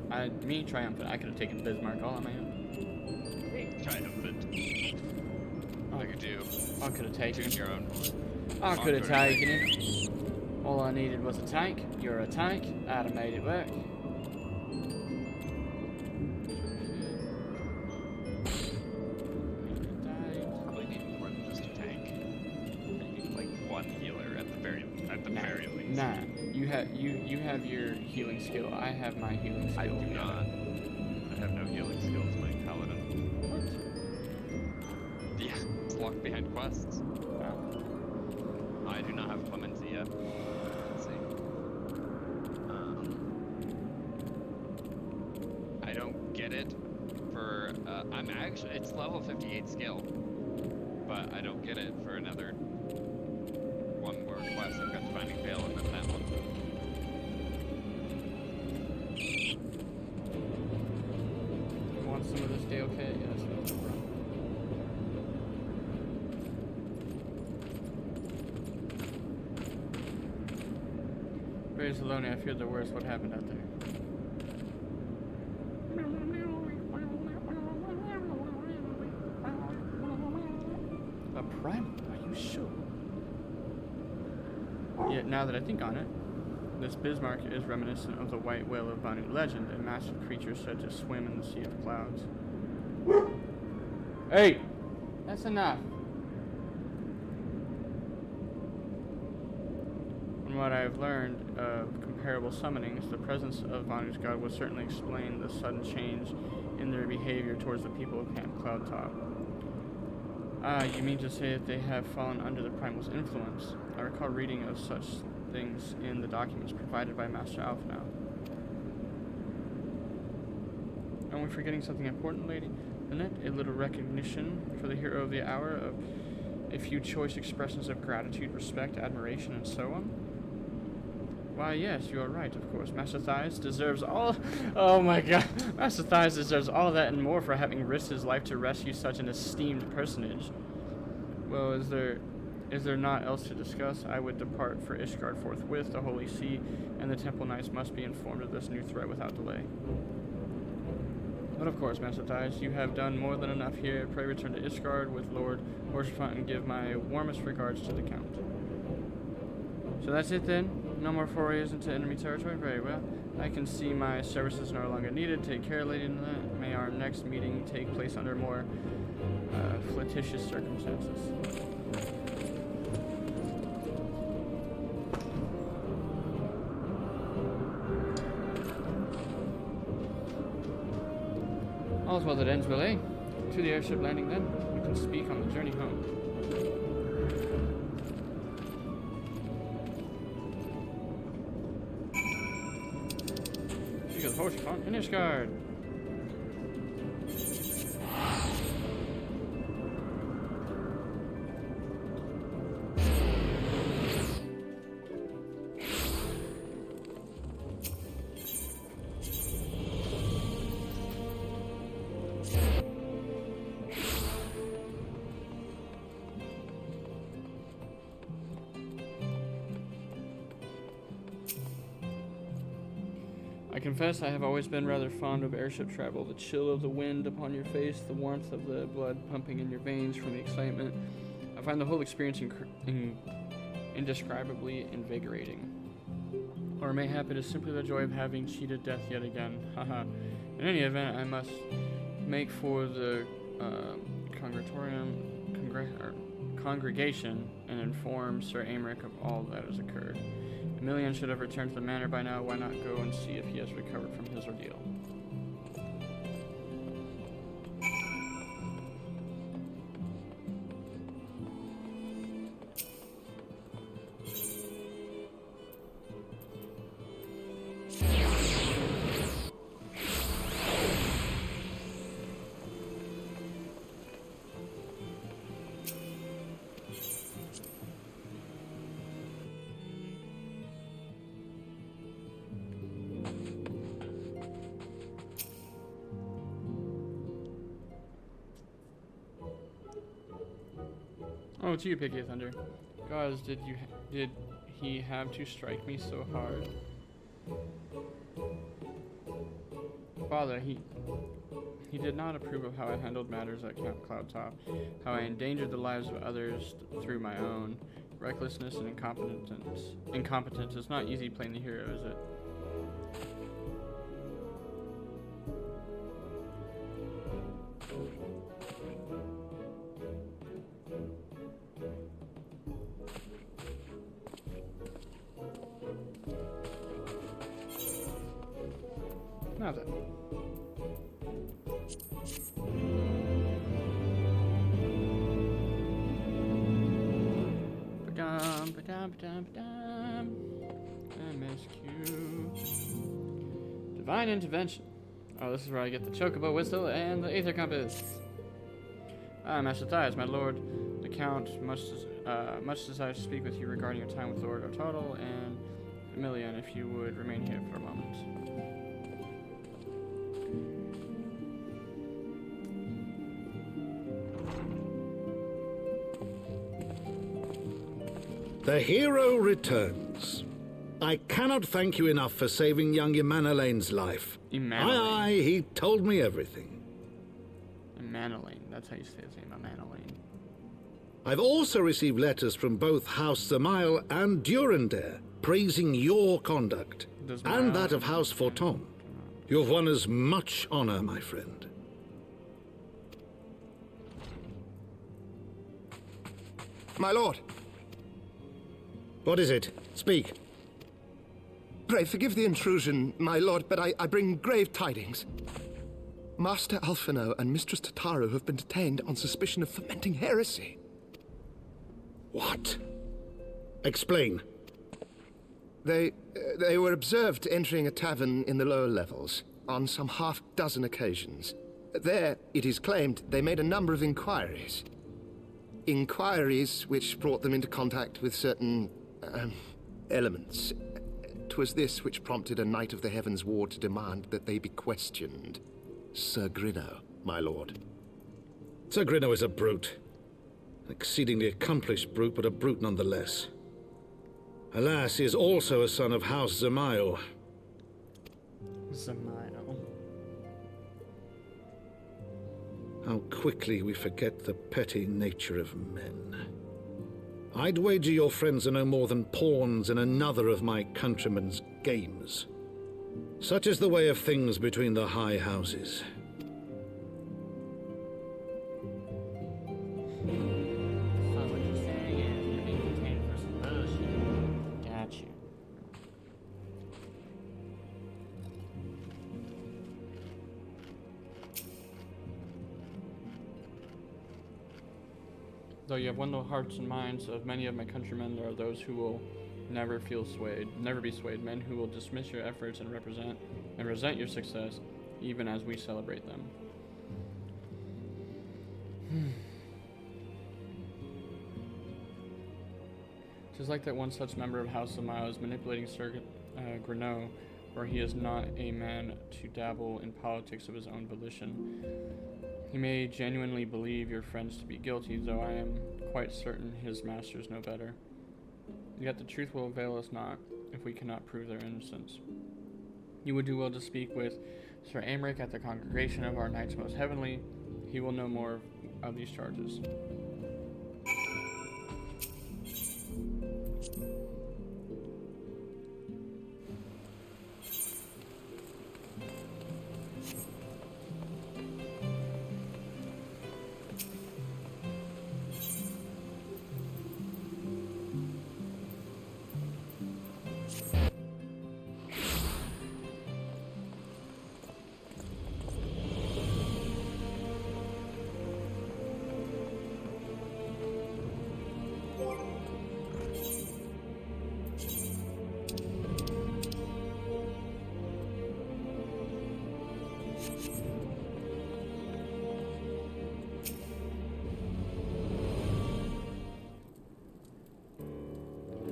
Me, triumphant. I could have taken Bismarck all on my own. Triumphant. I could do. I could have taken Choose your own. I could have taken it. All I needed was a tank. You're a tank. I'd have made it work. Probably need more than just a tank. I need like one healer at the very least. Nah, you have your healing skill. I have my healing skill. I do not. I have no healing skills, my paladin. What? Yeah, it's locked behind quests. Wow. I do not have clemency yet. Let's see. I don't get it for. I'm actually. It's level 58 skill, but I don't get it for another one more quest. I've got Finding Veil and then that one. You want some of this day, okay? Yeah, that's no problem. Praise the lonely, I feared the worst. What happened out there? A primal? Are you sure? Yet now that I think on it, this Bismarck is reminiscent of the white whale of Banu legend, a massive creature said to swim in the sea of clouds. Hey! That's enough. From what I've learned of comparable summonings, the presence of Banu's god would certainly explain the sudden change in their behavior towards the people of Camp Cloudtop. Ah, you mean to say that they have fallen under the primal's influence? I recall reading of such things in the documents provided by Master Alphanau. Are we forgetting something important, lady? Isn't it? A little recognition for the hero of the hour, of a few choice expressions of gratitude, respect, admiration, and so on? Why, yes, you are right, of course. Master Thias deserves all... Oh my god. Master Thias deserves all that and more for having risked his life to rescue such an esteemed personage. Well, is there not else to discuss? I would depart for Ishgard forthwith. The Holy See and the Temple Knights must be informed of this new threat without delay. But of course, Master Thias, you have done more than enough here. Pray return to Ishgard with Lord Orshfont and give my warmest regards to the Count. So that's it then? No more forays into enemy territory? Very well. I can see my services no longer needed. Take care, Lady Nanette. May our next meeting take place under more flirtatious circumstances. All's well that ends well, eh? To the airship landing then. We can speak on the journey home. She goes, Orshfont and Ishgard. I confess I have always been rather fond of airship travel. The chill of the wind upon your face, the warmth of the blood pumping in your veins from the excitement. I find the whole experience indescribably invigorating. Or mayhap it is simply the joy of having cheated death yet again. Haha. In any event, I must make for the congregation and inform Sir Aymeric of all that has occurred. Emilian should have returned to the manor by now. Why not go and see if he has recovered from his ordeal? Oh, to you, Picky Thunder. Gods, did he have to strike me so hard? Father, he did not approve of how I handled matters at Camp Cloudtop, how I endangered the lives of others through my own. Recklessness and incompetence is not easy playing the hero, is it? Now then. MSQ. Divine intervention. Oh, this is where I get the chocobo whistle and the aether compass. Master Thias, my lord, the Count much desires to speak with you regarding your time with Lord Ortodal and Emilian, if you would remain here for a moment. The hero returns. I cannot thank you enough for saving young Emanolane's life. Aye, he told me everything. Emanolane, that's how you say his name, Emanolane. I've also received letters from both House Zamail and Durandare praising your conduct, and that of House Forton. You've won us much honor, my friend. My lord. What is it? Speak. Pray, forgive the intrusion, my lord, but I bring grave tidings. Master Alphino and Mistress Tataru have been detained on suspicion of fomenting heresy. What? Explain. They were observed entering a tavern in the lower levels on some half-dozen occasions. There, it is claimed, they made a number of inquiries. Inquiries which brought them into contact with certain, elements. 'Twas this which prompted a Knight of the Heavens Ward to demand that they be questioned. Sir Grinno, my lord. Sir Grinno is a brute. An exceedingly accomplished brute, but a brute nonetheless. Alas, he is also a son of House Zamail. Zamail. How quickly we forget the petty nature of men. I'd wager your friends are no more than pawns in another of my countrymen's games. Such is the way of things between the high houses. Sounds like you're saying you're being detained for subversion. Got you. Though you have won the hearts and minds of many of my countrymen, there are those who will never be swayed, men who will dismiss your efforts and resent your success, even as we celebrate them. Tis like that one such member of House Zamail is manipulating Sir Grinno, for he is not a man to dabble in politics of his own volition. He may genuinely believe your friends to be guilty, though I am quite certain his masters know better. Yet the truth will avail us not, if we cannot prove their innocence. You would do well to speak with Sir Aymeric at the congregation of our Knights Most Heavenly. He will know more of these charges.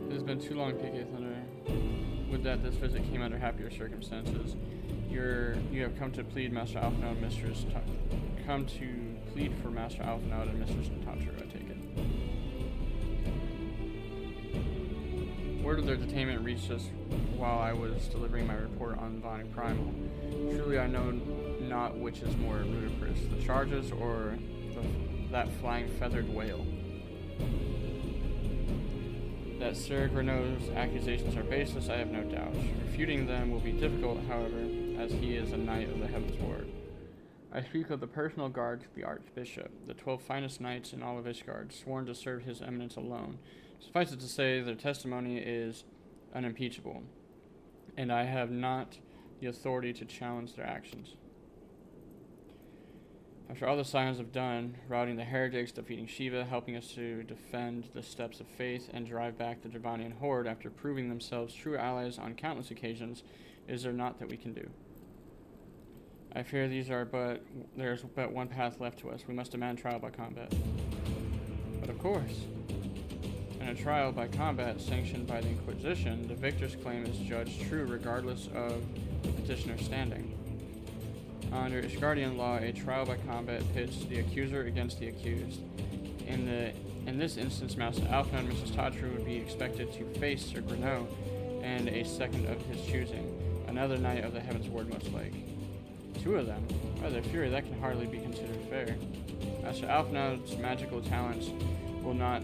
It has been too long, PK Thunder. Would that this visit came under happier circumstances. You have come to plead Master Alphinaud and Mistress come to plead for Master Alphinaud and Mistress Tataru, I take it. Word of their detainment reached us while I was delivering my report on Vonnie Primal. Truly I know not which is more ludicrous, the charges or that flying feathered whale. That Sir Grinno's accusations are baseless, I have no doubt. Refuting them will be difficult, however, as he is a Knight of the Heavens Ward. I speak of the personal guard to the Archbishop, the 12 finest knights in all of Ishgard, sworn to serve his eminence alone. Suffice it to say, their testimony is unimpeachable, and I have not the authority to challenge their actions. After all the Scions have done, routing the heretics, defeating Shiva, helping us to defend the steps of faith, and drive back the Dravanian horde after proving themselves true allies on countless occasions, is there naught that we can do? I fear there's but one path left to us. We must demand trial by combat. But of course, in a trial by combat sanctioned by the Inquisition, the victor's claim is judged true regardless of the petitioner's standing. Under Ishgardian law, a trial by combat pits the accuser against the accused. In this instance, Master Alphinaud and Mrs. Tataru would be expected to face Sir Grinno and a second of his choosing. Another Knight of the Heavens Ward most like. 2 of them? By their fury, that can hardly be considered fair. As for Alphinaud's magical talents will not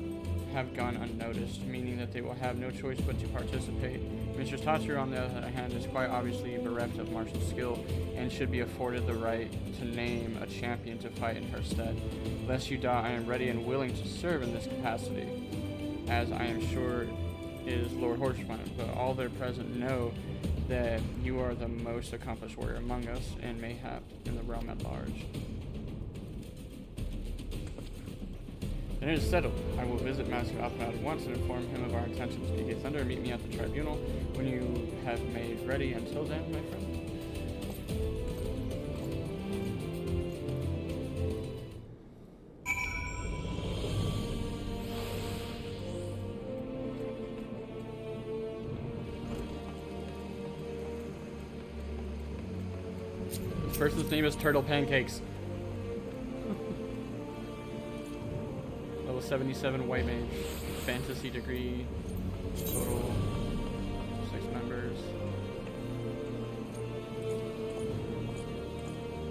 have gone unnoticed, meaning that they will have no choice but to participate. Mistress Tatsu, on the other hand, is quite obviously bereft of martial skill and should be afforded the right to name a champion to fight in her stead. Lest you doubt, I am ready and willing to serve in this capacity, as I am sure is Lord Horseman, but all there present know that you are the most accomplished warrior among us, and mayhap in the realm at large. Then it is settled. I will visit Master Alphinaud at once and inform him of our intentions. PK Thunder, meet me at the tribunal when you have made ready. Until then, my friend. This person's name is Turtle Pancakes. Level 77 White Mage. Fantasy degree. Total 6 members.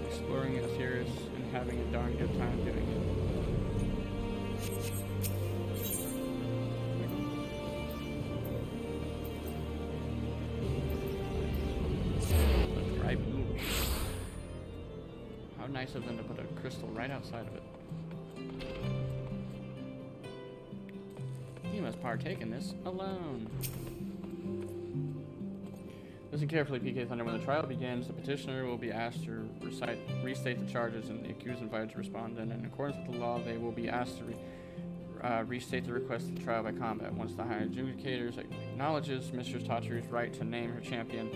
Exploring Etheirus and having a darn good time doing it. How nice of them to put a crystal right outside of it. You must partake in this alone. Listen carefully, PK Thunder. When the trial begins, the petitioner will be asked to restate the charges, and the accused invited to respond. And in accordance with the law, they will be asked to restate the request of the trial by combat. Once the higher adjudicators acknowledges Mistress Tatsu's right to name her champion,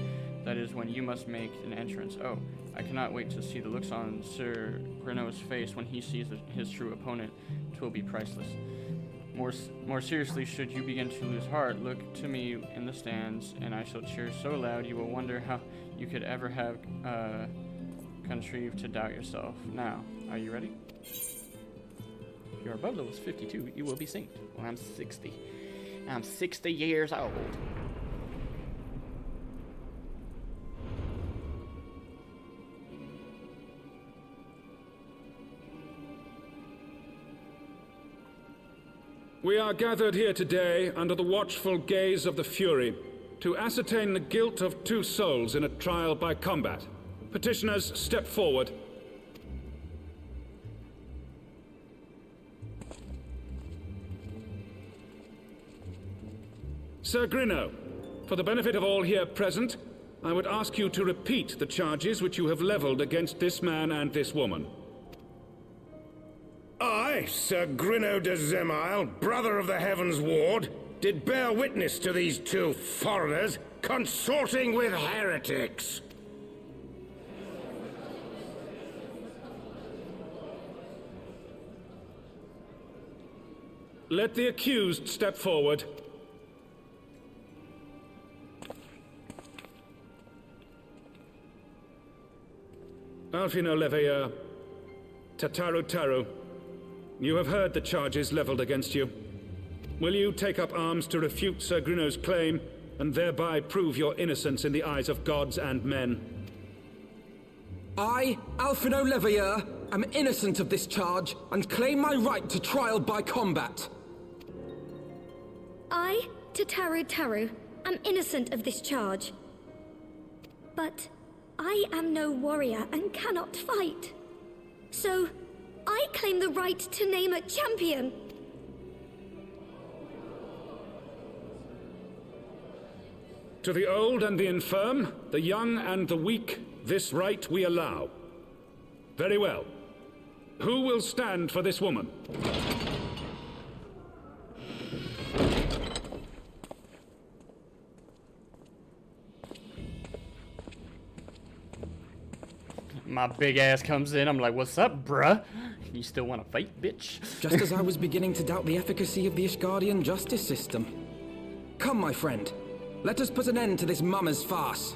that is when you must make an entrance. Oh, I cannot wait to see the looks on Sir Grenaud's face when he sees his true opponent. 'Twill be priceless. More seriously, should you begin to lose heart, look to me in the stands, and I shall cheer so loud you will wonder how you could ever have contrived to doubt yourself. Now, are you ready? If you're above levels 52, you will be synced. Well, I'm 60. I'm 60 years old. We are gathered here today under the watchful gaze of the Fury to ascertain the guilt of 2 souls in a trial by combat. Petitioners, step forward. Sir Grenaud, for the benefit of all here present, I would ask you to repeat the charges which you have leveled against this man and this woman. I, Sir Grenaud de Zemile, brother of the Heavens Ward, did bear witness to these 2 foreigners consorting with heretics. Let the accused step forward. Alphinaud Leveilleur, Tataru, you have heard the charges leveled against you. Will you take up arms to refute Sir Grenaud's claim, and thereby prove your innocence in the eyes of gods and men? I, Alphinaud Leveilleur, am innocent of this charge, and claim my right to trial by combat. I, Tataru, am innocent of this charge. But I am no warrior and cannot fight. So, I claim the right to name a champion. To the old and the infirm, the young and the weak, this right we allow. Very well. Who will stand for this woman? My big ass comes in, I'm like, what's up, bruh? You still want to fight, bitch? Just as I was beginning to doubt the efficacy of the Ishgardian justice system. Come, my friend. Let us put an end to this mummer's farce.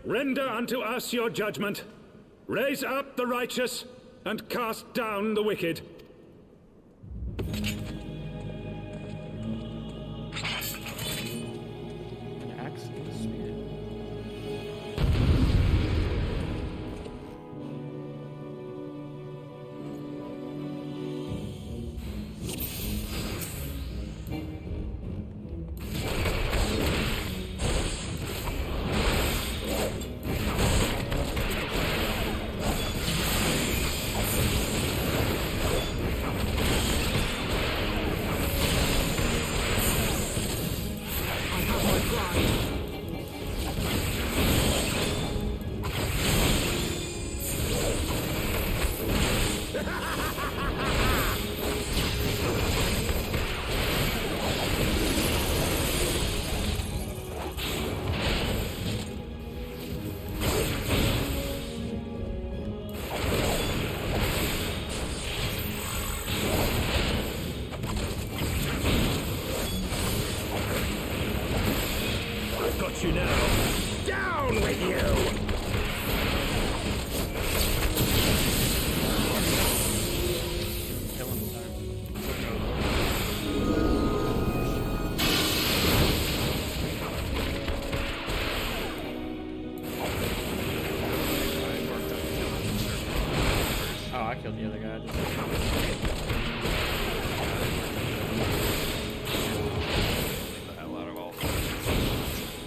Render unto us your judgment. Raise up the righteous, and cast down the wicked. An axe and a spear. You now. Down with you! Kill him, sorry. Oh, I killed the other guy.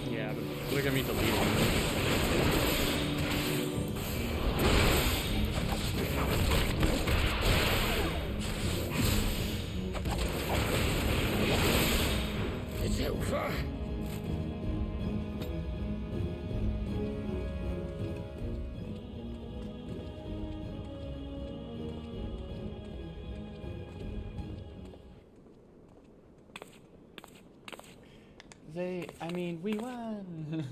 Yeah, but look at me delete him. It's over. I mean, we won.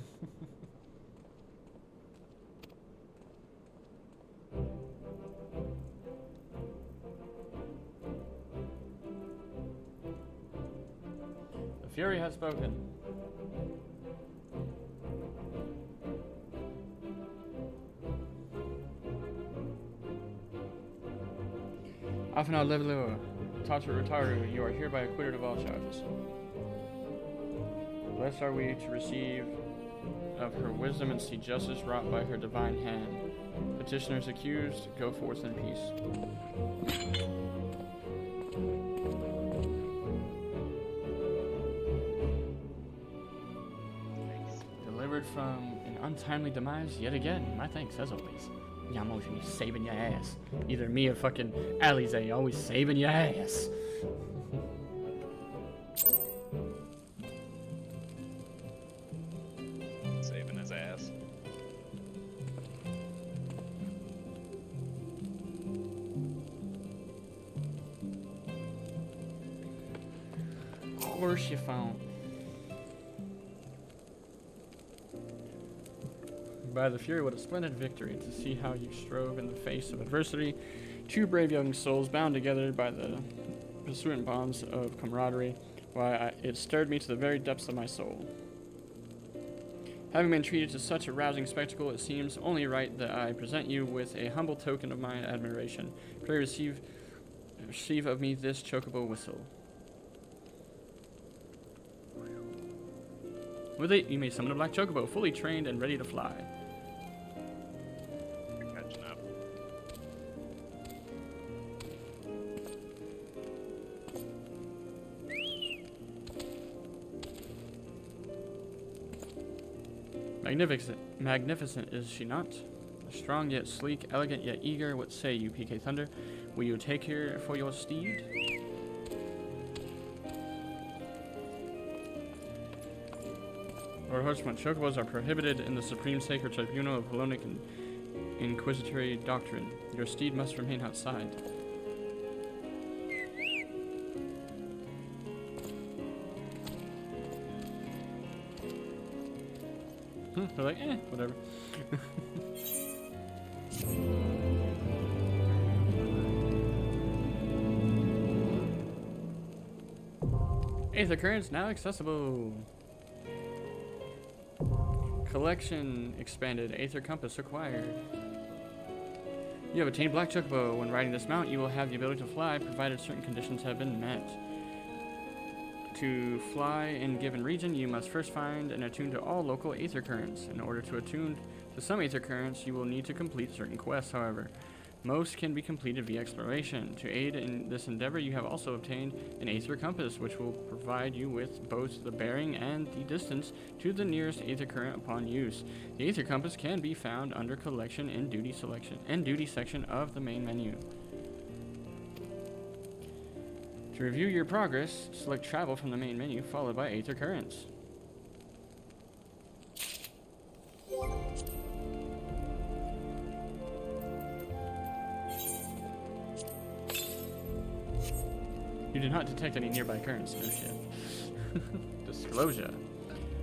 The Fury has spoken. Afina Levelua, Rataru, you are hereby acquitted of all charges. Blessed are we to receive of her wisdom and see justice wrought by her divine hand. Petitioners accused, go forth in peace. Delivered from an untimely demise yet again. My thanks as always. Yamos, you saving your ass. Either me or fucking Alize, always saving your ass. Saving his ass. Of course you found. By the Fury, what a splendid victory to see how you strove in the face of adversity. Two brave young souls bound together by the pursuant bonds of camaraderie. Why, it stirred me to the very depths of my soul. Having been treated to such a rousing spectacle, it seems only right that I present you with a humble token of my admiration. Pray receive of me this chocobo whistle. With it, you may summon a black chocobo, fully trained and ready to fly. You're catching up. Magnificent, is she not? Strong yet sleek, elegant yet eager. What say you, PK Thunder? Will you take her for your steed? Lord Horseman, chocobos are prohibited in the Supreme Sacred Tribunal of Hellenic and Inquisitory Doctrine. Your steed must remain outside. They're like, whatever. Aether currents now accessible. Collection expanded. Aether Compass acquired. You have attained Black Chocobo. When riding this mount, you will have the ability to fly, provided certain conditions have been met. To fly in given region, you must first find and attune to all local Aether Currents. In order to attune to some Aether Currents, you will need to complete certain quests, however. Most can be completed via exploration. To aid in this endeavor, you have also obtained an Aether Compass, which will provide you with both the bearing and the distance to the nearest Aether Current upon use. The Aether Compass can be found under Collection and Duty section of the main menu. To review your progress, select Travel from the main menu, followed by Aether Currents. You did not detect any nearby currents. No shit. Disclosure.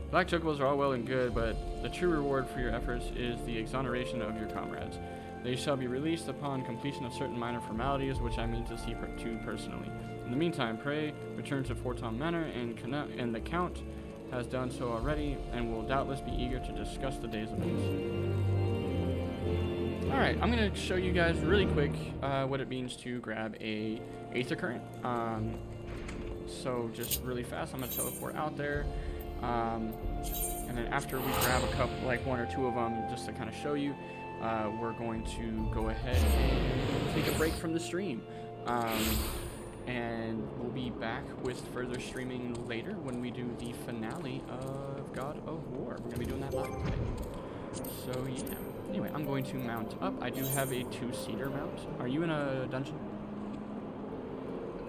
Black chocobos are all well and good, but the true reward for your efforts is the exoneration of your comrades. They shall be released upon completion of certain minor formalities, which I mean to see to personally. In the meantime, pray, return to Forton Manor, and the Count has done so already, and will doubtless be eager to discuss the day's events. Alright, I'm going to show you guys really quick what it means to grab a Aether Current. So just really fast, I'm going to teleport out there. And then after we grab a couple, like one or two of them, just to kind of show you, we're going to go ahead and take a break from the stream. And we'll be back with further streaming later when we do the finale of God of War. We're going to be doing that live today. So yeah. Anyway, I'm going to mount up. I do have a 2-seater mount. Are you in a dungeon?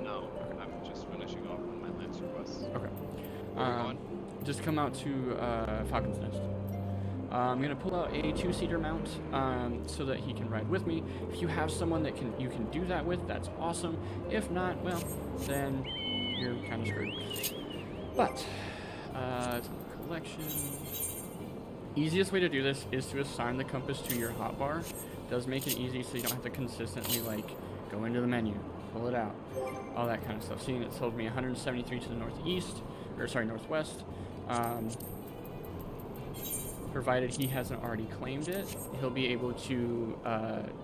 No, I'm just finishing off my Lancer quests. Okay. Where are we going? Just come out to Falcon's Nest. I'm going to pull out a 2-seater mount so that he can ride with me. If you have someone that you can do that with, that's awesome. If not, well, then you're kind of screwed. But, it's in the collection. Easiest way to do this is to assign the compass to your hotbar. It does make it easy so you don't have to consistently, like, go into the menu, pull it out, all that kind of stuff. Seeing it told me 173 to the northwest. Provided he hasn't already claimed it, he'll be able to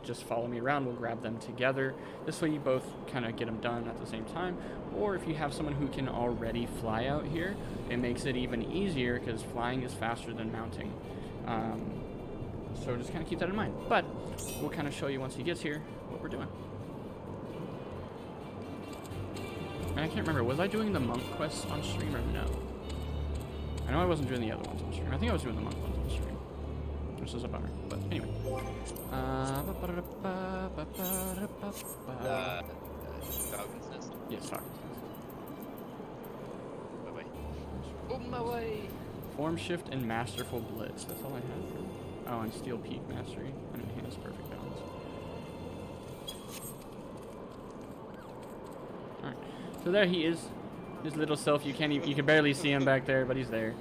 just follow me around. We'll grab them together. This way you both kind of get them done at the same time. Or if you have someone who can already fly out here, it makes it even easier because flying is faster than mounting. So just kind of keep that in mind. But we'll kind of show you once he gets here what we're doing. And I can't remember, was I doing the monk quests on stream or no? I know I wasn't doing the other ones on stream. I think I was doing the monk ones on stream, which is a bummer. But anyway. Falcon's Nest? Yes, Falcon's Nest. Bye-bye. Oh, my way! Form Shift and Masterful Blitz. That's all I have. Oh, and Steel Peak Mastery. And Enhanced Perfect Balance. Alright. So there he is. His little self. You can barely see him back there, but he's there.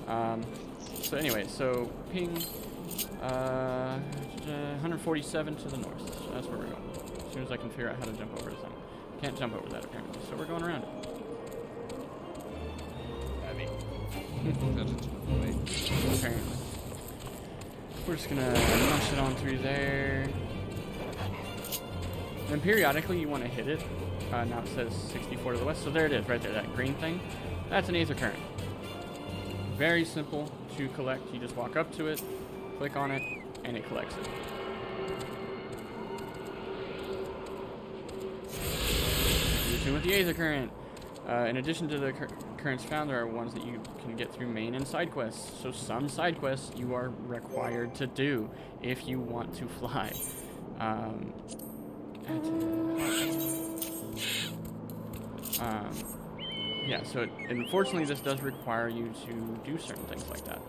So anyway, so ping 147 to the north. So that's where we're going. As soon as I can figure out how to jump over this thing. Can't jump over that apparently, so we're going around it. Apparently. We're just gonna rush it on through there. Then periodically you want to hit it. Now it says 64 to the west, so there it is, right there, that green thing. That's an Aether Current. Very simple to collect. You just walk up to it, click on it, and it collects it. Routine with the Aether Current. In addition to the currents found, there are ones that you can get through main and side quests. So some side quests you are required to do if you want to fly. Yeah, so unfortunately this does require you to do certain things like that.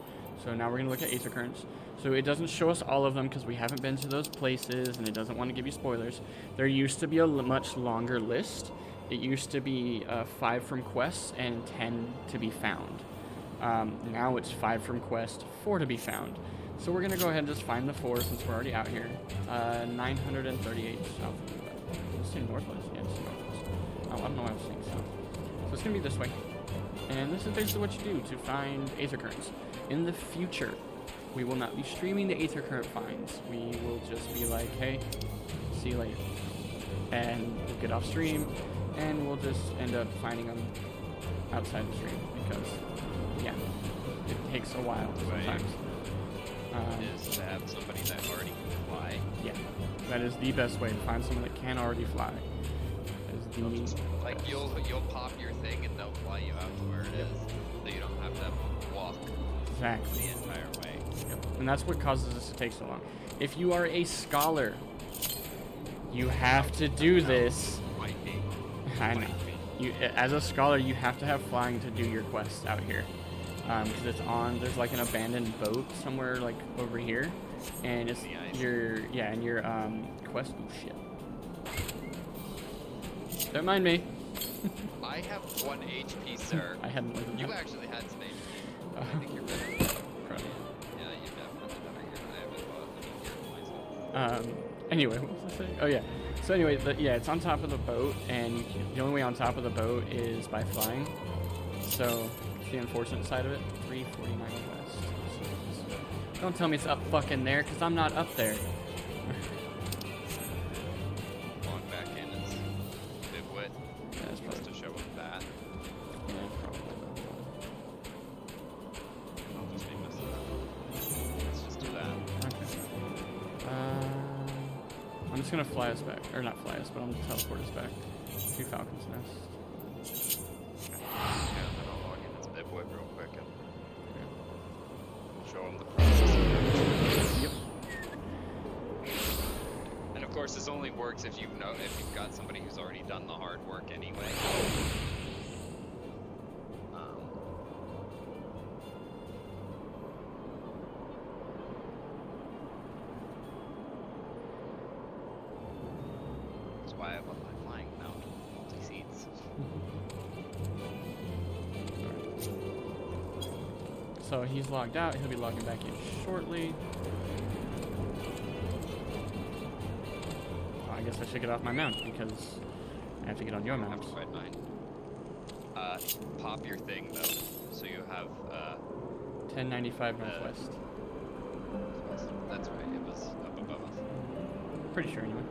So now we're going to look at Aether Currents. So it doesn't show us all of them because we haven't been to those places and it doesn't want to give you spoilers. There used to be a much longer list. It used to be 5 from quests and 10 to be found. Now it's 5 from quest, 4 to be found. So we're going to go ahead and just find the 4 since we're already out here. 938 south. Let's say northwest. Yeah, it's northwest. Oh, I don't know why I was saying south. So it's going to be this way. And this is basically what you do to find Aether Currents. In the future, We will not be streaming the Aether Current finds. We will just be like, hey, see you later. And we'll get off stream, and we'll just end up finding them outside the stream, because, yeah, it takes a while sometimes. Is to have somebody that already can fly. Yeah, that is the best way to find someone that can already fly. Like you'll pop your thing and they'll fly you out to where it is, so you don't have to walk exactly the entire way. Yep. And that's what causes this to take so long. If you are a scholar, you have to do this. I know. You, as a scholar, you have to have flying to do your quests out here. Because it's on, there's like an abandoned boat somewhere like over here, and it's your quest. Oh shit! Don't mind me. I have 1 HP, sir. I hadn't looked at You that. actually had some HP. I think you're better. Yeah, you're definitely better. Anyway, what was I saying? Oh yeah. So anyway, it's on top of the boat, and the only way on top of the boat is by flying. So it's the unfortunate side of it. 349 west. So don't tell me it's up fucking there, because I'm not up there. Walk back in is big wit. Yeah, that's supposed to show up that. Yeah, probably. I'll just be missing that. Let's just do that. Okay. I'm just gonna fly us back, or not fly us, but I'm gonna teleport us back to Falcon's Nest. Yeah, then I'll log in as big wit real quick and show him the process. Yep. And of course, this only works if you've got somebody who's already done the hard work anyway. That's why I love my flying mount, multi-seats. So he's logged out. He'll be logging back in shortly. Well, I guess I should get off my mount because I have to get on your mount. Right, mine. Pop your thing though, so you have 1095 northwest. That's right. It was up above us. Pretty sure anyway.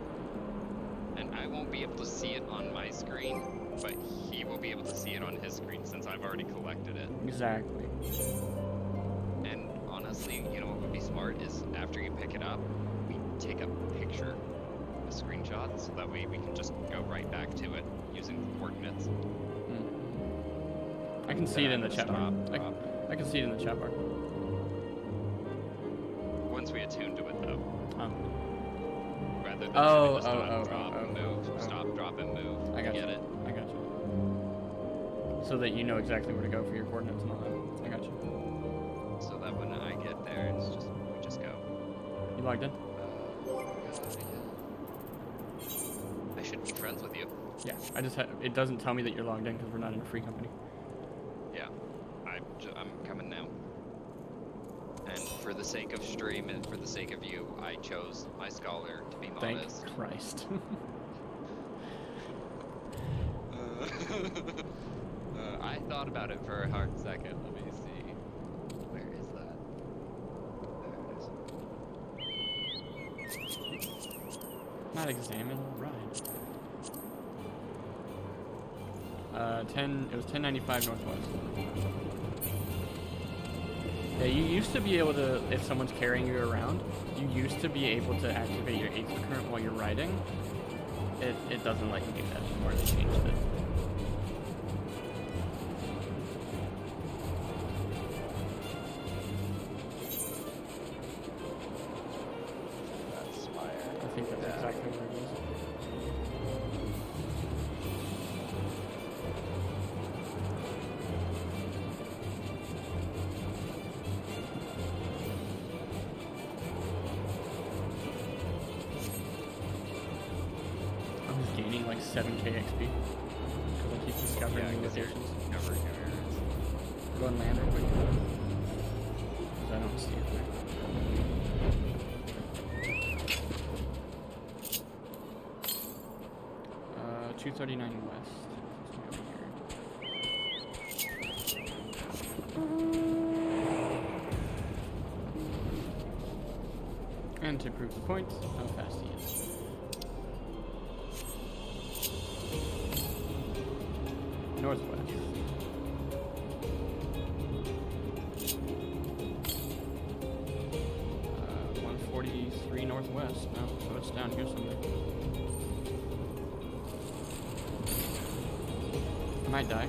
And I won't be able to see it on my screen, but he will be able to see it on his screen since I've already collected it. Exactly. And honestly, you know what would be smart is after you pick it up, we take a picture, a screenshot, so that way we can just go right back to it using the coordinates. I can see it in the chat bar. I can see it in the chat bar. Once we attune to it though. Rather than Oh, just drop and move, stop, drop and move. I got Get you. it? I got you. So that you know exactly where to go for your coordinates and all that. I got you. So that when I get there, it's just we just go. You logged in? I should be friends with you. Yeah. I just it doesn't tell me that you're logged in because we're not in a free company. Yeah, I'm coming now. And for the sake of stream and for the sake of you, I chose my scholar to be modest. Thank Christ. I thought about it for a hard second. Let me see. Where is that? There it is. Not examine, ride. It was 1095 northwest. Yeah, you used to be able to, if someone's carrying you around, you used to be able to activate your Aether Current while you're riding. It doesn't let you do that anymore, they changed it. I think that's exactly where it is. I'm just gaining like 7k XP because I keep discovering new locations. Go and land real quick. 'Cause I don't see it there. 239 west. Let's go here. And to prove the point, how fast he is. Northwest. 143 northwest. No, so it's down here somewhere. I might die.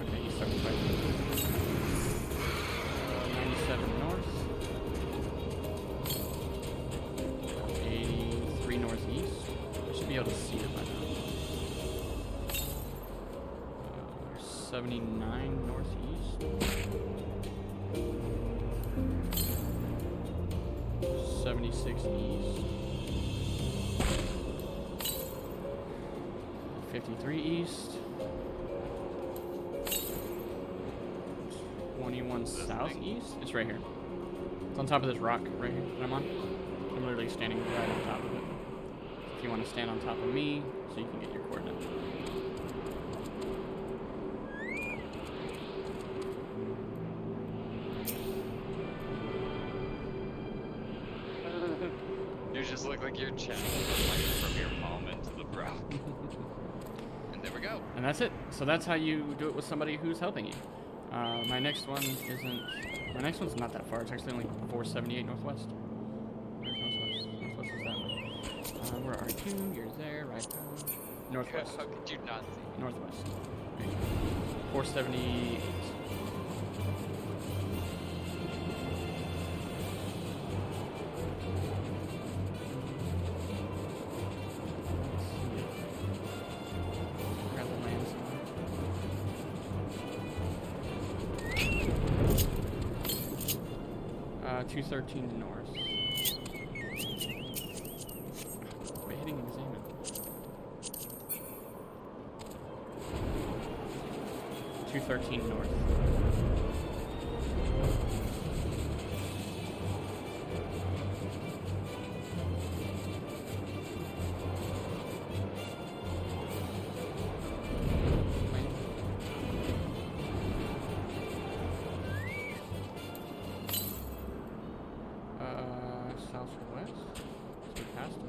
Okay, he's starting to fight. 97 north. 83 northeast. I should be able to see it by now. 79 northeast. 76 east. 53 east. 21 southeast. It's right here. It's on top of this rock right here that I'm on. I'm literally standing right on top of it. If you want to stand on top of me, so you can get your coordinates. You just look like you're channeling from your palm into the brow. And there we go. And that's it. So that's how you do it with somebody who's helping you. My next one isn't. My next one's not that far. It's actually only 478 northwest. Where's northwest? Northwest is that way. Where are you? You're there, right down. Northwest. How could you not see? Northwest. Right. 478. Grab the land somewhere. 213 north. Quit hitting examine. 213 north. Southwest? So we passed it.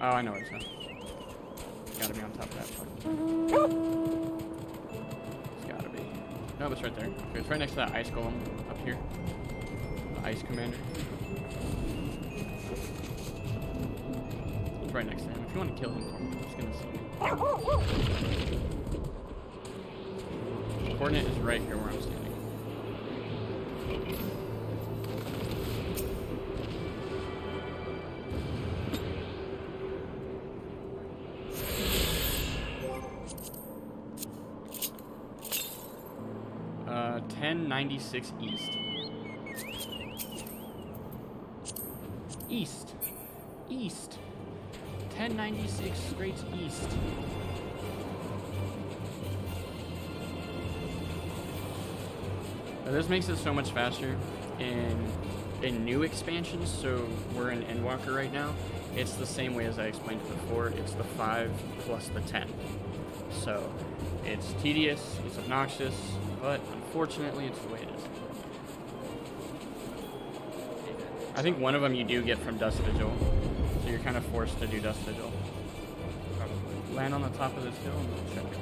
Oh, I know where it's at. Gotta be on top of that part. It's gotta be. No, it's right there. Okay, it's right next to that ice golem up here. The ice commander. It's right next to him. If you want to kill him for me, he's gonna see me. The coordinate is right here where I'm standing. Uh, 1096 east. East. East. 1096 straight east. Now, this makes it so much faster in new expansions. So we're in Endwalker right now. It's the same way as I explained before. It's the 5 plus the 10. So it's tedious, it's obnoxious, but unfortunately it's the way it is. I think one of them you do get from Dust Vigil, so you're kind of forced to do Dust Vigil. Land on the top of this hill and we'll check it.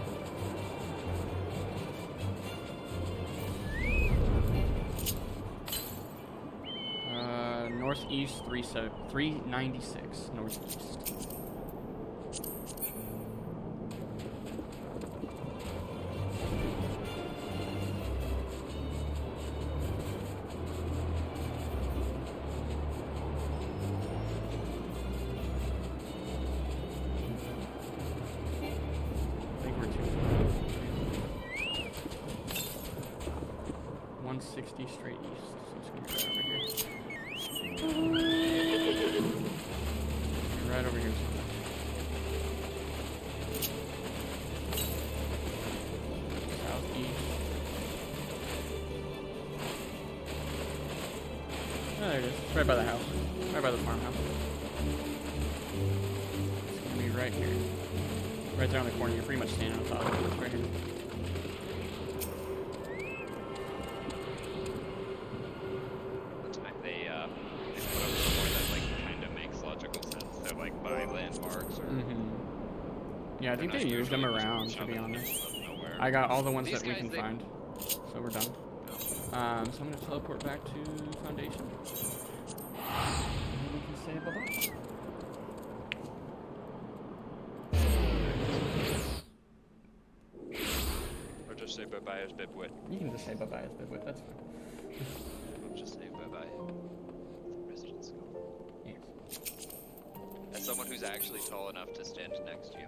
Northeast 396 northeast. I think we're too far. 160 straight east, so it's gonna be right over here. Right over here somewhere. Southeast. Oh, there it is. It's right by the house. Right by the farmhouse. It's gonna be right here. Right there on the corner. You're pretty much standing on top of it. It's right here. Yeah, I think they used them around, to be honest. I got all the ones that we can find. So we're done. So I'm gonna teleport back to Foundation. And we can say bye-bye. Or just say bye-bye as Bibwit. You can just say bye-bye as Bibwit, that's fine. We'll just say bye-bye. Residence. Yes. As someone who's actually tall enough to stand next to you.